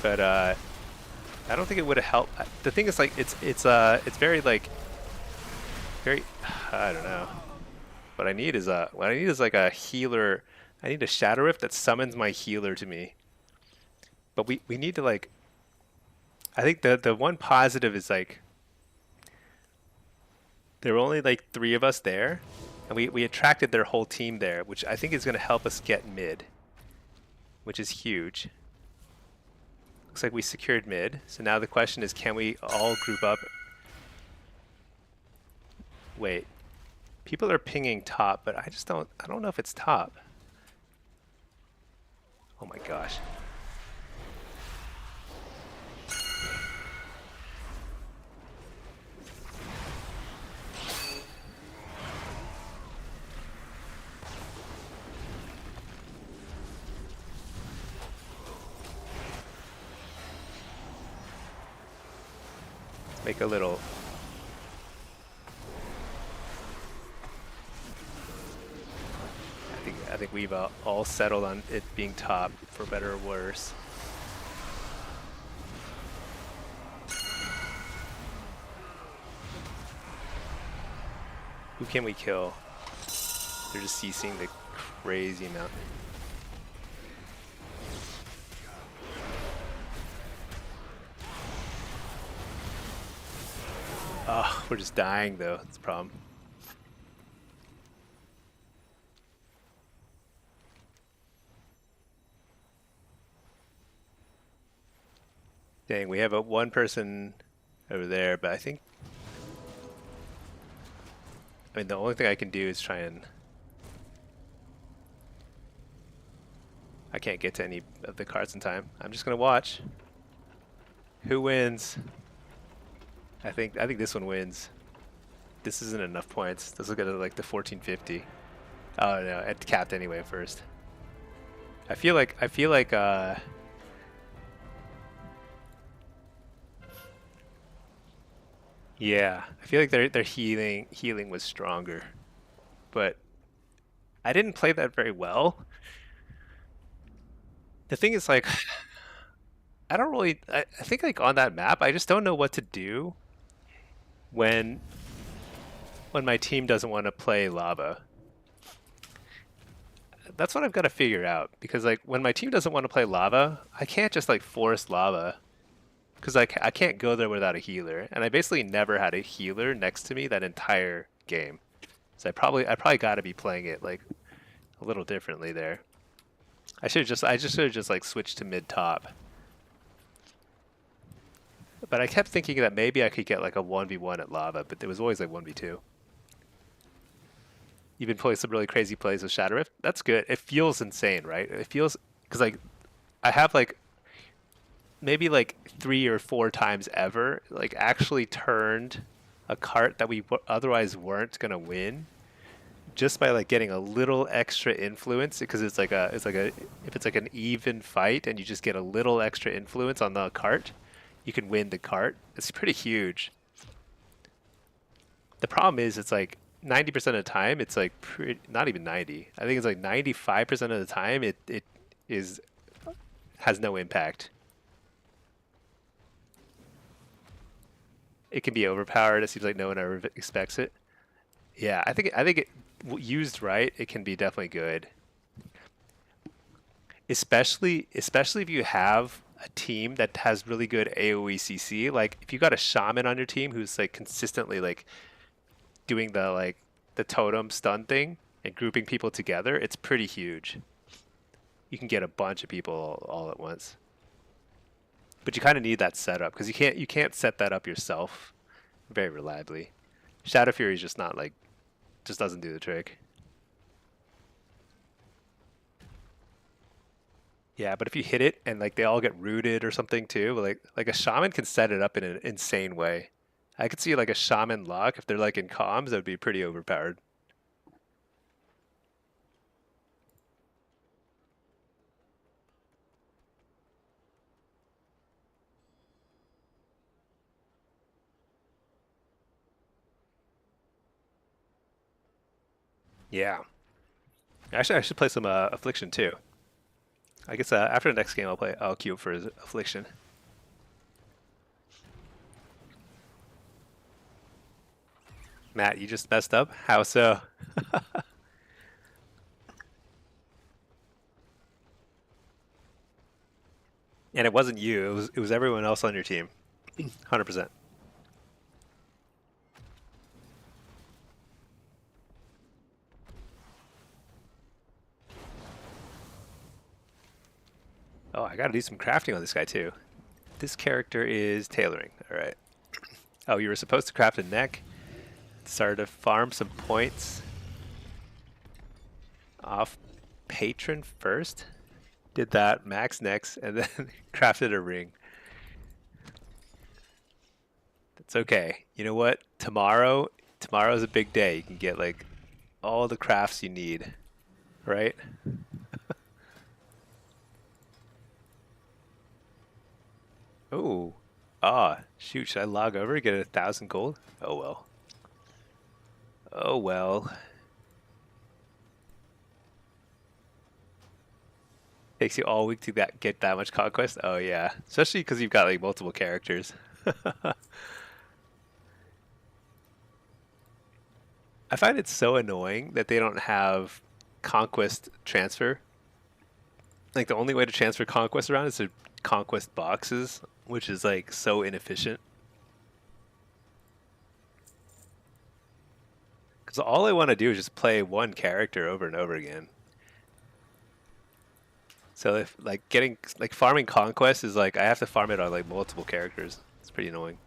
But I don't think it would have helped. The thing is, like, it's very like very, I don't know. What I need is like a healer. I need a Shadow Rift that summons my healer to me. But we need to, like, I think the one positive is, like, There were only like 3 of us there, and we attracted their whole team there, which I think is going to help us get mid, which is huge. Looks like we secured mid, so now the question is, can we all group up? Wait, people are pinging top, but I don't know if it's top. Oh my gosh. Make a little. I think we've all settled on it being top, for better or worse. Who can we kill? They're just CCing the crazy amount. Oh, we're just dying though. That's the problem. Dang, we have one person over there, but I mean, the only thing I can do is try and... I can't get to any of the cards in time. I'm just gonna watch. Who wins? I think this one wins. This isn't enough points. This will get to like the 1450. Oh no, it's capped anyway first. I feel like yeah, I feel like their healing was stronger, but I didn't play that very well. The thing is, like, I don't really. I think like on that map, I just don't know what to do when my team doesn't want to play lava. That's what I've got to figure out, because like when my team doesn't want to play lava, I can't just like force lava, because I can't go there without a healer, and I basically never had a healer next to me that entire game. So I probably got to be playing it like a little differently there. I just should have just like switched to mid top. But I kept thinking that maybe I could get like a 1v1 at lava, but there was always like 1v2. You've been playing some really crazy plays with Shadow Rift. That's good. It feels insane, right? It feels, because like I have like maybe like 3 or 4 times ever like actually turned a cart that we otherwise weren't gonna win, just by like getting a little extra influence, because it's like if it's like an even fight and you just get a little extra influence on the cart, you can win the cart. It's pretty huge. The problem is, it's like 90% of the time, it's like not even 90. I think it's like 95% of the time it has no impact. It can be overpowered. It seems like no one ever expects it. Yeah, I think it used right, it can be definitely good. Especially if you have a team that has really good AoE CC. Like if you got a shaman on your team who's like consistently like doing the totem stun thing and grouping people together, it's pretty huge. You can get a bunch of people all at once. But you kind of need that setup, because you can't set that up yourself very reliably. Shadow Fury is just not like, just doesn't do the trick. Yeah, but if you hit it and like they all get rooted or something too, like a shaman can set it up in an insane way. I could see like a shaman lock, if they're like in comms, that would be pretty overpowered. Yeah. Actually, I should play some affliction too. I guess after the next game, I'll queue up for affliction. Matt, you just messed up? How so? And it wasn't you, it was everyone else on your team. 100%. Oh, I gotta do some crafting on this guy too. This character is tailoring. All right. Oh, you were supposed to craft a neck. Started to farm some points off patron first. Did that, max necks, and then crafted a ring. It's okay. You know what? Tomorrow's a big day. You can get like all the crafts you need, right? Oh, shoot! Should I log over and get 1,000 gold? Oh well. Oh well. Takes you all week to get that much conquest. Oh yeah, especially because you've got like multiple characters. I find it so annoying that they don't have conquest transfer. Like the only way to transfer conquest around is to conquest boxes, which is like so inefficient. Because all I want to do is just play one character over and over again. So if like getting like farming conquest is like I have to farm it on like multiple characters. It's pretty annoying.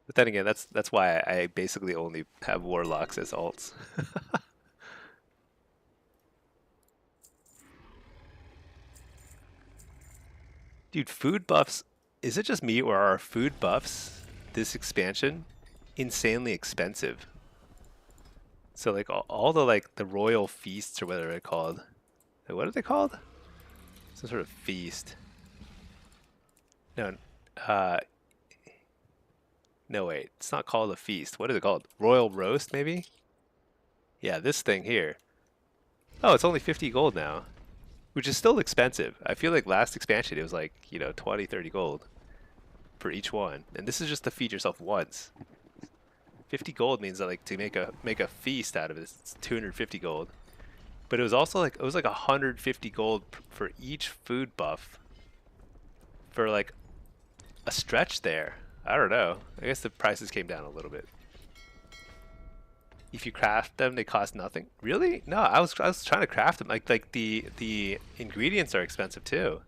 But then again, that's why I basically only have warlocks as alts. Dude, food buffs, is it just me or are food buffs this expansion insanely expensive? So like all the like the royal feasts or whatever they're called. Like, what are they called? Some sort of feast. No, uh, no wait, it's not called a feast. What is it called? Royal roast maybe? Yeah, this thing here. Oh, it's only 50 gold now, which is still expensive. I feel like last expansion it was like, 20, 30 gold for each one. And this is just to feed yourself once. 50 gold means that like to make a feast out of it, it's 250 gold. But it was like 150 gold for each food buff for like a stretch there. I don't know. I guess the prices came down a little bit. If you craft them, they cost nothing. Really? No, I was trying to craft them. Like the ingredients are expensive too.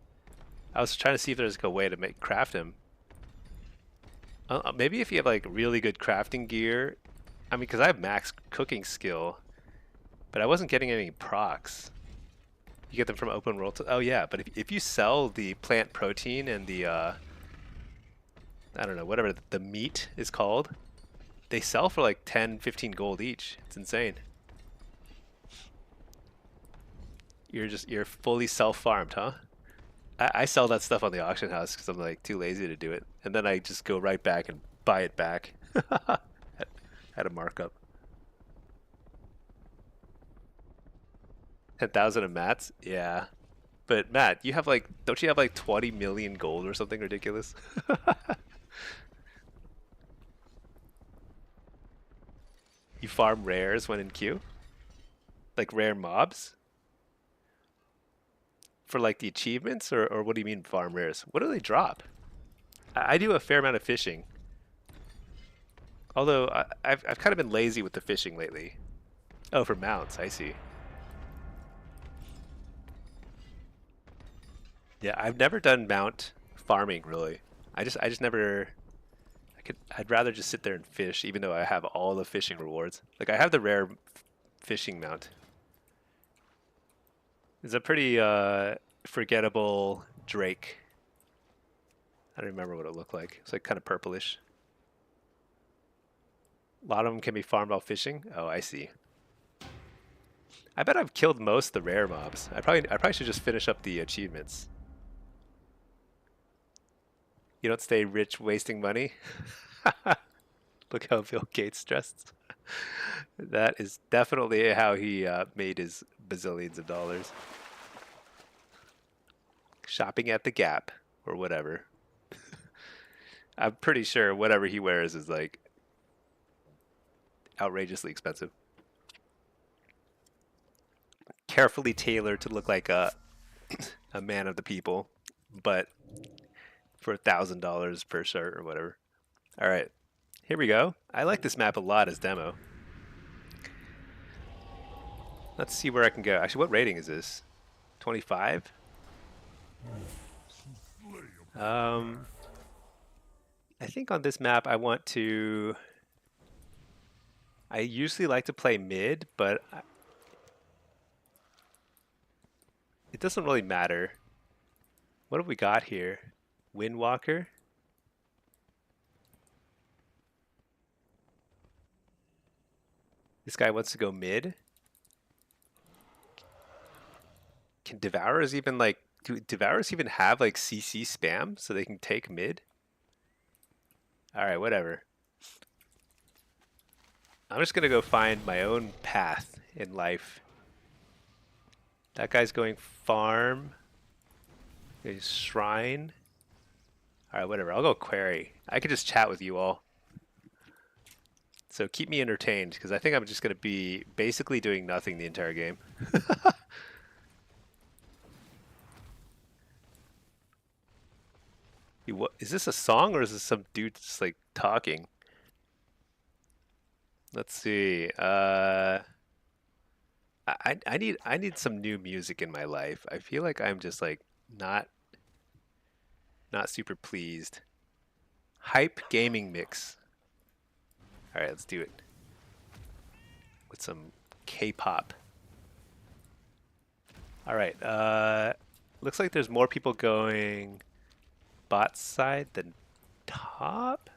I was trying to see if there's like a way to craft them. Maybe if you have like really good crafting gear. I mean, because I have max cooking skill, but I wasn't getting any procs. You get them from open world. Oh yeah, but if you sell the plant protein and the I don't know, whatever the meat is called, they sell for like 10, 15 gold each. It's insane. You're fully self-farmed, huh? I sell that stuff on the auction house because I'm like too lazy to do it, and then I just go right back and buy it back at a markup. 10,000 of mats, yeah. But Matt, don't you have like 20 million gold or something ridiculous? You farm rares when in queue, like rare mobs for like the achievements, or what do you mean farm rares? What do they drop? I do a fair amount of fishing, although I've kind of been lazy with the fishing lately. Oh, for mounts, I see. Yeah, I've never done mount farming really. I just never. I'd rather just sit there and fish, even though I have all the fishing rewards. Like I have the rare fishing mount. It's a pretty forgettable drake. I don't remember what it looked like. It's like kind of purplish. A lot of them can be farmed while fishing. Oh, I see. I bet I've killed most of the rare mobs. I probably should just finish up the achievements. You don't stay rich wasting money. Look how Bill Gates dressed. That is definitely how he made his bazillions of dollars. Shopping at the Gap or whatever. I'm pretty sure whatever he wears is like outrageously expensive. Carefully tailored to look like a man of the people, but for $1,000 per shirt or whatever. All right, here we go. I like this map a lot as demo. Let's see where I can go. Actually, what rating is this? 25? I think on this map I want to... I usually like to play mid, but it doesn't really matter. What have we got here? Windwalker? This guy wants to go mid. Can Devourers even like... Do Devourers even have like CC spam so they can take mid? Alright, whatever. I'm just gonna go find my own path in life. That guy's going farm. His shrine. Alright, whatever. I'll go quarry. I could just chat with you all. So keep me entertained, because I think I'm just gonna be basically doing nothing the entire game. What, is this a song or is this some dude just like talking? Let's see. I need some new music in my life. I feel like I'm just like not super pleased. Hype gaming mix. All right, let's do it with some K-pop. All right. Looks like there's more people going bot side than top.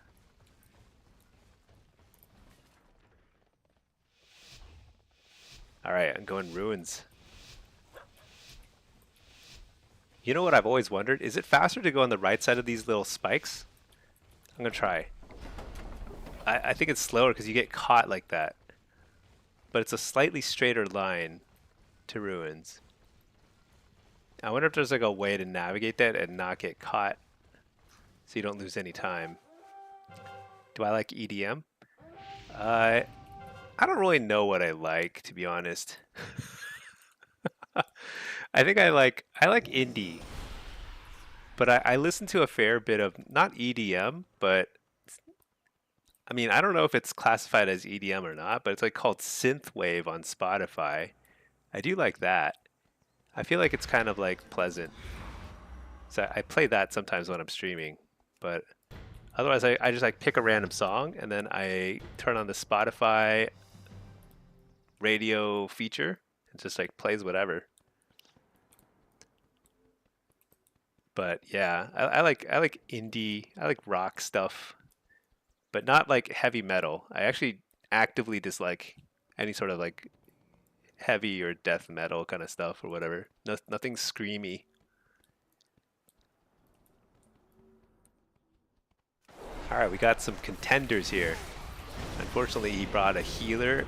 All right, I'm going ruins. You know what I've always wondered? Is it faster to go on the right side of these little spikes? I'm gonna try. I think it's slower because you get caught like that. But it's a slightly straighter line to ruins. I wonder if there's like a way to navigate that and not get caught so you don't lose any time. Do I like EDM? I don't really know what I like, to be honest. I think I like indie. But I listen to a fair bit of, not EDM, but I mean, I don't know if it's classified as EDM or not, but it's like called synthwave on Spotify. I do like that. I feel like it's kind of like pleasant. So I play that sometimes when I'm streaming, but otherwise I just like pick a random song and then I turn on the Spotify radio feature and just like plays whatever. But yeah, I like indie, I like rock stuff, but not like heavy metal. I actually actively dislike any sort of like heavy or death metal kind of stuff or whatever. Nothing screamy. All right, we got some contenders here. Unfortunately, he brought a healer.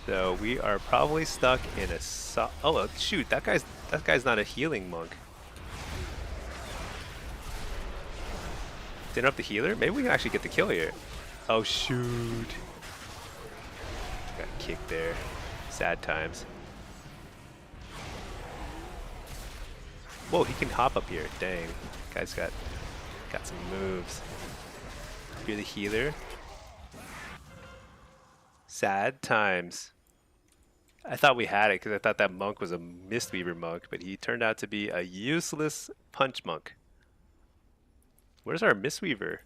So we are probably stuck in a oh shoot, that guy's not a healing monk. Didn't up the healer? Maybe we can actually get the kill here. Oh shoot. Got kicked there. Sad times. Whoa, he can hop up here. Dang. Guy's got some moves. You're the healer. Sad times. I thought we had it because I thought that monk was a Mistweaver monk, but he turned out to be a useless punch monk. Where's our Mistweaver?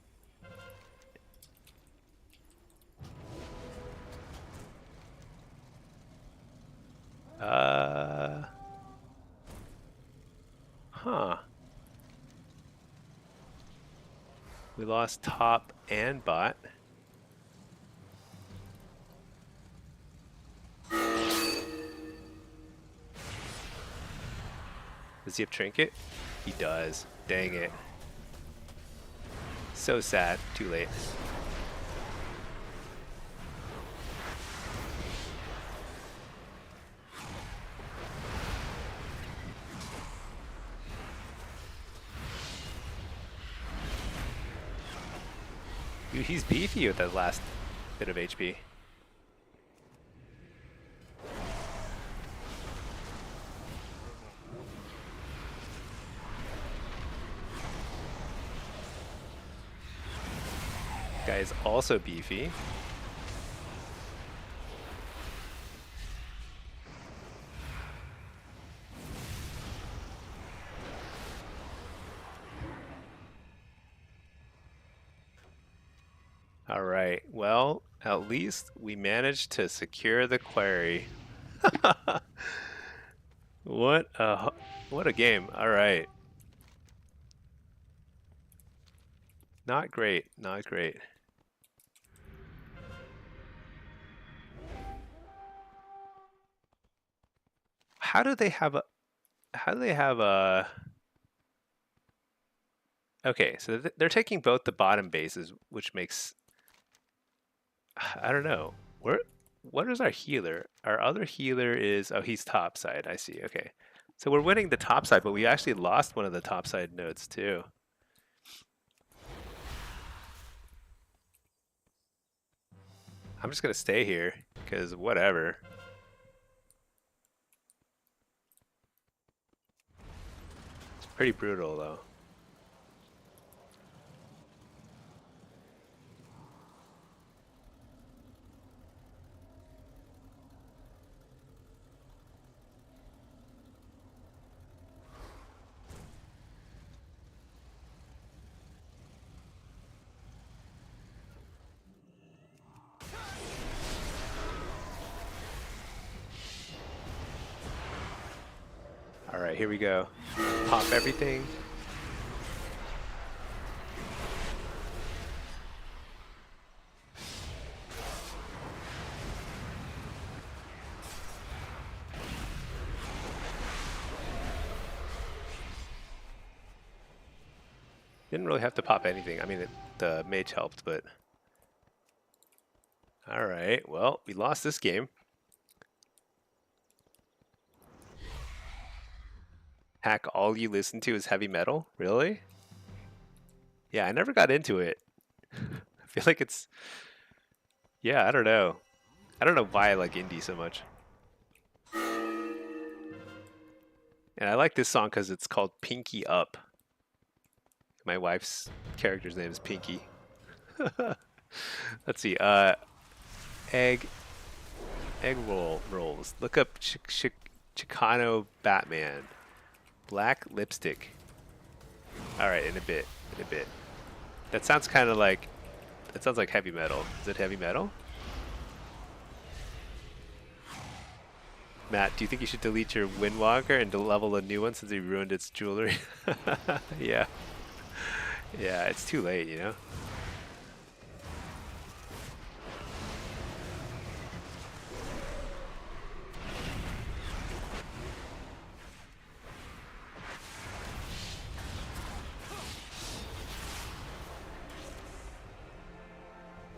Huh. We lost top and bot. Does he have trinket? He does. Dang it. So sad. Too late. Dude, he's beefy with that last bit of HP. Guy is also beefy. All right. Well, at least we managed to secure the quarry. What a game. All right. Not great. Not great. How do they have a Okay, so they're taking both the bottom bases, which makes I don't know. What is our healer? Our other healer is, oh, he's top side. I see. Okay. So we're winning the top side, but we actually lost one of the top side nodes too. I'm just gonna stay here because whatever. It's pretty brutal though. All right, here we go. Pop everything. Didn't really have to pop anything. I mean, the mage helped, but... All right, well, we lost this game. Hack, all you listen to is heavy metal? Really? Yeah, I never got into it. I feel like it's... Yeah, I don't know. I don't know why I like indie so much. And I like this song because it's called Pinky Up. My wife's character's name is Pinky. Let's see. Egg rolls. Look up Chicano Batman. Black lipstick. All right, in a bit. That sounds kind of like. That sounds like heavy metal. Is it heavy metal? Matt, do you think you should delete your Windwalker and level a new one since you ruined its jewelry? Yeah. Yeah, it's too late, you know?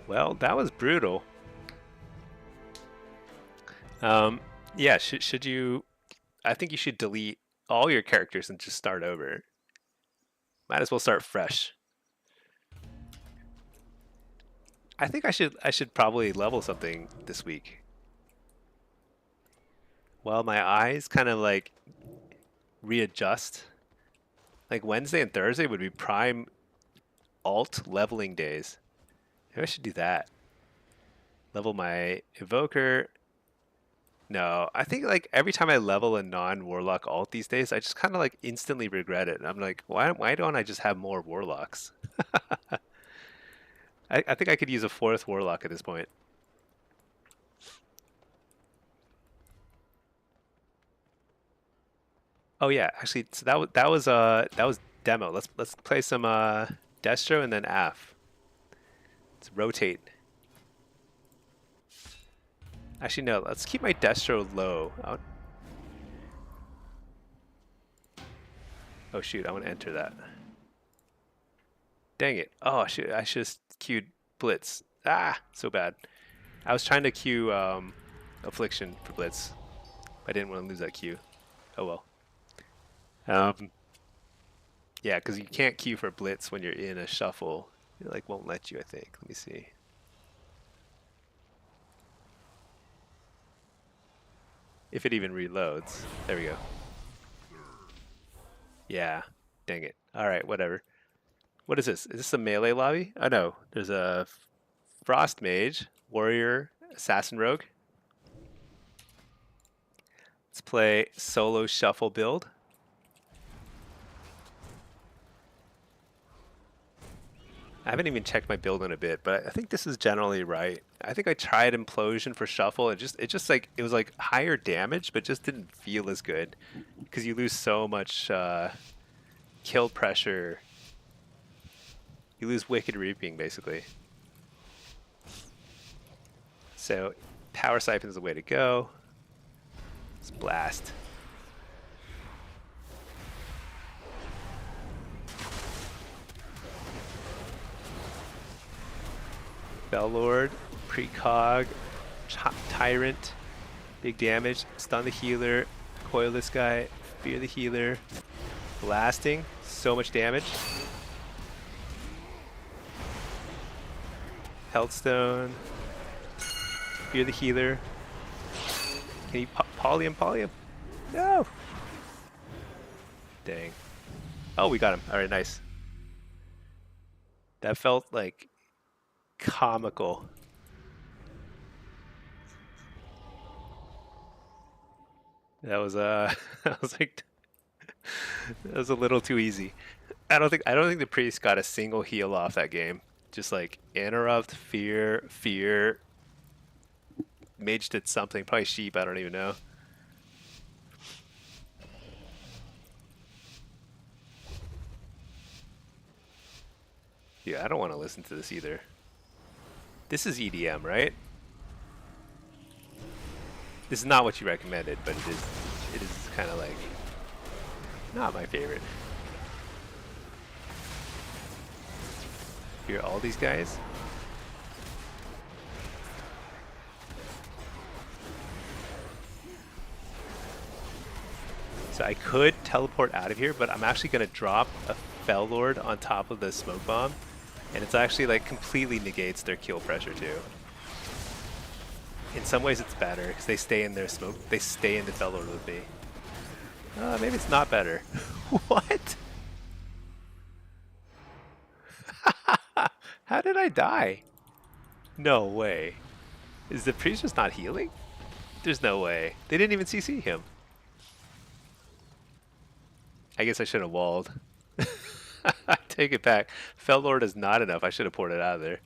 Well, that was brutal. Yeah, should you... I think you should delete all your characters and just start over. Might as well start fresh. I think I should probably level something this week. Well, my eyes kind of like readjust. Like Wednesday and Thursday would be prime alt leveling days. Maybe I should do that. Level my evoker. No, I think like every time I level a non-warlock alt these days, I just kind of like instantly regret it. And I'm like, why don't I just have more warlocks? I think I could use a fourth warlock at this point. Oh yeah, actually, so that was demo. Let's play some Destro and then Af. Let's rotate. Actually, no. Let's keep my Destro low. Oh shoot, I want to enter that. Dang it. Oh shoot, I should have queued Blitz. Ah, so bad. I was trying to queue Affliction for Blitz. I didn't want to lose that queue. Oh well. Yeah, because you can't queue for Blitz when you're in a shuffle. It like won't let you, I think. Let me see. If it even reloads. There we go. Yeah. Dang it. All right, whatever. What is this? Is this a melee lobby? Oh no, there's a frost mage, warrior, assassin rogue. Let's play solo shuffle build. I haven't even checked my build in a bit, but I think this is generally right. I think I tried implosion for shuffle. It was like higher damage, but just didn't feel as good because you lose so much kill pressure. You lose wicked reaping basically. So power siphon is the way to go. Let's blast. Bellord, precog, tyrant, big damage, stun the healer, coil this guy, fear the healer, blasting, so much damage. Healthstone, fear the healer. Can you poly him? No! Dang. Oh, we got him. Alright, nice. That felt like comical. That was that was like that was a little too easy. I don't think the priest got a single heal off that game. Just like interrupt, fear. Mage did something, probably sheep, I don't even know. Yeah, I don't want to listen to this either. This is EDM, right? This is not what you recommended, but it is kind of like not my favorite. Hear all these guys? So I could teleport out of here, but I'm actually going to drop a Fell Lord on top of the smoke bomb, and it's actually like completely negates their kill pressure too. In some ways it's better because they stay in their smoke, they stay in the Fell Lord with me. Maybe it's not better. What? How did I die? No way. Is the priest just not healing? There's no way. They didn't even CC him. I guess I should have walled. I take it back. Fell Lord is not enough. I should have poured it out of there.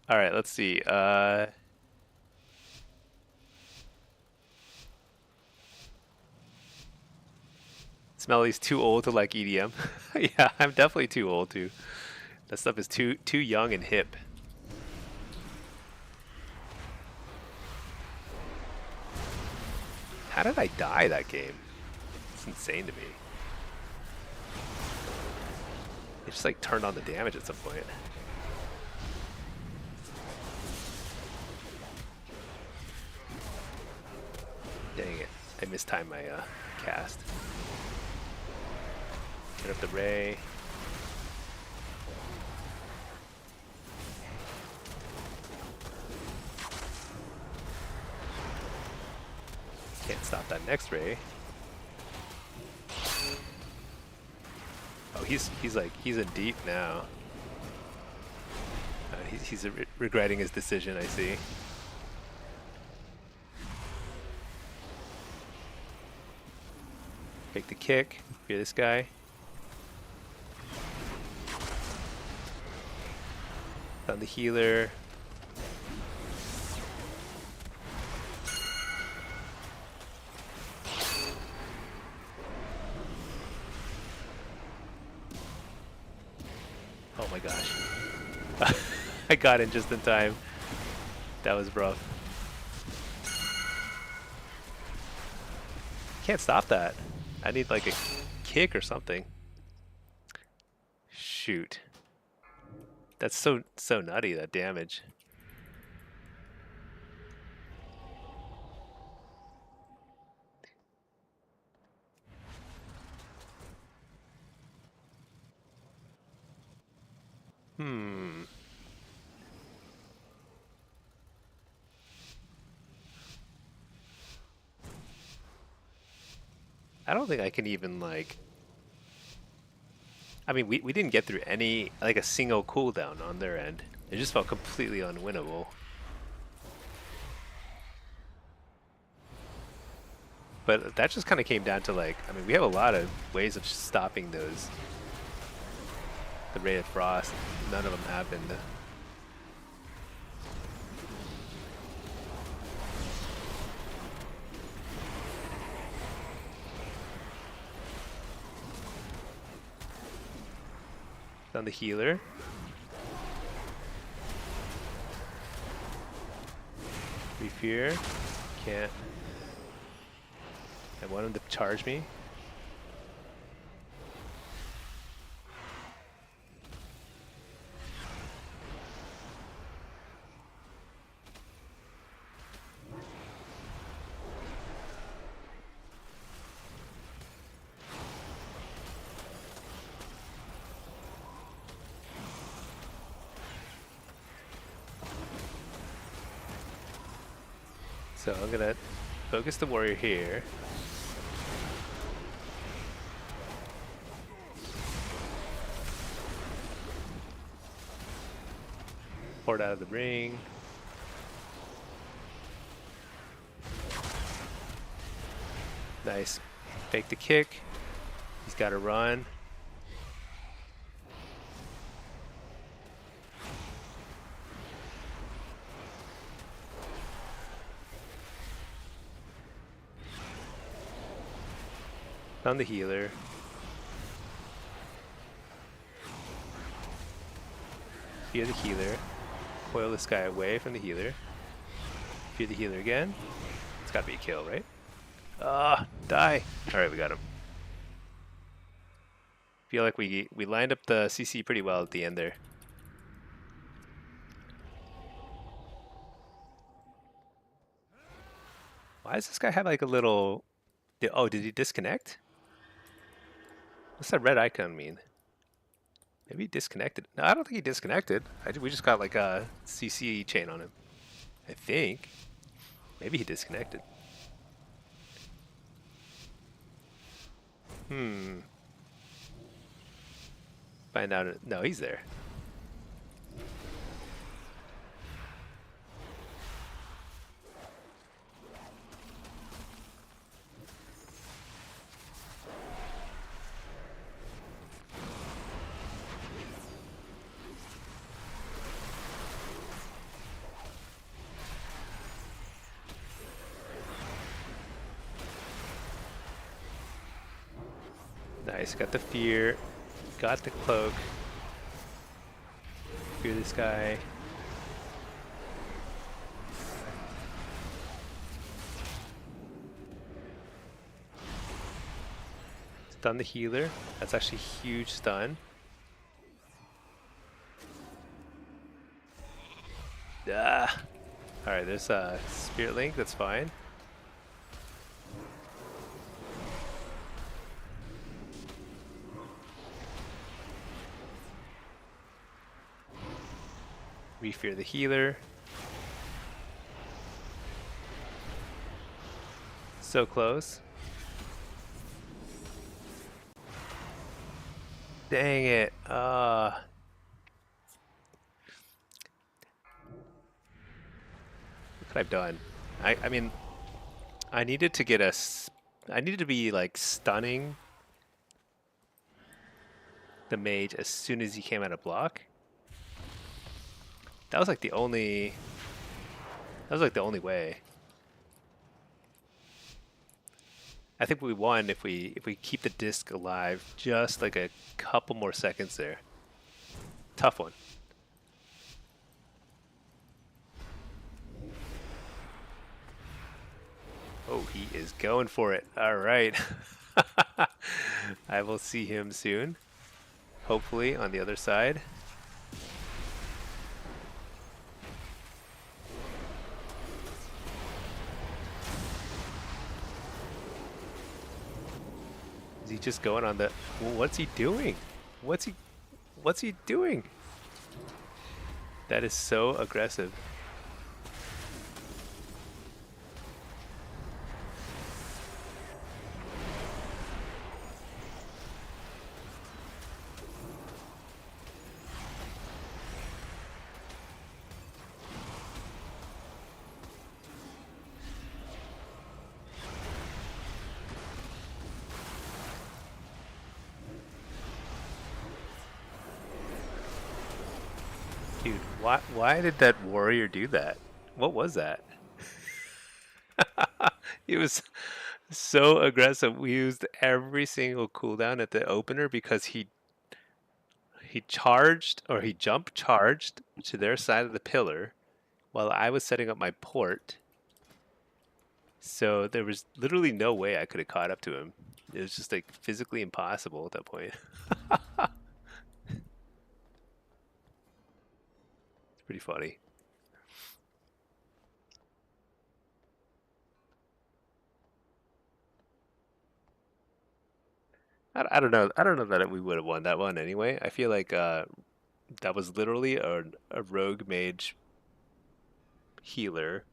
Alright, let's see. Smelly's too old to like EDM. Yeah, I'm definitely too old too. That stuff is too young and hip. How did I die that game? It's insane to me. It just like turned on the damage at some point. Dang it. I mistimed my cast. Get up the ray. Can't stop that next ray. Oh, he's in deep now. He's regretting his decision, I see. Take the kick. Fear this guy. Found the healer. Oh my gosh. I got in just in time. That was rough. Can't stop that. I need like a kick or something. Shoot. That's so nutty, that damage. I don't think I can even like I mean, we didn't get through any, like a single cooldown on their end. It just felt completely unwinnable. But that just kind of came down to like, I mean, we have a lot of ways of stopping those. The Ray of Frost, none of them happened. On the healer. We fear. Can't. I want him to charge me. So I'm gonna focus the warrior here. Pour it out of the ring. Nice. Fake the kick. He's got to run. Found the healer. Fear the healer. Coil this guy away from the healer. Fear the healer again. It's gotta be a kill, right? Ah, die. Alright, we got him. Feel like we lined up the CC pretty well at the end there. Why does this guy have like a little... Oh, did he disconnect? What's that red icon mean? Maybe he disconnected. No, I don't think he disconnected. We just got like a CC chain on him. I think. Maybe he disconnected. Find out. No, he's there. Nice, got the fear, got the cloak. Fear this guy. Stun the healer. That's actually huge stun. Ah. Alright, there's a Spirit Link, that's fine. We fear the healer. So close. Dang it. What could I have done? I mean, I needed to get I needed to be like stunning the mage as soon as he came out of block. That was like the only way. I think we won if we keep the disc alive just like a couple more seconds there. Tough one. Oh, he is going for it. All right. I will see him soon. Hopefully on the other side. Is he just going on the... What's he doing? What's he doing? That is so aggressive. Dude, why did that warrior do that? What was that? He was so aggressive. We used every single cooldown at the opener because he charged or he jump charged to their side of the pillar while I was setting up my port. So there was literally no way I could have caught up to him. It was just like physically impossible at that point. It's pretty funny. I don't know. I don't know that we would have won that one anyway. I feel like that was literally a rogue mage healer.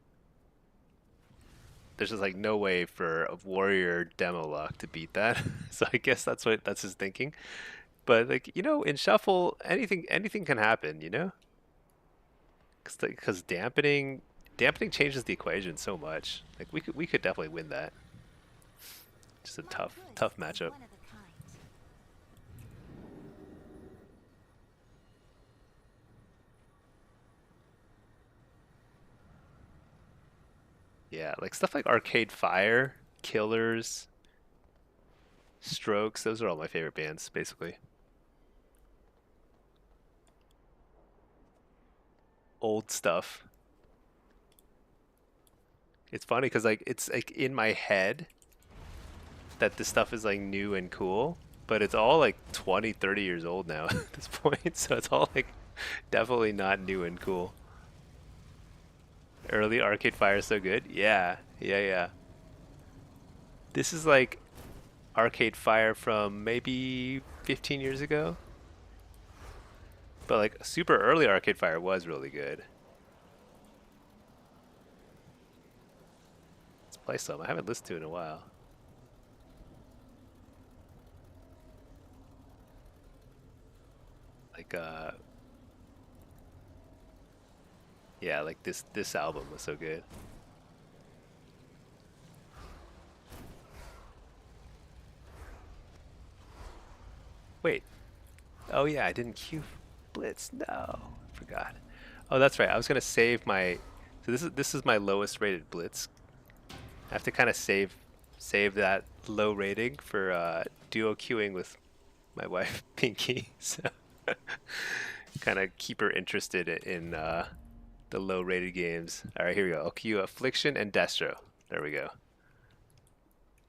There's just like no way for a warrior demonology to beat that. So I guess that's his thinking. But like in shuffle, anything can happen. Because dampening changes the equation so much. Like we could definitely win that. Just a tough matchup. Yeah, like stuff like Arcade Fire, Killers, Strokes. Those are all my favorite bands, basically. Old stuff. It's funny because like it's like in my head that this stuff is like new and cool, but it's all like 20, 30 years old now at this point. So it's all like definitely not new and cool. Early Arcade Fire is so good. Yeah, yeah, yeah. This is like Arcade Fire from maybe 15 years ago. But like super early Arcade Fire was really good. Let's play some. I haven't listened to it in a while. Like yeah, like this album was so good. Wait. Oh yeah, I didn't queue Blitz. No, I forgot. Oh, that's right. I was gonna save my. So this is my lowest rated Blitz. I have to kind of save that low rating for duo queuing with my wife Pinky. So kind of keep her interested in the low rated games. All right, here we go. I'll queue Affliction and Destro. There we go.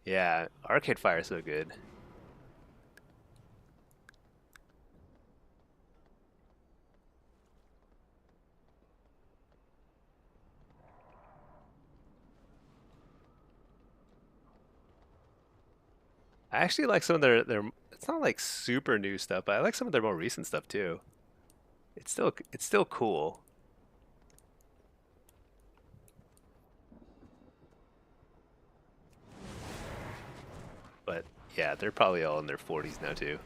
Yeah, Arcade Fire is so good. I actually like some of their. It's not like super new stuff, but I like some of their more recent stuff too. It's still cool. But yeah, they're probably all in their 40s now too.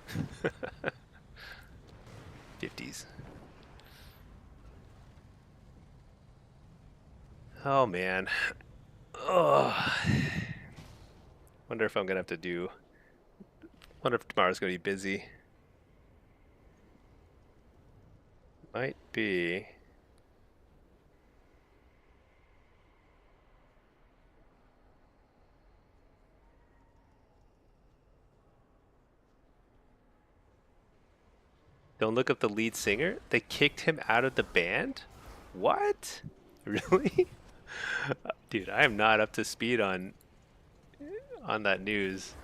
50s. Oh man. Oh, wonder if I'm gonna have to do. Wonder if tomorrow's gonna be busy. Might be. Don't look up the lead singer. They kicked him out of the band? What? Really? Dude, I am not up to speed on that news.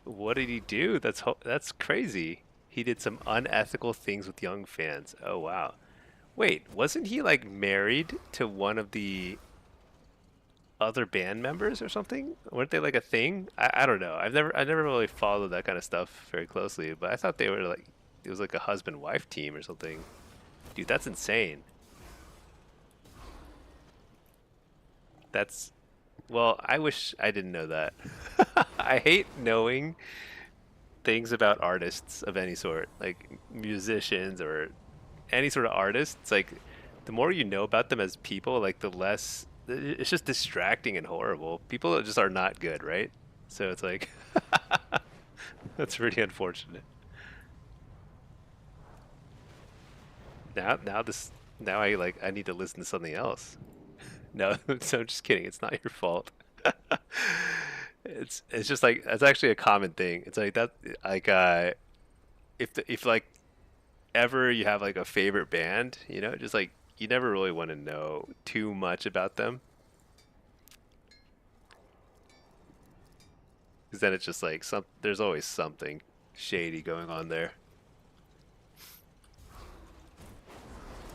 What did he do? That's crazy. He did some unethical things with young fans. Oh wow. Wait, wasn't he like married to one of the other band members or something? Weren't they like a thing? I don't know. I never really followed that kind of stuff very closely, but I thought they were like it was like a husband wife team or something. Dude, that's insane. That's well, I wish I didn't know that. I hate knowing things about artists of any sort, like musicians or any sort of artist. It's like the more you know about them as people, like the less it's just distracting and horrible. People just are not good, right? So it's like that's really unfortunate. Now I need to listen to something else. No, so I'm just kidding. It's not your fault. It's just like that's actually a common thing. It's like that like if like ever you have like a favorite band, just like you never really want to know too much about them because then it's just like there's always something shady going on there.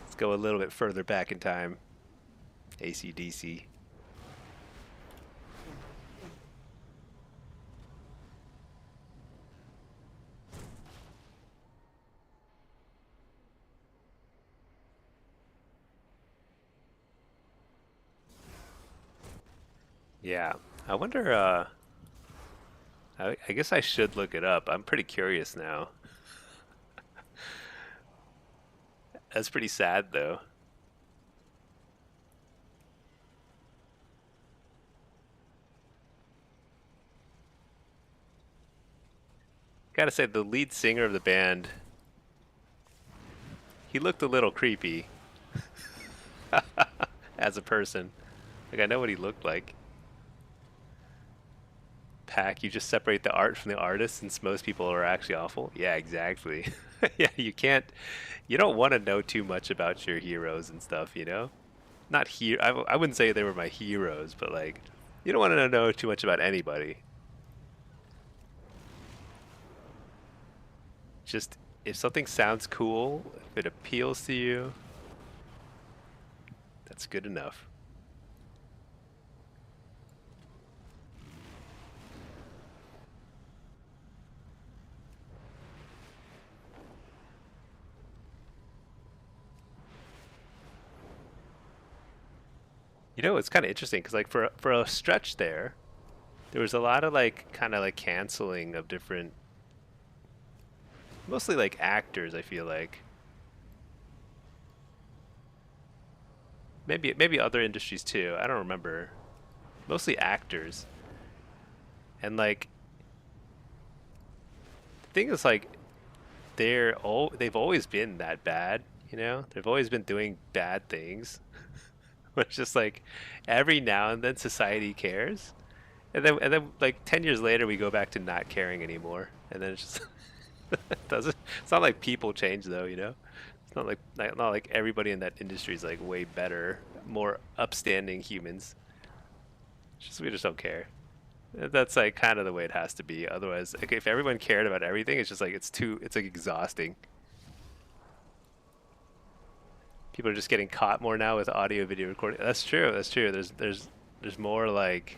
Let's go a little bit further back in time. AC/DC. Yeah. I wonder I guess I should look it up. I'm pretty curious now. That's pretty sad though. Gotta say the lead singer of the band, he looked a little creepy as a person. Like I know what he looked like. Pack, you just separate the art from the artist since most people are actually awful. Yeah, exactly. Yeah, you don't want to know too much about your heroes and stuff. Not here. I wouldn't say they were my heroes, but like, you don't want to know too much about anybody. Just if something sounds cool, if it appeals to you, that's good enough. It's kind of interesting because like for a stretch there was a lot of like kind of like canceling of different, mostly like actors. I feel like maybe other industries too. I don't remember. Mostly actors, and like the thing is like they've always been that bad. They've always been doing bad things. It's just like every now and then society cares, and then like 10 years later we go back to not caring anymore, and then it's just it doesn't. It's not like people change though. It's not like everybody in that industry is like way better, more upstanding humans. It's just we just don't care. That's like kind of the way it has to be. Otherwise, like if everyone cared about everything, it's just like it's like exhausting. People are just getting caught more now with audio video recording. That's true. That's true. There's more like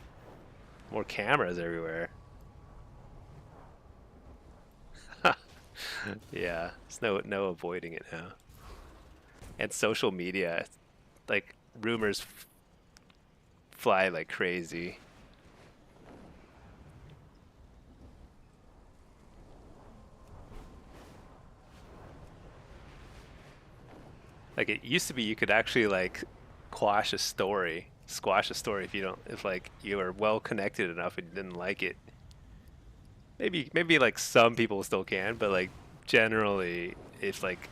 more cameras everywhere. Yeah, there's no avoiding it now. And social media, like rumors fly like crazy. Like it used to be you could actually like squash a story if like you were well connected enough and you didn't like it. Maybe like some people still can, but like generally if like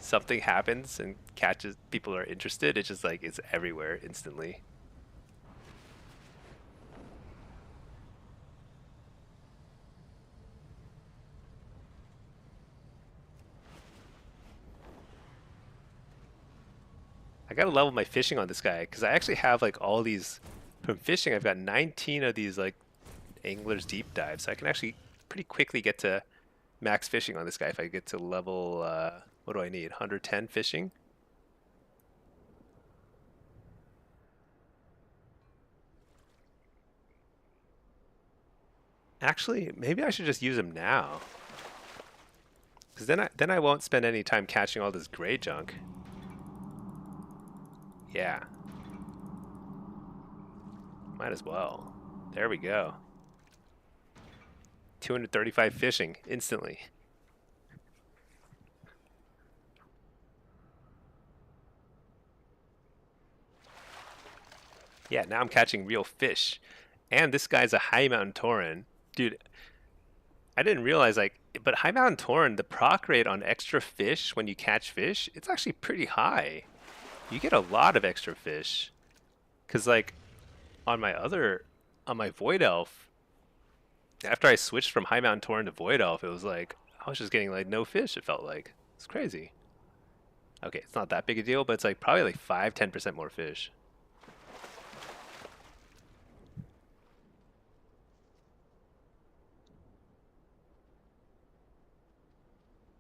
something happens and catches people are interested, it's just like it's everywhere instantly. I gotta level my fishing on this guy because I actually have like all these from fishing. I've got 19 of these like angler's deep dives, so I can actually pretty quickly get to max fishing on this guy if I get to level. What do I need? 110 fishing. Actually, maybe I should just use him now, because then I won't spend any time catching all this gray junk. Yeah, might as well. There we go. 235 fishing instantly. Yeah, now I'm catching real fish. And this guy's a high mountain tauren. Dude, I didn't realize like, but High Mountain Torn, the proc rate on extra fish when you catch fish, it's actually pretty high. You get a lot of extra fish. Cause like on my other, on my Void Elf, after I switched from High Mountain Torn to Void Elf, it was like I was just getting like no fish. It felt like it's crazy. Okay, it's not that big a deal, but it's like probably like 5-10% more fish.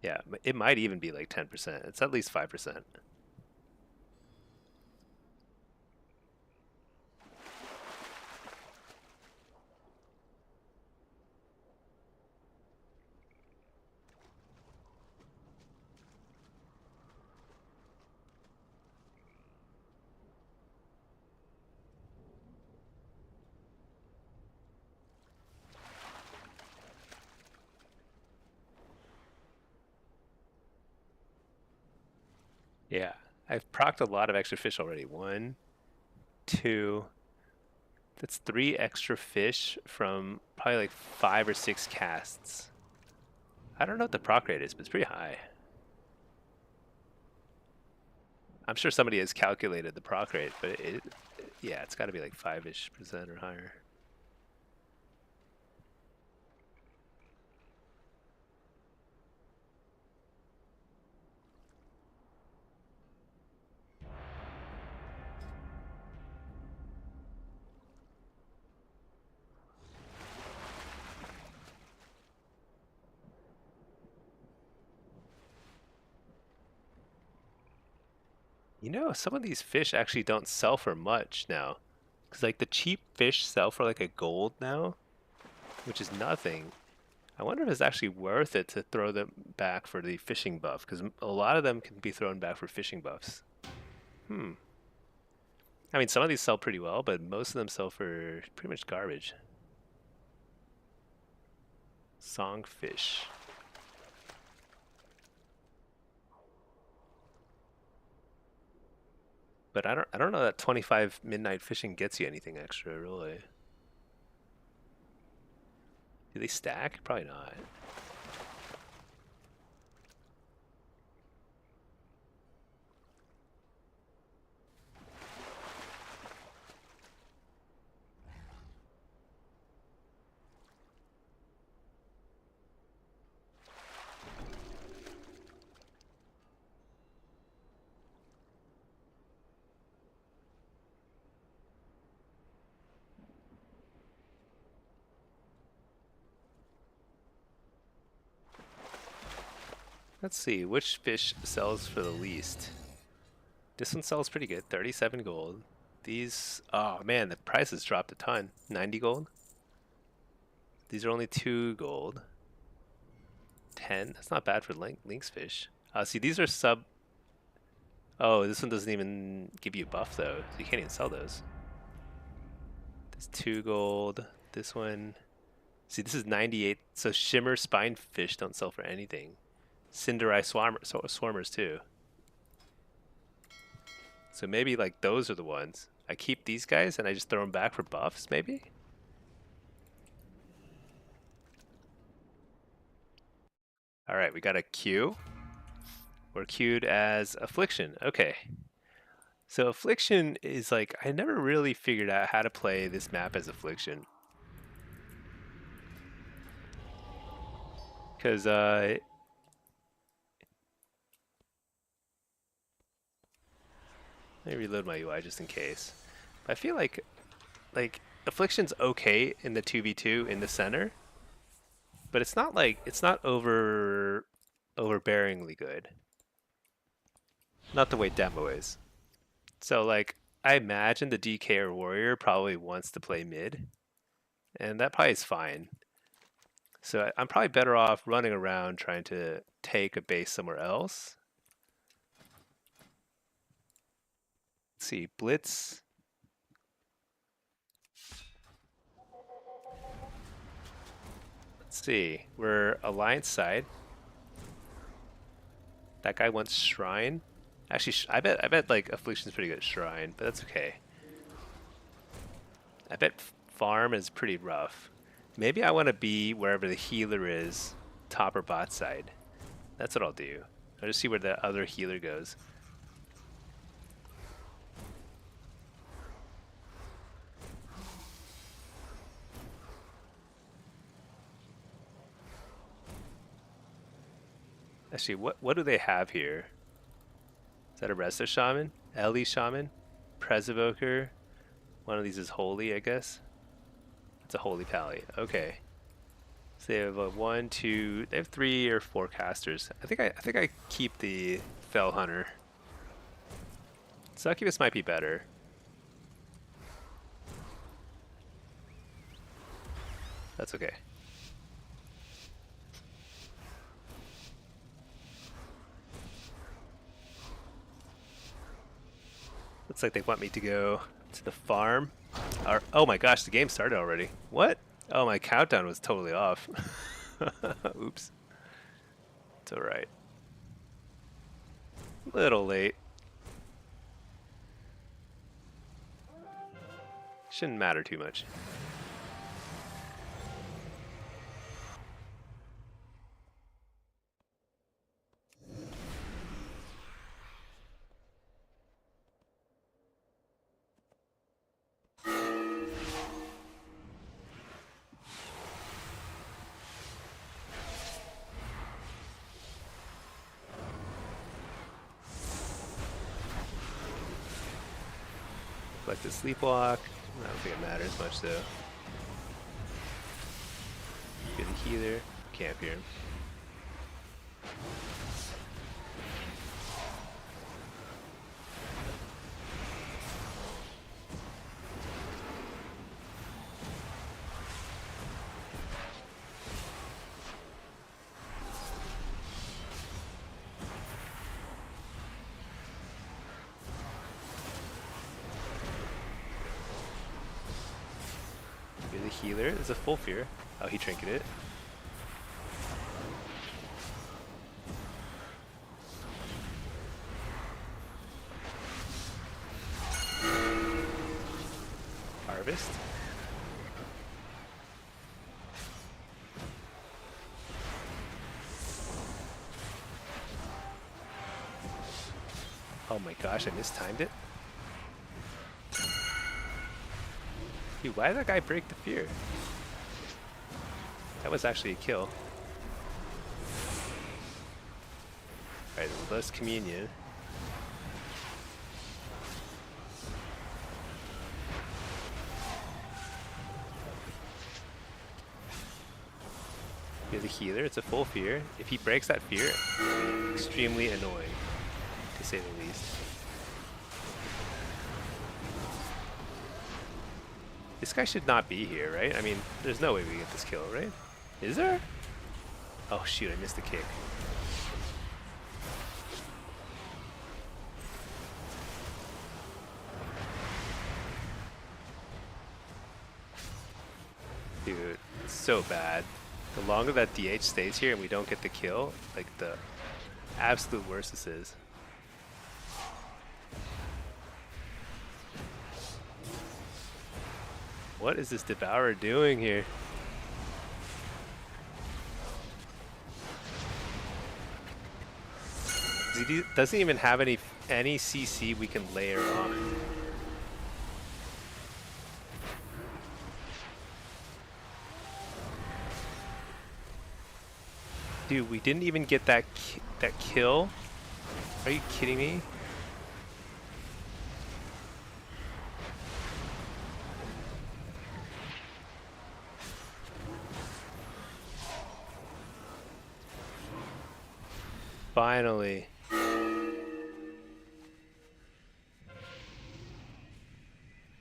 Yeah, it might even be like 10%. It's at least 5%. Yeah, I've procced a lot of extra fish already. One, two, that's 3 extra fish from probably like 5 or 6 casts. I don't know what the proc rate is, but it's pretty high. I'm sure somebody has calculated the proc rate, but yeah, it's got to be like 5-ish% or higher. You know, some of these fish actually don't sell for much now. Because like the cheap fish sell for like a gold now, which is nothing. I wonder if it's actually worth it to throw them back for the fishing buff, because a lot of them can be thrown back for fishing buffs. Hmm. I mean, some of these sell pretty well, but most of them sell for pretty much garbage. Songfish. But I don't know that 25 midnight fishing gets you anything extra, really. Do they stack? Probably not. Let's see, which fish sells for the least? This one sells pretty good, 37 gold. These, oh man, the price has dropped a ton. 90 gold. These are only 2 gold. 10, that's not bad for lynx fish. See, these are sub. Oh, this one doesn't even give you a buff though, so you can't even sell those. There's 2 gold. This one, see, this is 98. So shimmer spine fish don't sell for anything. Cinderai swarmers too. So maybe like those are the ones. I keep these guys and I just throw them back for buffs, maybe? All right, we got a queue. We're queued as affliction. Okay. So affliction is like, I never really figured out how to play this map as affliction. Because let me reload my UI just in case. I feel like affliction's okay in the 2v2 in the center, but it's not like it's not overbearingly good. Not the way demo is. So like I imagine the DK or warrior probably wants to play mid, and that probably is fine. So I'm probably better off running around trying to take a base somewhere else. Let's see, Blitz. Let's see, we're Alliance side. That guy wants Shrine. Actually, I bet like Affliction's pretty good at Shrine, but that's okay. I bet Farm is pretty rough. Maybe I want to be wherever the healer is, top or bot side. That's what I'll do. I'll just see where the other healer goes. Actually, what do they have here? Is that a Resta Shaman? Ellie Shaman? Prez Evoker? One of these is Holy, I guess. It's a Holy Pally. Okay. So they have a 1, 2. They have 3 or 4 casters. I think I keep the Fell Hunter. Succubus might be better. That's okay. Looks like they want me to go to the farm. Oh my gosh, the game started already. What? Oh, my countdown was totally off. Oops. It's alright. Little late. Shouldn't matter too much. Like the sleepwalk. I don't think it matters much though. Get the healer. Camp here. Get the healer. There's a full fear. Oh, he trinketed it. Harvest. Oh my gosh, I mistimed it. Dude, why did that guy break the fear? That was actually a kill. Alright, let's communion. He's a healer, it's a full fear. If he breaks that fear, extremely annoying, to say the least. This guy should not be here, right? I mean, there's no way we get this kill, right? Is there? Oh shoot, I missed the kick. Dude, it's so bad. The longer that DH stays here and we don't get the kill, like the absolute worst this is. What is this Devourer doing here? He doesn't even have any CC we can layer on. Dude, we didn't even get that kill. Are you kidding me? Finally.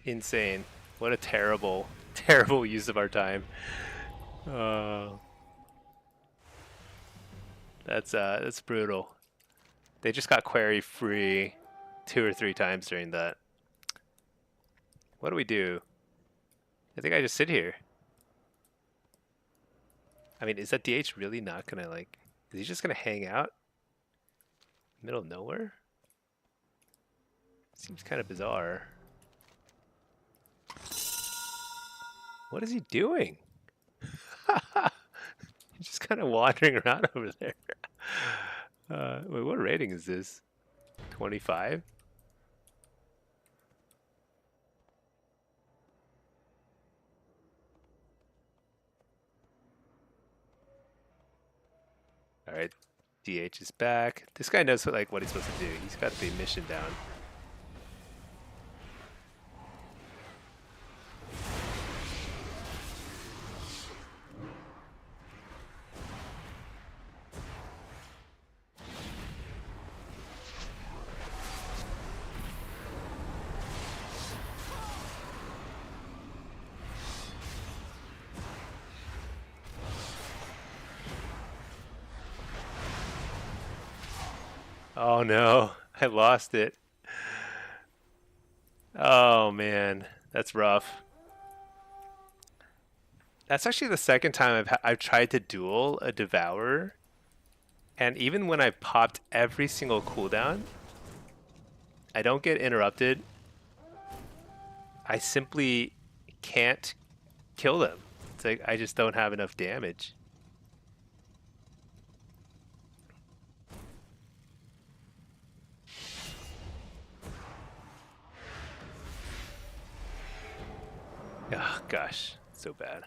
Insane. What a terrible, terrible use of our time. That's brutal. They just got query free 2 or 3 times during that. What do we do? I think I just sit here. I mean, is that DH really not gonna like... Is he just gonna hang out? Middle of nowhere? Seems kind of bizarre. What is he doing? Just kind of wandering around over there. Wait, what rating is this? 25? All right, DH is back. This guy knows what he's supposed to do. He's got the mission down. Oh no, I lost it. Oh man, that's rough. That's actually the second time I've tried to duel a Devourer, and even when I popped every single cooldown, I don't get interrupted. I simply can't kill them. It's like I just don't have enough damage. Oh gosh, so bad.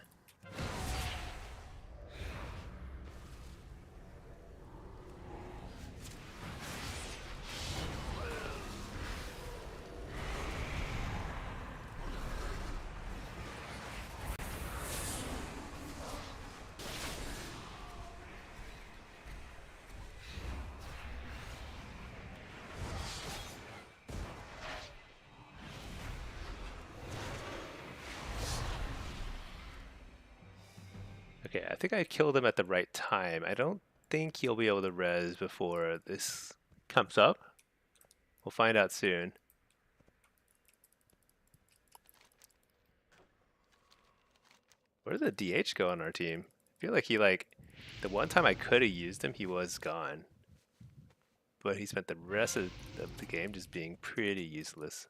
Okay, I think I killed him at the right time. I don't think he'll be able to res before this comes up. We'll find out soon. Where did the DH go on our team? I feel like the one time I could have used him, he was gone. But he spent the rest of the game just being pretty useless.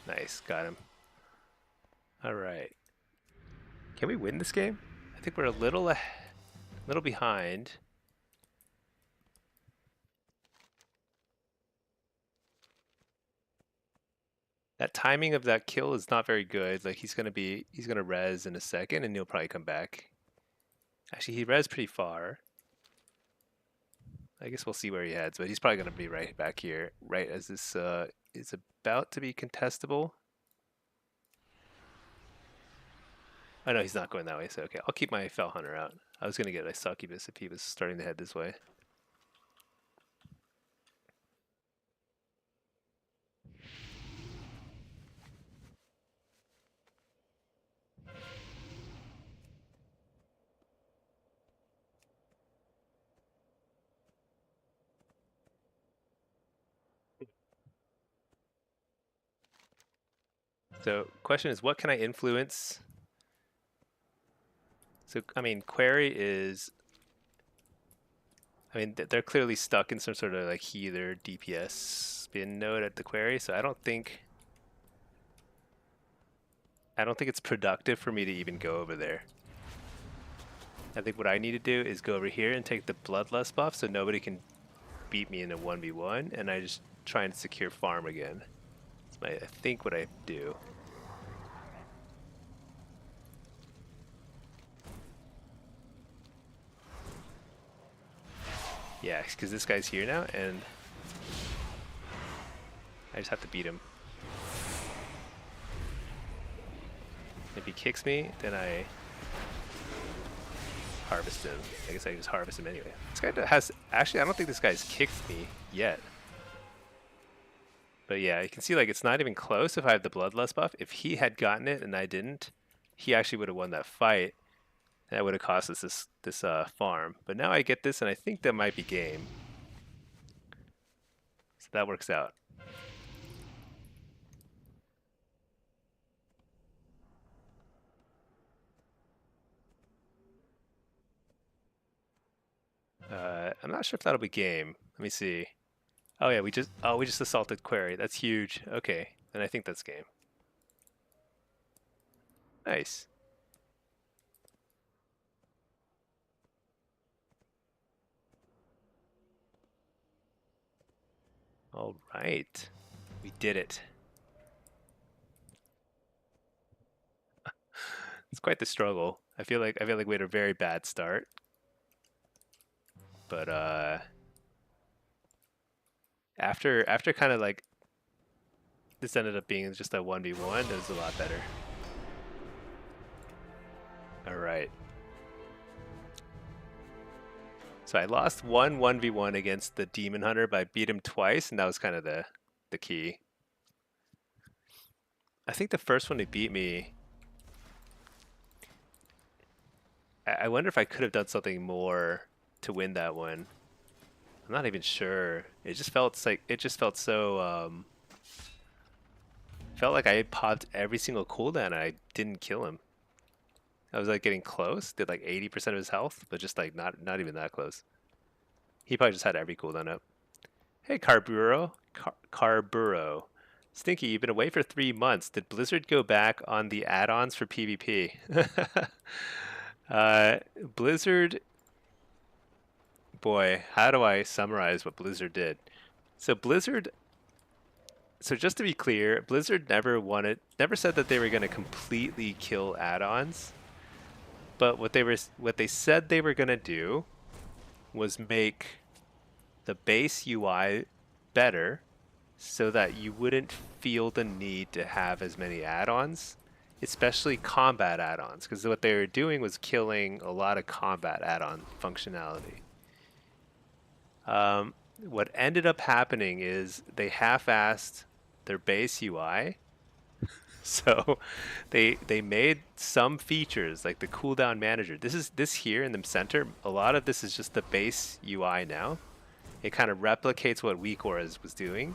Nice, got him. All right. Can we win this game? I think we're a little behind. That timing of that kill is not very good. Like he's gonna res in a second and he'll probably come back. Actually, he res pretty far. I guess we'll see where he heads, but he's probably gonna be right back here, right as this is about to be contestable. Oh no, he's not going that way, so okay, I'll keep my Fell Hunter out. I was gonna get a succubus if he was starting to head this way. So, question is, what can I influence? So, I mean, Query is... I mean, they're clearly stuck in some sort of like healer DPS spin node at the Query, so I don't think it's productive for me to even go over there. I think what I need to do is go over here and take the Bloodlust buff so nobody can beat me in a 1v1, and I just try and secure farm again. That's I think what I do. Yeah, because this guy's here now, and I just have to beat him. If he kicks me, then I harvest him. I guess I just harvest him anyway. This guy has... Actually, I don't think this guy's kicked me yet. But yeah, you can see like it's not even close if I have the bloodlust buff. If he had gotten it and I didn't, he actually would have won that fight. That would have cost us this farm. But now I get this, and I think that might be game. So that works out. I'm not sure if that'll be game. Let me see. Oh yeah, we just assaulted Quarry. That's huge. Okay, then I think that's game. Nice. All right, we did it. It's quite the struggle. I feel like we had a very bad start, but after kind of like this ended up being just a 1v1, it was a lot better. All right. So I lost one 1v1 against the Demon Hunter, but I beat him twice, and that was kind of the key. I think the first one he beat me, I wonder if I could have done something more to win that one. I'm not even sure. It just felt so felt like I popped every single cooldown and I didn't kill him. I was like getting close, did like 80% of his health, but just like not even that close. He probably just had every cooldown up. Hey Carburo. Stinky, you've been away for 3 months. Did Blizzard go back on the add-ons for PvP? Blizzard, boy, how do I summarize what Blizzard did? So just to be clear, Blizzard never said that they were going to completely kill add-ons. But what they said they were going to do was make the base UI better so that you wouldn't feel the need to have as many add-ons, especially combat add-ons, because what they were doing was killing a lot of combat add-on functionality. What ended up happening is they half-assed their base UI. So they made some features like the cooldown manager. This here in the center, a lot of this is just the base UI now. It kind of replicates what Weak Auras was doing.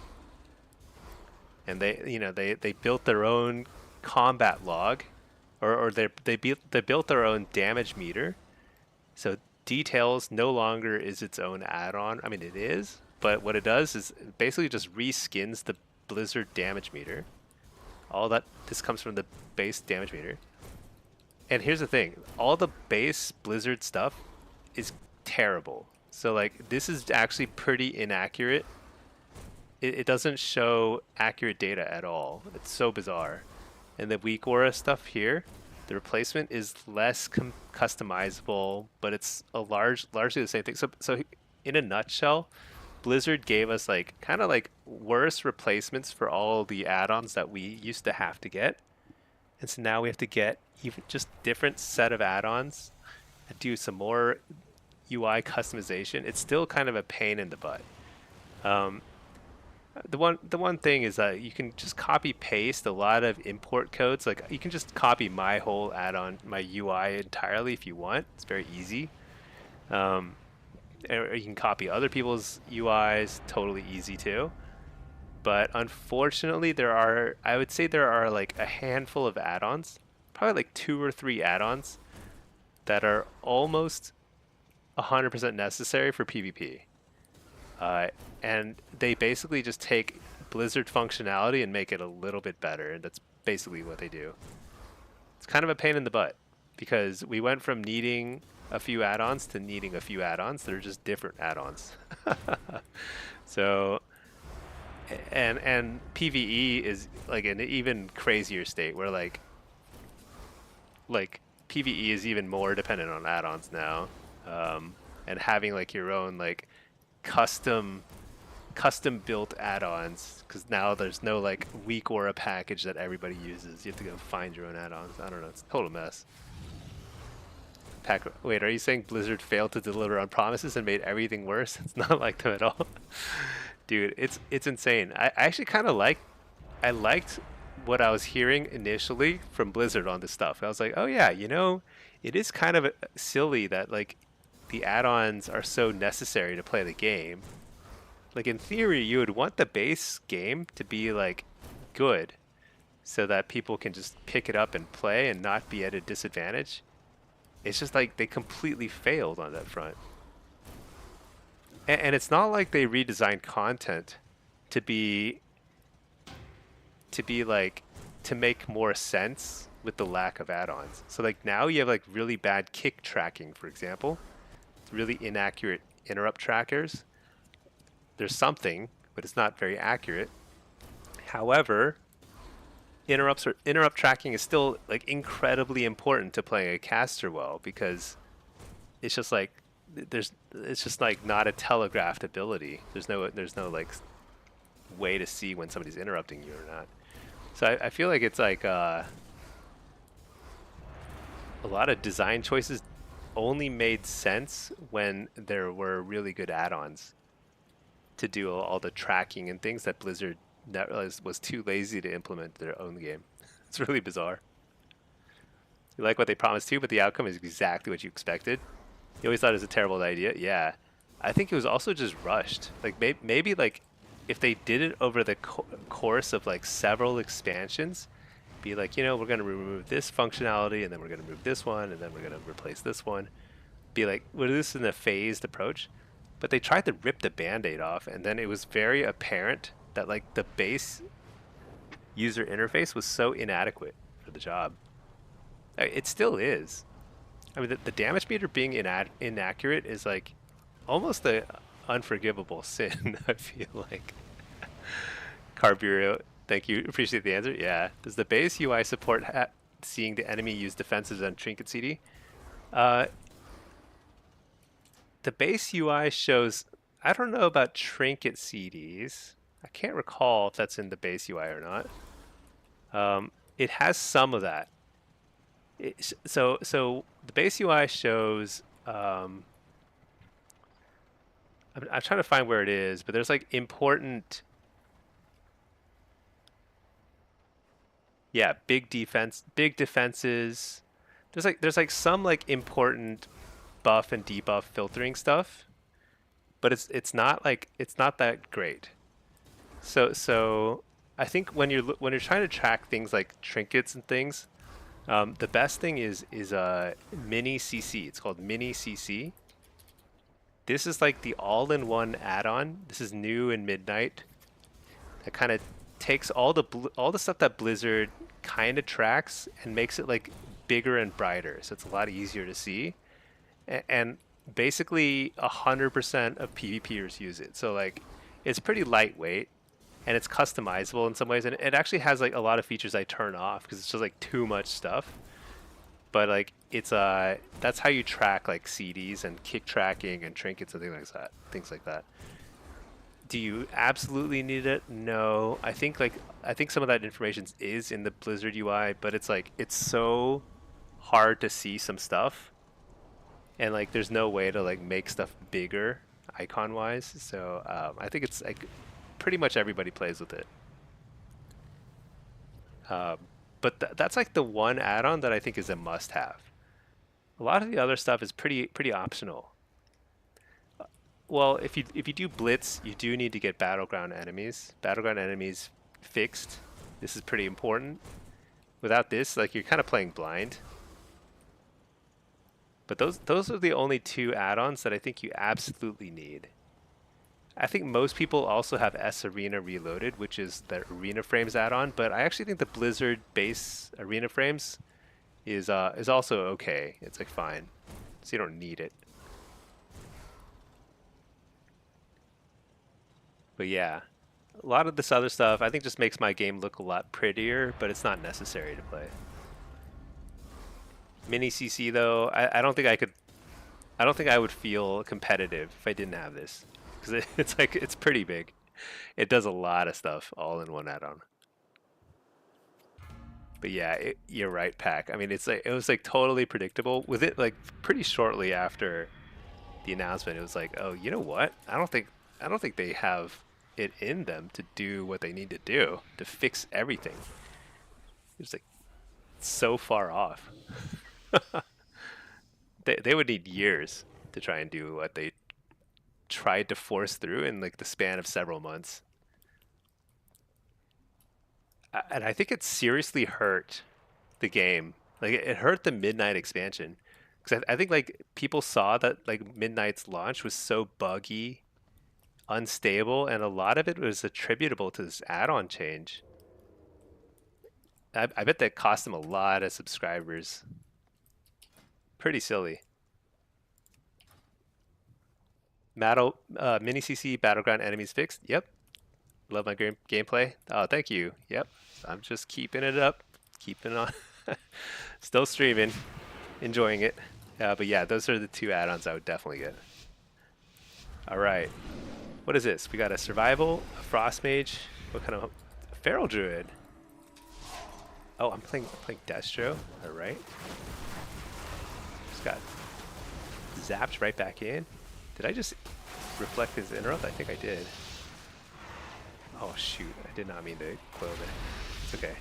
And they built their own combat log, or they built their own damage meter. So Details no longer is its own add-on. I mean, it is, but what it does is it basically just reskins the Blizzard damage meter. This comes from the base damage meter. And here's the thing, all the base Blizzard stuff is terrible. So like, this is actually pretty inaccurate. It doesn't show accurate data at all. It's so bizarre. And the Weak Aura stuff here, the replacement is less customizable, but it's largely the same thing. So in a nutshell, Blizzard gave us like kind of like worse replacements for all the add-ons that we used to have to get. And so now we have to get even just different set of add-ons and do some more UI customization. It's still kind of a pain in the butt. The one thing is that you can just copy paste a lot of import codes. Like you can just copy my whole add-on, my UI entirely if you want. It's very easy. Or you can copy other people's UIs, totally easy too. But unfortunately, I would say there are like a handful of add-ons, probably like 2 or 3 add-ons that are almost 100% necessary for PvP. And they basically just take Blizzard functionality and make it a little bit better, and that's basically what they do. It's kind of a pain in the butt because we went from needing a few add-ons to needing a few add-ons that are just different add-ons. So, and PvE is like an even crazier state where like PvE is even more dependent on add-ons now, and having like your own like custom built add-ons, because now there's no like Weak Aura package that everybody uses. You have to go find your own add-ons. I don't know, it's a total mess. Wait, are you saying Blizzard failed to deliver on promises and made everything worse? It's not like them at all. Dude, it's insane. I actually kind of I liked what I was hearing initially from Blizzard on this stuff. I was like, oh yeah, it is kind of silly that like the add-ons are so necessary to play the game. Like in theory, you would want the base game to be like good so that people can just pick it up and play and not be at a disadvantage. It's just like they completely failed on that front. And it's not like they redesigned content to be like to make more sense with the lack of add-ons. So like now you have like really bad kick tracking, for example. It's really inaccurate interrupt trackers. There's something, but it's not very accurate. However, interrupt tracking is still like incredibly important to playing a caster well because it's just like it's just like not a telegraphed ability. There's no like way to see when somebody's interrupting you or not. So I feel like it's like a lot of design choices only made sense when there were really good add-ons to do all the tracking and things that Blizzard was too lazy to implement their own game. It's really bizarre. You like what they promised to, but the outcome is exactly what you expected. You always thought it was a terrible idea. Yeah, I think it was also just rushed. Like maybe like if they did it over the course of like several expansions, be like, we're going to remove this functionality and then we're going to remove this one and then we're going to replace this one. Be like, well, this is in a phased approach. But they tried to rip the band-aid off, and then it was very apparent that like the base user interface was so inadequate for the job. It still is. I mean, the damage meter being inaccurate is like almost a unforgivable sin. I feel like. Carburio, thank you. Appreciate the answer. Yeah. Does the base UI support seeing the enemy use defenses on Trinket CD? The base UI shows, I don't know about Trinket CDs. I can't recall if that's in the base UI or not. It has some of that. So the base UI shows, I'm trying to find where it is, but there's like important, yeah, big defenses. There's like some like important buff and debuff filtering stuff, but it's not that great. So I think when you're trying to track things like trinkets and things, the best thing is mini CC. It's called mini CC. This is like the all-in-one add-on. This is new in Midnight. That kind of takes all the stuff that Blizzard kind of tracks and makes it like bigger and brighter, so it's a lot easier to see. And basically 100% of PvPers use it. So like it's pretty lightweight and it's customizable in some ways, and it actually has like a lot of features I turn off because it's just like too much stuff. But like it's that's how you track like CDs and kick tracking and trinkets and things like that. Do you absolutely need it? No. I think some of that information is in the Blizzard UI, but it's like it's so hard to see some stuff, and like there's no way to like make stuff bigger icon wise. So I think it's like pretty much everybody plays with it. But that's like the one add-on that I think is a must-have. A lot of the other stuff is pretty optional. Well, if you do Blitz, you do need to get Battleground enemies. Battleground enemies fixed. This is pretty important. Without this, like you're kind of playing blind. But those are the only two add-ons that I think you absolutely need. I think most people also have S Arena Reloaded, which is the Arena Frames add-on, but I actually think the Blizzard base Arena Frames is also okay. It's like fine, so you don't need it. But yeah, a lot of this other stuff I think just makes my game look a lot prettier, but it's not necessary to play. Mini CC though, I don't think I could. I don't think I would feel competitive if I didn't have this, because it's like it's pretty big. It does a lot of stuff all in one add-on. But yeah, you're right, Pack. I mean, it was like totally predictable. With it, like pretty shortly after the announcement, it was like, oh, you know what? I don't think they have it in them to do what they need to do to fix everything. It's like so far off. They would need years to try and do what they tried to force through in like the span of several months. And I think it seriously hurt the game. Like it hurt the Midnight expansion because I think like people saw that like Midnight's launch was so buggy, unstable, and a lot of it was attributable to this add-on change. I bet that cost them a lot of subscribers. Pretty silly. Mini CC Battleground enemies fixed. Yep. Love my gameplay. Oh, thank you. Yep. I'm just keeping it up, keeping on. Still streaming, enjoying it. But yeah, those are the two add-ons I would definitely get. All right. What is this? We got a survival, a frost mage. What kind of a feral druid? Oh, I'm playing Destro. All right. Just got zapped right back in. Did I just reflect his interrupt? I think I did. Oh shoot! I did not mean to coil there. It's okay.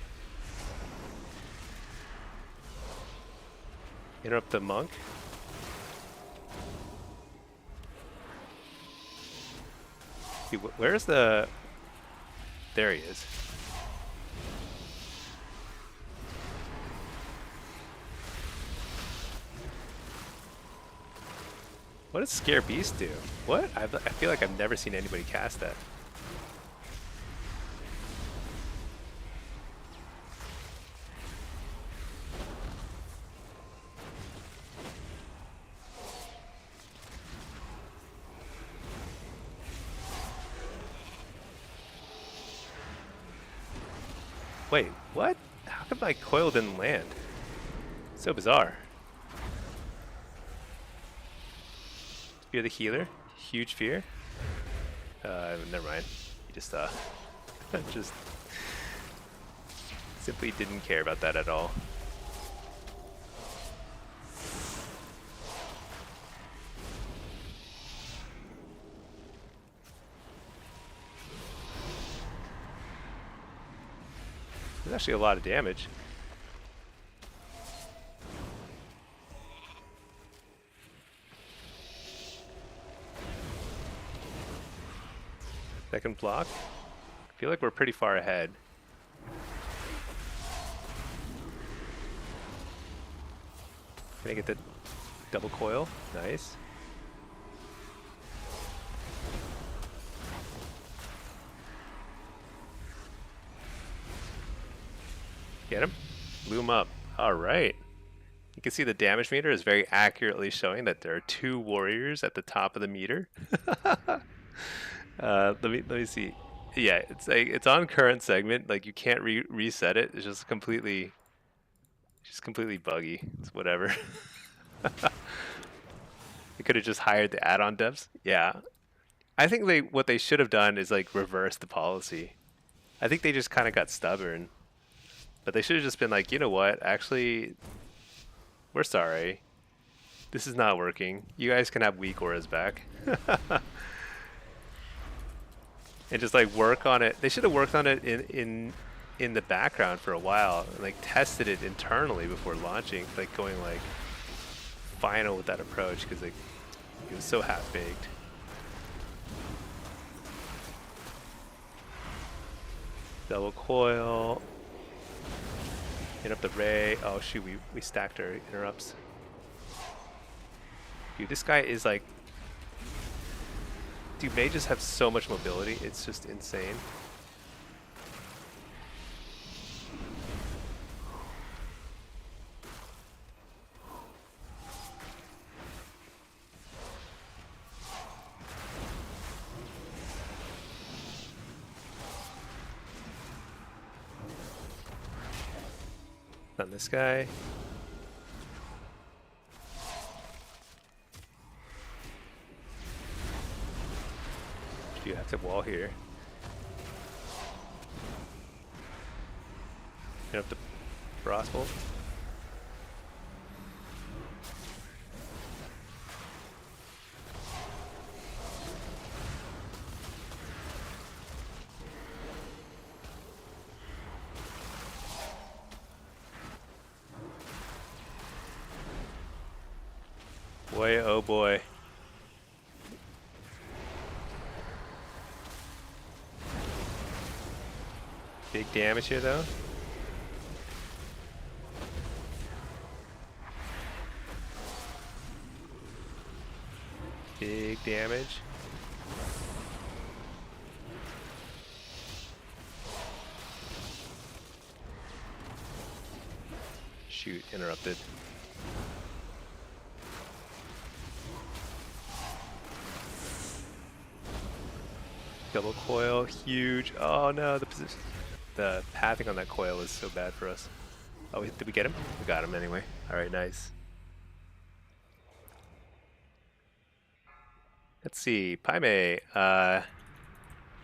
Interrupt the monk. Where's the... There he is. What does Scare Beast do? What? I feel like I've never seen anybody cast that. Wait, what? How come my coil didn't land? So bizarre. Fear the healer. Huge fear. Never mind. He just just simply didn't care about that at all. There's actually a lot of damage. Second block. I feel like we're pretty far ahead. Can I get the double coil? Nice. Get him. Blew him up. All right. You can see the damage meter is very accurately showing that there are 2 warriors at the top of the meter. Let me see. Yeah, it's on current segment. Like you can't reset it. It's just completely buggy. It's whatever. They could have just hired the add-on devs. Yeah, I think what they should have done is like reverse the policy. I think they just kind of got stubborn. But they should have just been like, you know what? Actually, we're sorry. This is not working. You guys can have weak auras back. And just like work on it. They should have worked on it in the background for a while and like tested it internally before launching, like going like final with that approach, because like it was so half-baked. Double coil. Hit up the ray. Oh shoot, we stacked our interrupts. Dude, this guy is like... Dude, mages have so much mobility. It's just insane. On this guy. You have to wall here. Hit up the Frostbolt. Boy, oh boy. Big damage here, though. Big damage. Shoot, interrupted. Double coil, huge. Oh no, the pathing on that coil is so bad for us. Oh, did we get him? We got him anyway. All right, nice. Let's see, Paime.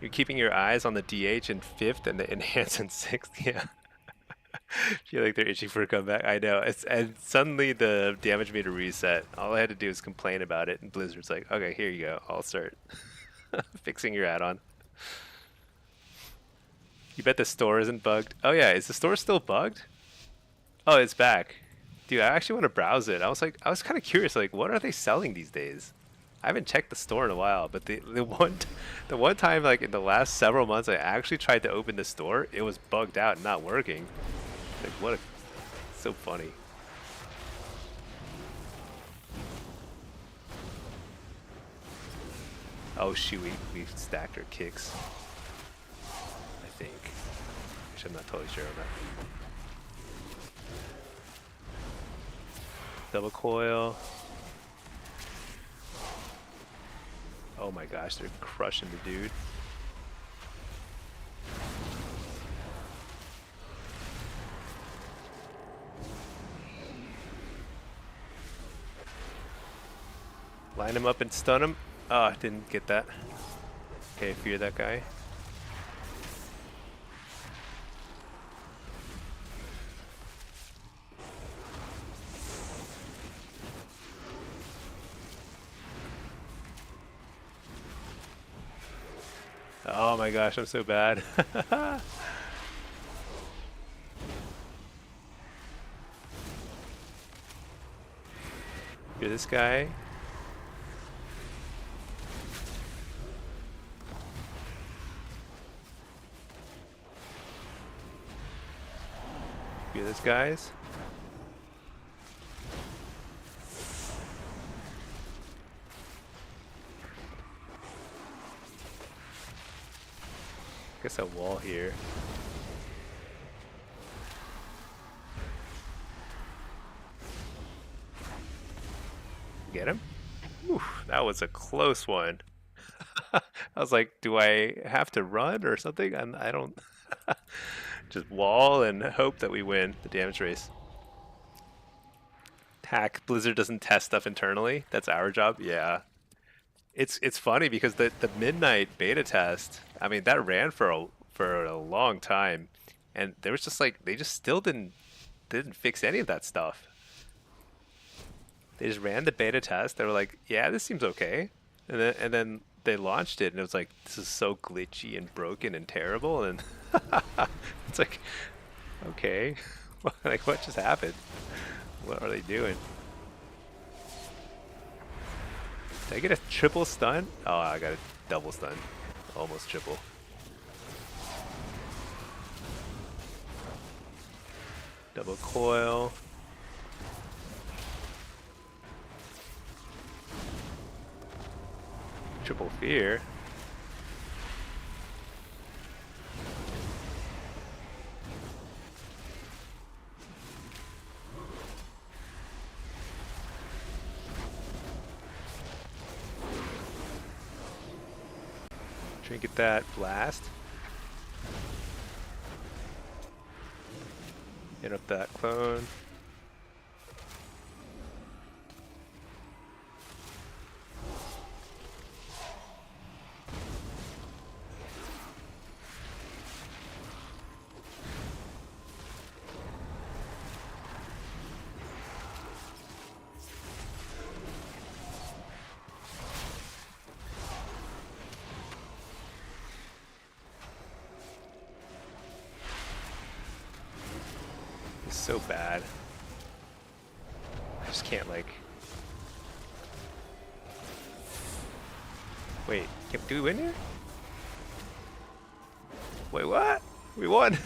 You're keeping your eyes on the DH in 5th and the enhance in 6th. Yeah. Feel like they're itching for a comeback. I know. And suddenly the damage meter reset. All I had to do was complain about it, and Blizzard's like, "Okay, here you go. I'll start fixing your add-on." You bet the store isn't bugged. Oh yeah, is the store still bugged? Oh, it's back. Dude, I actually want to browse it. I was kind of curious, like, what are they selling these days? I haven't checked the store in a while, but the one time, like in the last several months, I actually tried to open the store. It was bugged out and not working. Like, what? So funny. Oh shoot, we stacked our kicks. I think. Which I'm not totally sure on that. Double coil. Oh my gosh, they're crushing the dude. Line him up and stun him. Oh, didn't get that. Okay, fear that guy. Oh my gosh, I'm so bad. Fear this guy. Fear this guys. Guess a wall here. Get him? Oof, that was a close one. I was like, do I have to run or something? I don't. Just wall and hope that we win the damage race. Hack. Blizzard doesn't test stuff internally. That's our job. Yeah. It's funny because the midnight beta test, I mean, that ran for a long time, and there was just like they just still didn't fix any of that stuff. They just ran the beta test. They were like, yeah, this seems okay, and then they launched it, and it was like, this is so glitchy and broken and terrible, and it's like, okay, like what just happened? What are they doing? Did I get a triple stun? Oh, I got a double stun. Almost triple. Double coil. Triple fear. Get that blast. Hit up that clone. So bad. I just can't, like, Wait, do we win here? Wait, what? We won!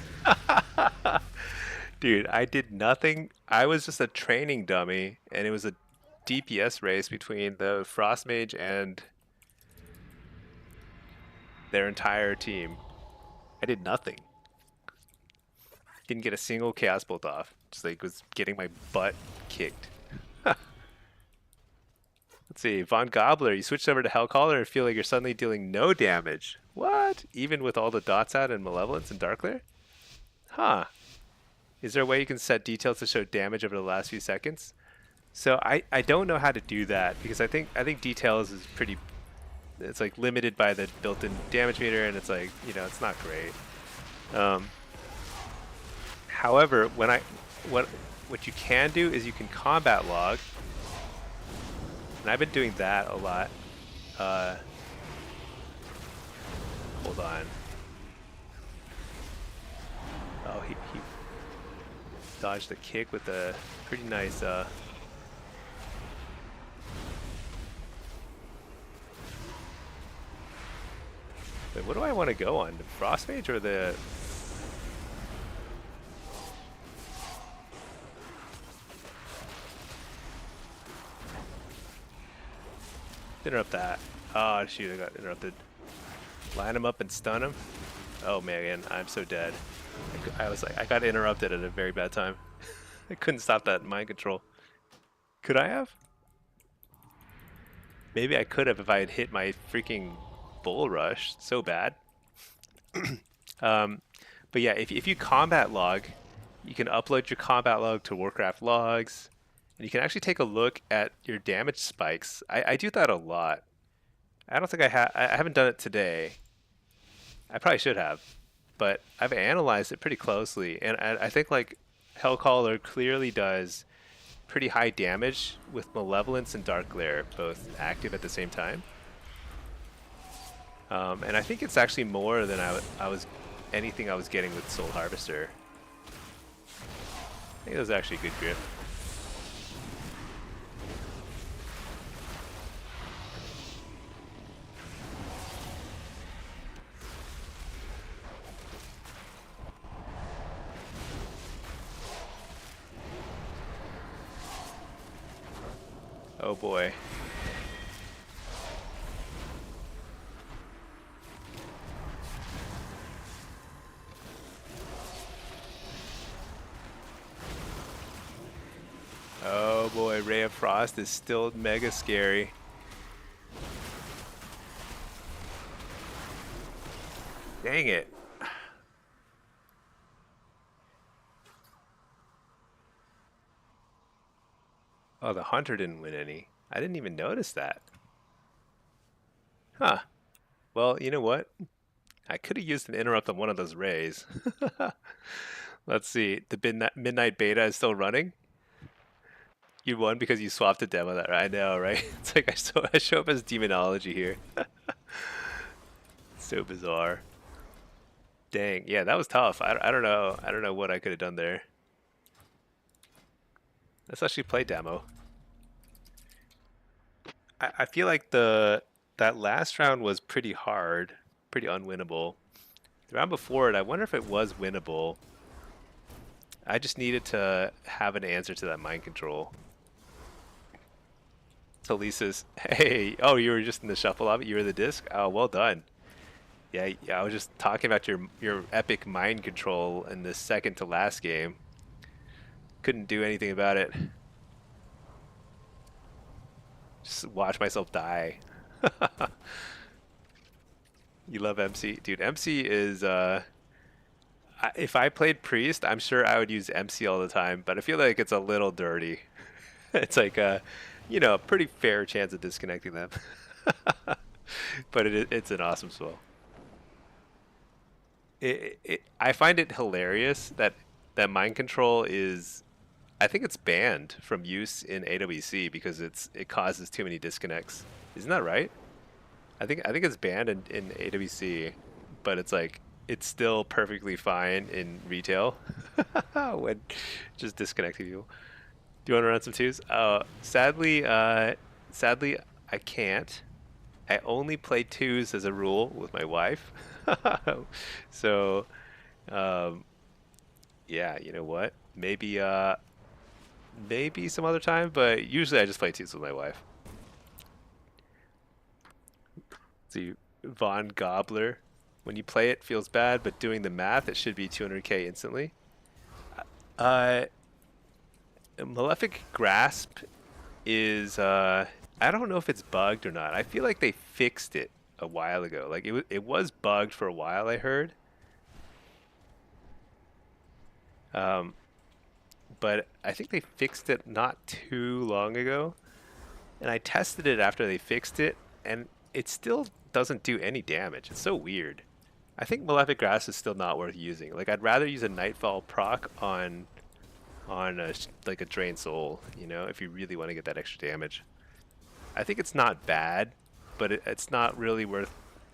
Dude, I did nothing. I was just a training dummy, and it was a DPS race between the Frost Mage and their entire team. I did nothing. Didn't get a single Chaos Bolt off. Just like was getting my butt kicked. Let's see, Von Gobbler, you switched over to Hellcaller and feel like you're suddenly dealing no damage. What? Even with all the dots out and Malevolence and Dark Lair? Huh. Is there a way you can set details to show damage over the last few seconds? So I don't know how to do that because I think details is pretty, it's like limited by the built-in damage meter, and it's like, you know, it's not great. However, what you can do is you can combat log, and I've been doing that a lot. Hold on. Oh, he dodged the kick with a pretty nice wait, what do I want to go on? The Frost Mage or the... Interrupt that. Oh shoot, I got interrupted. Line him up and stun him. Oh man, I'm so dead. I was like, I got interrupted at a very bad time. I couldn't stop that mind control. Could I have? Maybe I could have if I had hit my freaking bull rush so bad. But yeah, if you combat log, you can upload your combat log to Warcraft logs, and you can actually take a look at your damage spikes. I do that a lot. I don't think I haven't done it today. I probably should have, but I've analyzed it pretty closely, and I think like Hellcaller clearly does pretty high damage with Malevolence and Dark Lair both active at the same time. And I think it's actually more than anything I was getting with Soul Harvester. I think it was actually a good grip. Oh boy. Oh boy, Ray of Frost is still mega scary. Dang it. Oh, the Hunter didn't win any. I didn't even notice that. Huh. Well, you know what? I could have used an interrupt on one of those Rays. Let's see. The Midnight Beta is still running? You won because you swapped a demo that, I know, right? It's like I show up as demonology here. So bizarre. Dang, yeah, that was tough. I don't know. I don't know what I could have done there. Let's actually play demo. I feel like that last round was pretty hard, pretty unwinnable. The round before it, I wonder if it was winnable. I just needed to have an answer to that mind control. So Lisa's, hey, oh, you were just in the shuffle of it? You were the disc? Oh, well done. Yeah, I was just talking about your epic mind control in the second to last game. Couldn't do anything about it. Just watch myself die. You love MC? Dude, MC is, if I played Priest, I'm sure I would use MC all the time, but I feel like it's a little dirty. It's like a, you know, a pretty fair chance of disconnecting them. But it's an awesome spell. I find it hilarious that mind control is, I think it's banned from use in AWC because it causes too many disconnects. Isn't that right? I think it's banned in AWC, but it's like it's still perfectly fine in retail when just disconnecting people. Do you want to run some twos? Sadly, I can't. I only play twos as a rule with my wife. So, um, yeah, you know what? Maybe some other time, but usually I just play twos with my wife. See, Von Gobbler. When you play it, feels bad, but doing the math, it should be 200k instantly. Uh, Malefic Grasp is I don't know if it's bugged or not. I feel like they fixed it a while ago. Like it was bugged for a while, I heard. Um, but I think they fixed it not too long ago. And I tested it after they fixed it, and it still doesn't do any damage. It's so weird. I think Malefic Grasp is still not worth using. Like I'd rather use a Nightfall proc on like a Drain Soul, you know, if you really want to get that extra damage. I think it's not bad, but it's not really worth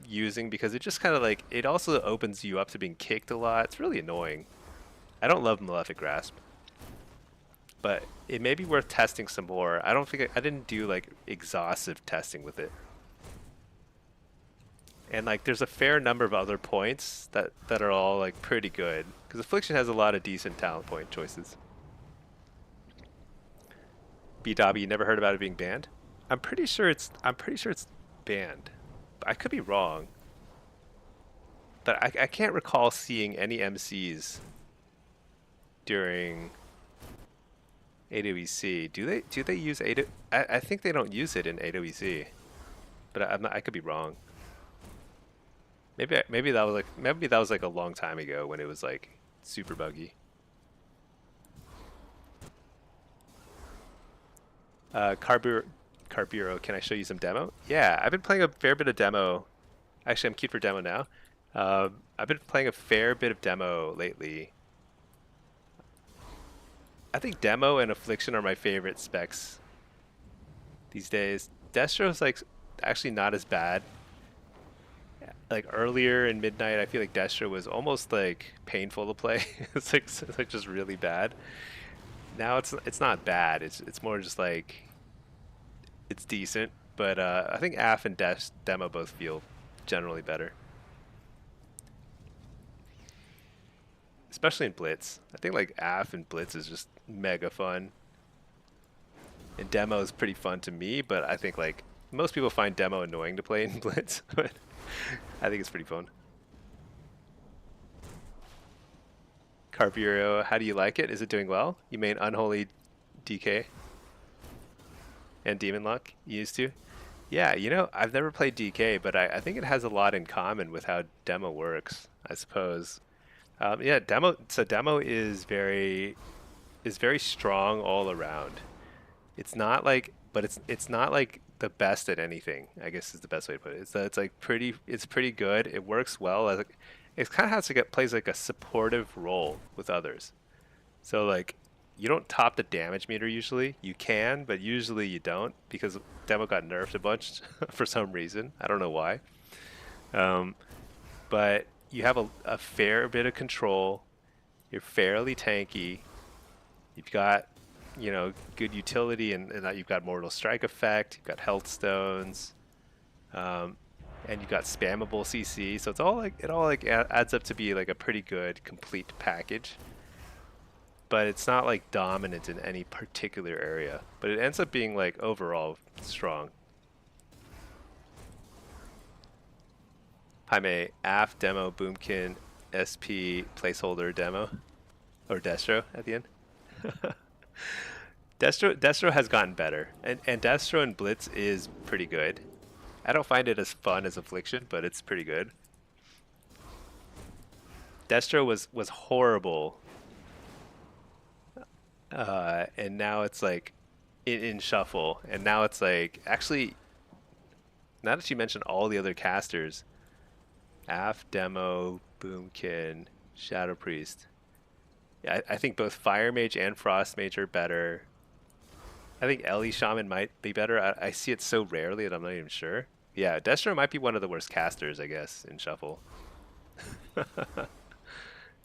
using because it just kind of like it also opens you up to being kicked a lot. It's really annoying. I don't love Malefic Grasp, but it may be worth testing some more. I don't think I didn't do like exhaustive testing with it. And like there's a fair number of other points that are all like pretty good because Affliction has a lot of decent talent point choices. B Dobby, you never heard about it being banned? I'm pretty sure it's banned. I could be wrong, but I can't recall seeing any MCs during AWEC. Do they use AW? I think they don't use it in AWEC, but I could be wrong. Maybe that was like a long time ago when it was like super buggy. Carburo, can I show you some demo? Yeah, I've been playing a fair bit of demo. Actually, I'm queued for demo now. I've been playing a fair bit of demo lately. I think demo and affliction are my favorite specs these days. Destro's like actually not as bad. Like earlier in Midnight, I feel like Destro was almost like painful to play. It's like just really bad. Now it's not bad. It's more just like it's decent. But I think AF and demo both feel generally better, especially in Blitz. I think like AF and Blitz is just mega fun, and demo is pretty fun to me. But I think like most people find demo annoying to play in Blitz, but I think it's pretty fun. Carburo, how do you like it? Is it doing well? You main Unholy DK and Demon Luck you used to? Yeah, you know, I've never played DK, but I think it has a lot in common with how demo works, I suppose. Yeah, demo is very strong all around. It's not like, but it's not like the best at anything, I guess is the best way to put it. It's like pretty good. It works well as it kind of has to get plays like a supportive role with others. So like you don't top the damage meter usually. You can, but usually you don't because demo got nerfed a bunch for some reason. I don't know why. Um, but you have a fair bit of control. You're fairly tanky. You've got, you know, good utility and that you've got Mortal Strike effect. You've got health stones, and you've got spammable CC. So it all adds up to be like a pretty good complete package. But it's not like dominant in any particular area. But it ends up being like overall strong. Jaime, AF demo boomkin SP placeholder demo or Destro at the end. Destro has gotten better, and Destro and Blitz is pretty good. I don't find it as fun as Affliction, but it's pretty good. Destro was horrible, and now it's like in shuffle, and now it's like actually now that you mentioned all the other casters, AF demo, Boomkin, Shadow Priest. Yeah, I think both Fire Mage and Frost Mage are better. I think Ellie Shaman might be better. I see it so rarely that I'm not even sure. Yeah, Destro might be one of the worst casters, I guess, in Shuffle.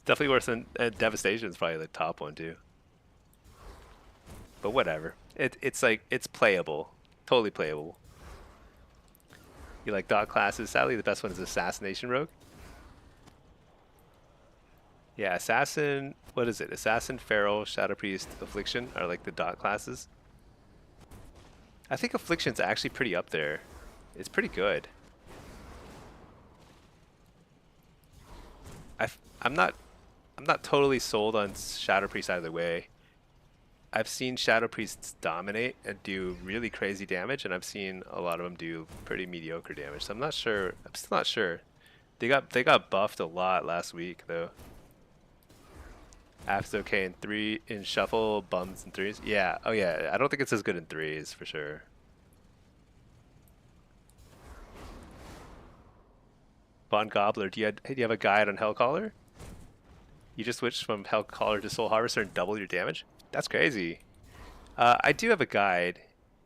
Definitely worse than Devastation is probably the top one too. But whatever. It's like it's playable, totally playable. You like dot classes? Sadly, the best one is Assassination Rogue. Yeah, Assassin, what is it? Assassin, Feral, Shadow Priest, Affliction are like the dot classes. I think Affliction's actually pretty up there. It's pretty good. I'm not totally sold on Shadow Priest either way. I've seen Shadow Priests dominate and do really crazy damage, and I've seen a lot of them do pretty mediocre damage. So I'm not sure. I'm still not sure. They got buffed a lot last week though. App's okay in shuffle, bums in threes. Yeah. Oh yeah. I don't think it's as good in threes for sure. Von Gobbler, do you have a guide on Hellcaller? You just switched from Hellcaller to Soul Harvester and double your damage? That's crazy. I do have a guide.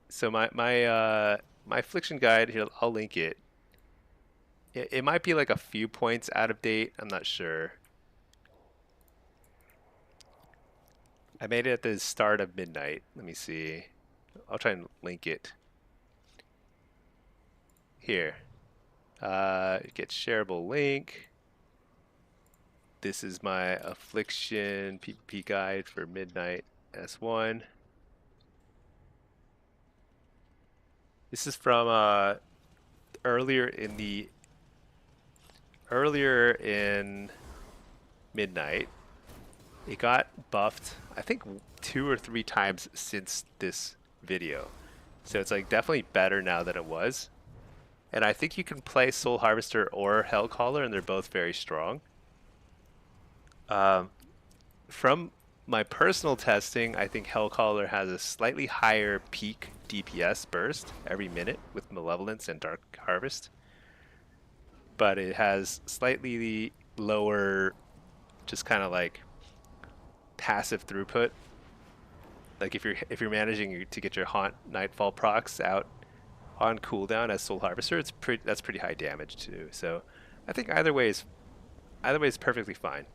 So my affliction guide here, I'll link it. It might be like a few points out of date. I'm not sure. I made it at the start of midnight. Let me see. I'll try and link it. Here. Get shareable link. This is my affliction PvP guide for midnight S1. This is from earlier in midnight. It got buffed, I think 2 or 3 times since this video. So it's like definitely better now than it was. And I think you can play Soul Harvester or Hellcaller, and they're both very strong. From my personal testing, I think Hellcaller has a slightly higher peak DPS burst every minute with Malevolence and Dark Harvest. But it has slightly lower, just kind of like passive throughput. Like if you're managing to get your Haunt Nightfall procs out on cooldown as Soul Harvester, that's pretty high damage too. So I think either way is perfectly fine.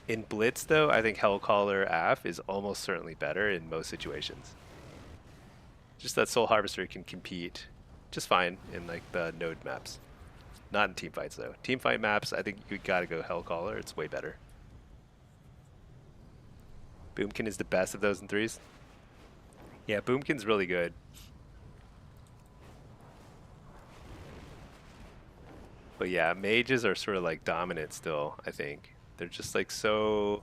In Blitz though, I think Hellcaller AF is almost certainly better in most situations. Just that Soul Harvester can compete just fine in like the node maps. Not in team fights though. Team fight maps, I think you gotta go Hellcaller. It's way better. Boomkin is the best of those in threes. Yeah, Boomkin's really good. But yeah, mages are sort of like dominant still, I think. They're just like so...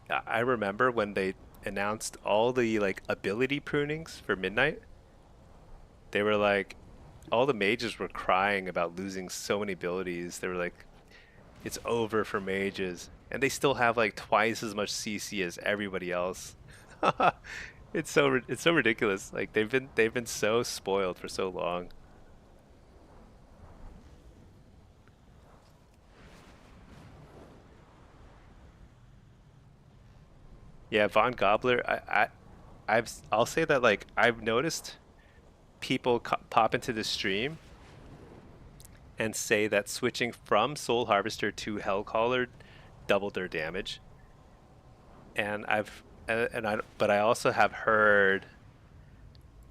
I remember when they announced all the like ability prunings for Midnight. They were like, all the mages were crying about losing so many abilities. They were like, it's over for mages. And they still have like twice as much CC as everybody else. It's so ridiculous. Like they've been so spoiled for so long. Yeah, Von Gobbler, I'll say that like I've noticed people pop into the stream and say that switching from Soul Harvester to Hellcaller doubled their damage. And but I also have heard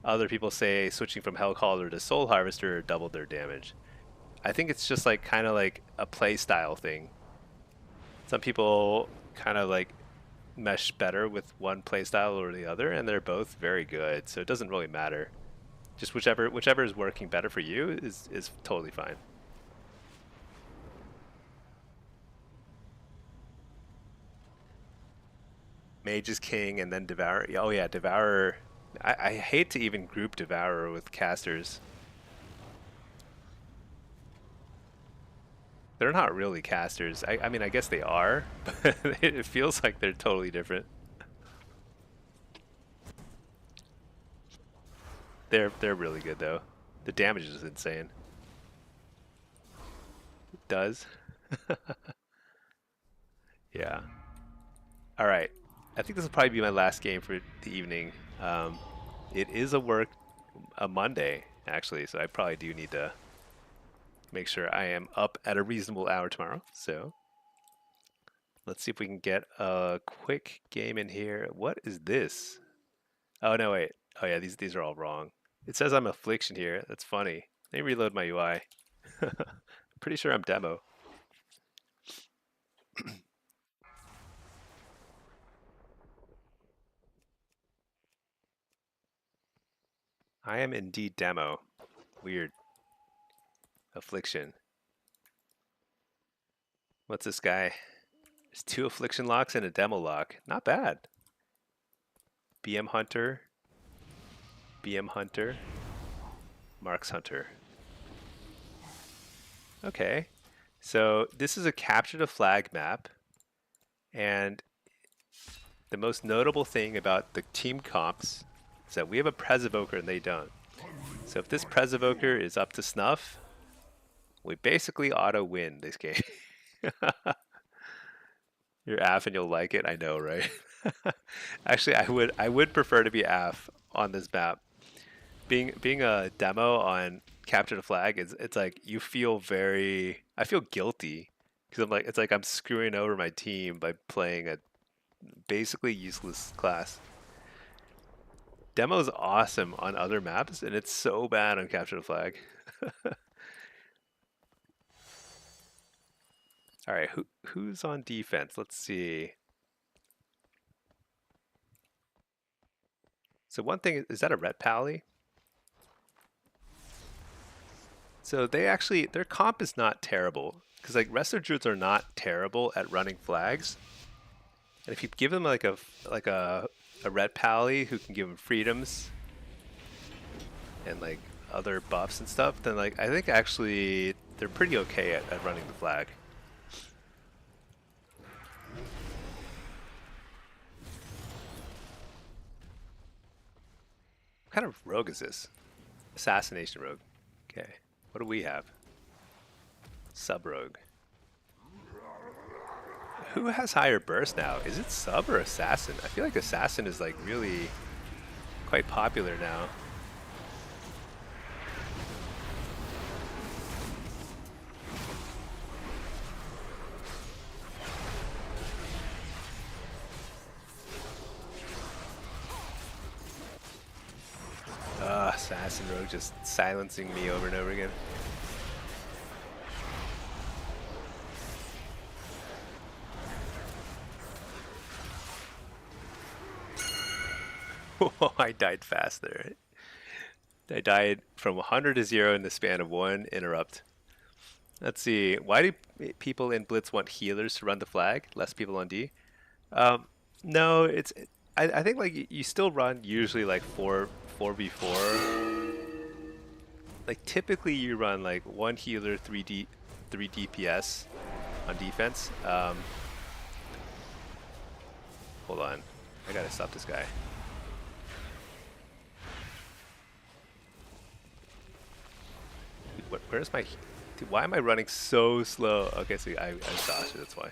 other people say switching from Hellcaller to Soul Harvester doubled their damage. I think it's just like kind of like a play style thing. Some people kind of like mesh better with one playstyle or the other, and they're both very good, so it doesn't really matter. Just whichever is working better for you is totally fine. Mage is king and then Devourer. Oh yeah, Devourer. I hate to even group Devourer with casters. They're not really casters. I mean, I guess they are, but it feels like they're totally different. They're really good though. The damage is insane. It does. Yeah. All right. I think this will probably be my last game for the evening. It is a Monday actually, so I probably do need to make sure I am up at a reasonable hour tomorrow. So let's see if we can get a quick game in here. What is this? Oh no, wait. Oh yeah, these are all wrong. It says I'm affliction here. That's funny. Let me reload my UI. Pretty sure I'm demo. I am indeed demo. Weird. Affliction. What's this guy? There's 2 affliction locks and a demo lock. Not bad. BM Hunter. BM Hunter. Marks Hunter. Okay. So this is a capture the flag map. And the most notable thing about the team comps is that we have a Prez Evoker and they don't. So if this Prez Evoker is up to snuff, we basically auto win this game. You're AF and you'll like it, I know, right? Actually, I would prefer to be AF on this map. Being a demo on Capture the Flag is it's like you feel I feel guilty because I'm like it's like I'm screwing over my team by playing a basically useless class. Demo is awesome on other maps and it's so bad on Capture the Flag. All right, who's on defense? Let's see. So one thing is that a Ret Pally? So their comp is not terrible because like Wrestler Druids are not terrible at running flags. And if you give them like a Ret Pally who can give them freedoms and like other buffs and stuff, then like I think actually they're pretty okay at running the flag. What kind of rogue is this? Assassination rogue. Okay. What do we have? Sub rogue. Who has higher burst now? Is it sub or assassin? I feel like assassin is like really quite popular now. Assassin rogue just silencing me over and over again. Oh, I died fast there. I died from 100 to 0 in the span of 1 interrupt. Let's see. Why do people in Blitz want healers to run the flag? Less people on D? No, I think like you still run usually like 4v4. Like typically you run like 1 healer, 3 DPS on defense. Hold on. I gotta stop this guy. Where's my... Dude, why am I running so slow? Okay, so I dodged it, that's why.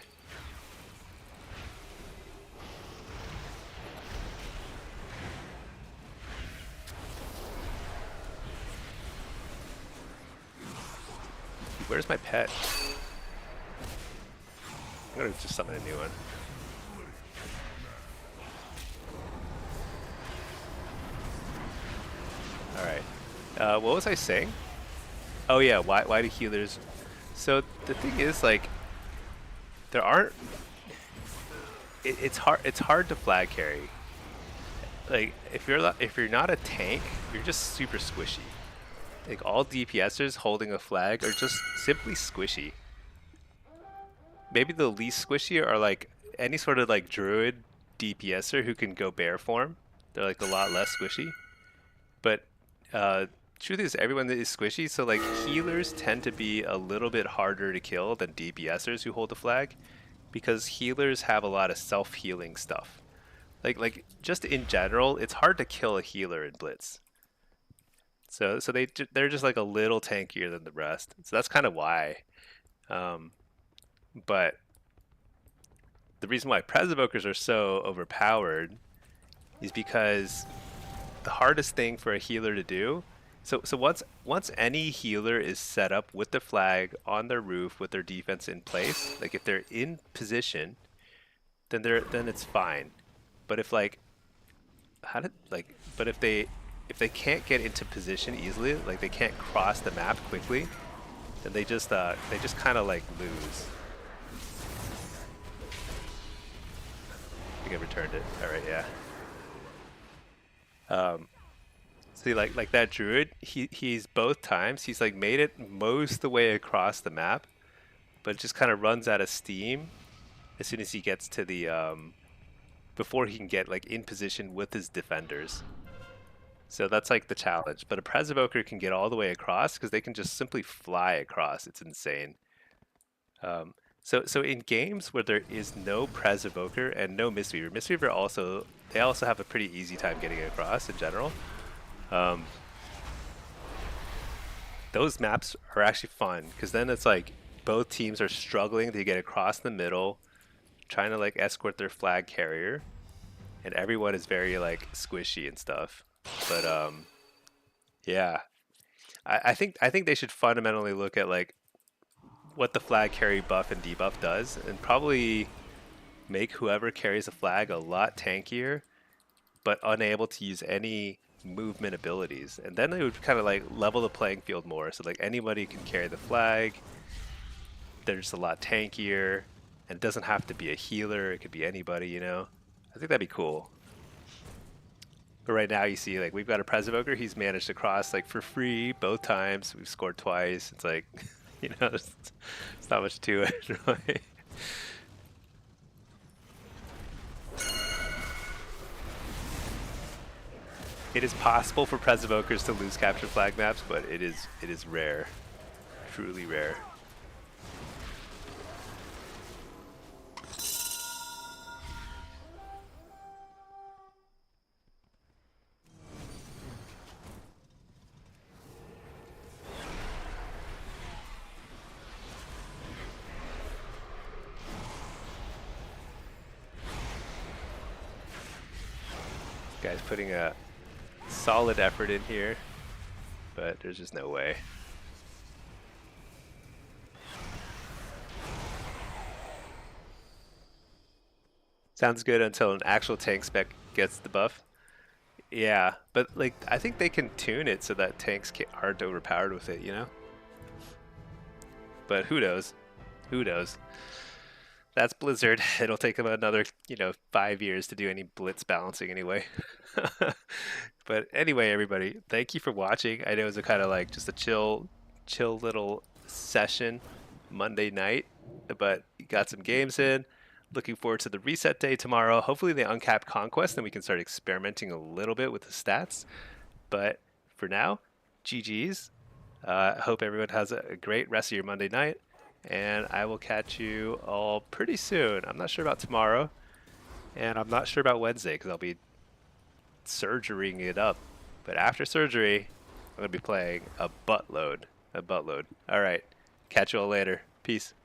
Dude, where's my pet? I'm gonna just summon a new one. Alright. What was I saying? Oh yeah, why do healers... So the thing is, like, there aren't... It's hard to flag carry. Like, if you're not a tank, you're just super squishy. Like, all DPSers holding a flag are just simply squishy. Maybe the least squishy are, like, any sort of, like, druid DPSer who can go bear form. They're, like, a lot less squishy. But, truth is, everyone is squishy, so like healers tend to be a little bit harder to kill than DPSers who hold the flag, because healers have a lot of self-healing stuff. Like just in general, it's hard to kill a healer in Blitz. So they're just like a little tankier than the rest. So that's kind of why. But the reason why Prez Evokers are so overpowered is because the hardest thing for a healer to do. So once any healer is set up with the flag on their roof with their defense in place, like if they're in position, then it's fine. But if like but if they if they can't get into position easily, like they can't cross the map quickly, then they just kind of like lose. I think I returned it. All right, yeah. See, like that druid, he's both times he's like made it most the way across the map, but it just kind of runs out of steam as soon as he gets to the before he can get like in position with his defenders. So that's like the challenge. But a Pres Evoker can get all the way across because they can just simply fly across. It's insane. Um, so in games where there is no Pres Evoker and no Mistweaver, Mistweaver also they also have a pretty easy time getting across in general. Um, those maps are actually fun because then it's like both teams are struggling to get across the middle, trying to like escort their flag carrier, and everyone is very like squishy and stuff. But yeah, I think they should fundamentally look at like what the flag carry buff and debuff does, and probably make whoever carries a flag a lot tankier, but unable to use any movement abilities. And then they would kind of like level the playing field more. So like anybody can carry the flag. They're just a lot tankier, and it doesn't have to be a healer. It could be anybody, you know. I think that'd be cool. But right now you see like we've got a Pres Evoker. He's managed to cross like for free both times. We've scored twice. It's like, you know, there's not much to it, really. It is possible for Pres Evokers to lose capture flag maps, but it is rare, truly rare. This guy's putting a solid effort in here, but there's just no way. Sounds good until an actual tank spec gets the buff. Yeah, but like I think they can tune it so that tanks aren't overpowered with it, you know? But who knows? Who knows? That's Blizzard. It'll take them another, 5 years to do any blitz balancing anyway. But anyway, everybody, thank you for watching. I know it was a kind of like just a chill little session Monday night, but you got some games in. Looking forward to the reset day tomorrow. Hopefully they uncap Conquest and we can start experimenting a little bit with the stats. But for now, GG's. I hope everyone has a great rest of your Monday night, and I will catch you all pretty soon. I'm not sure about tomorrow, and I'm not sure about Wednesday because I'll be surgerying it up. But after surgery, I'm going to be playing a buttload. All right. Catch you all later. Peace.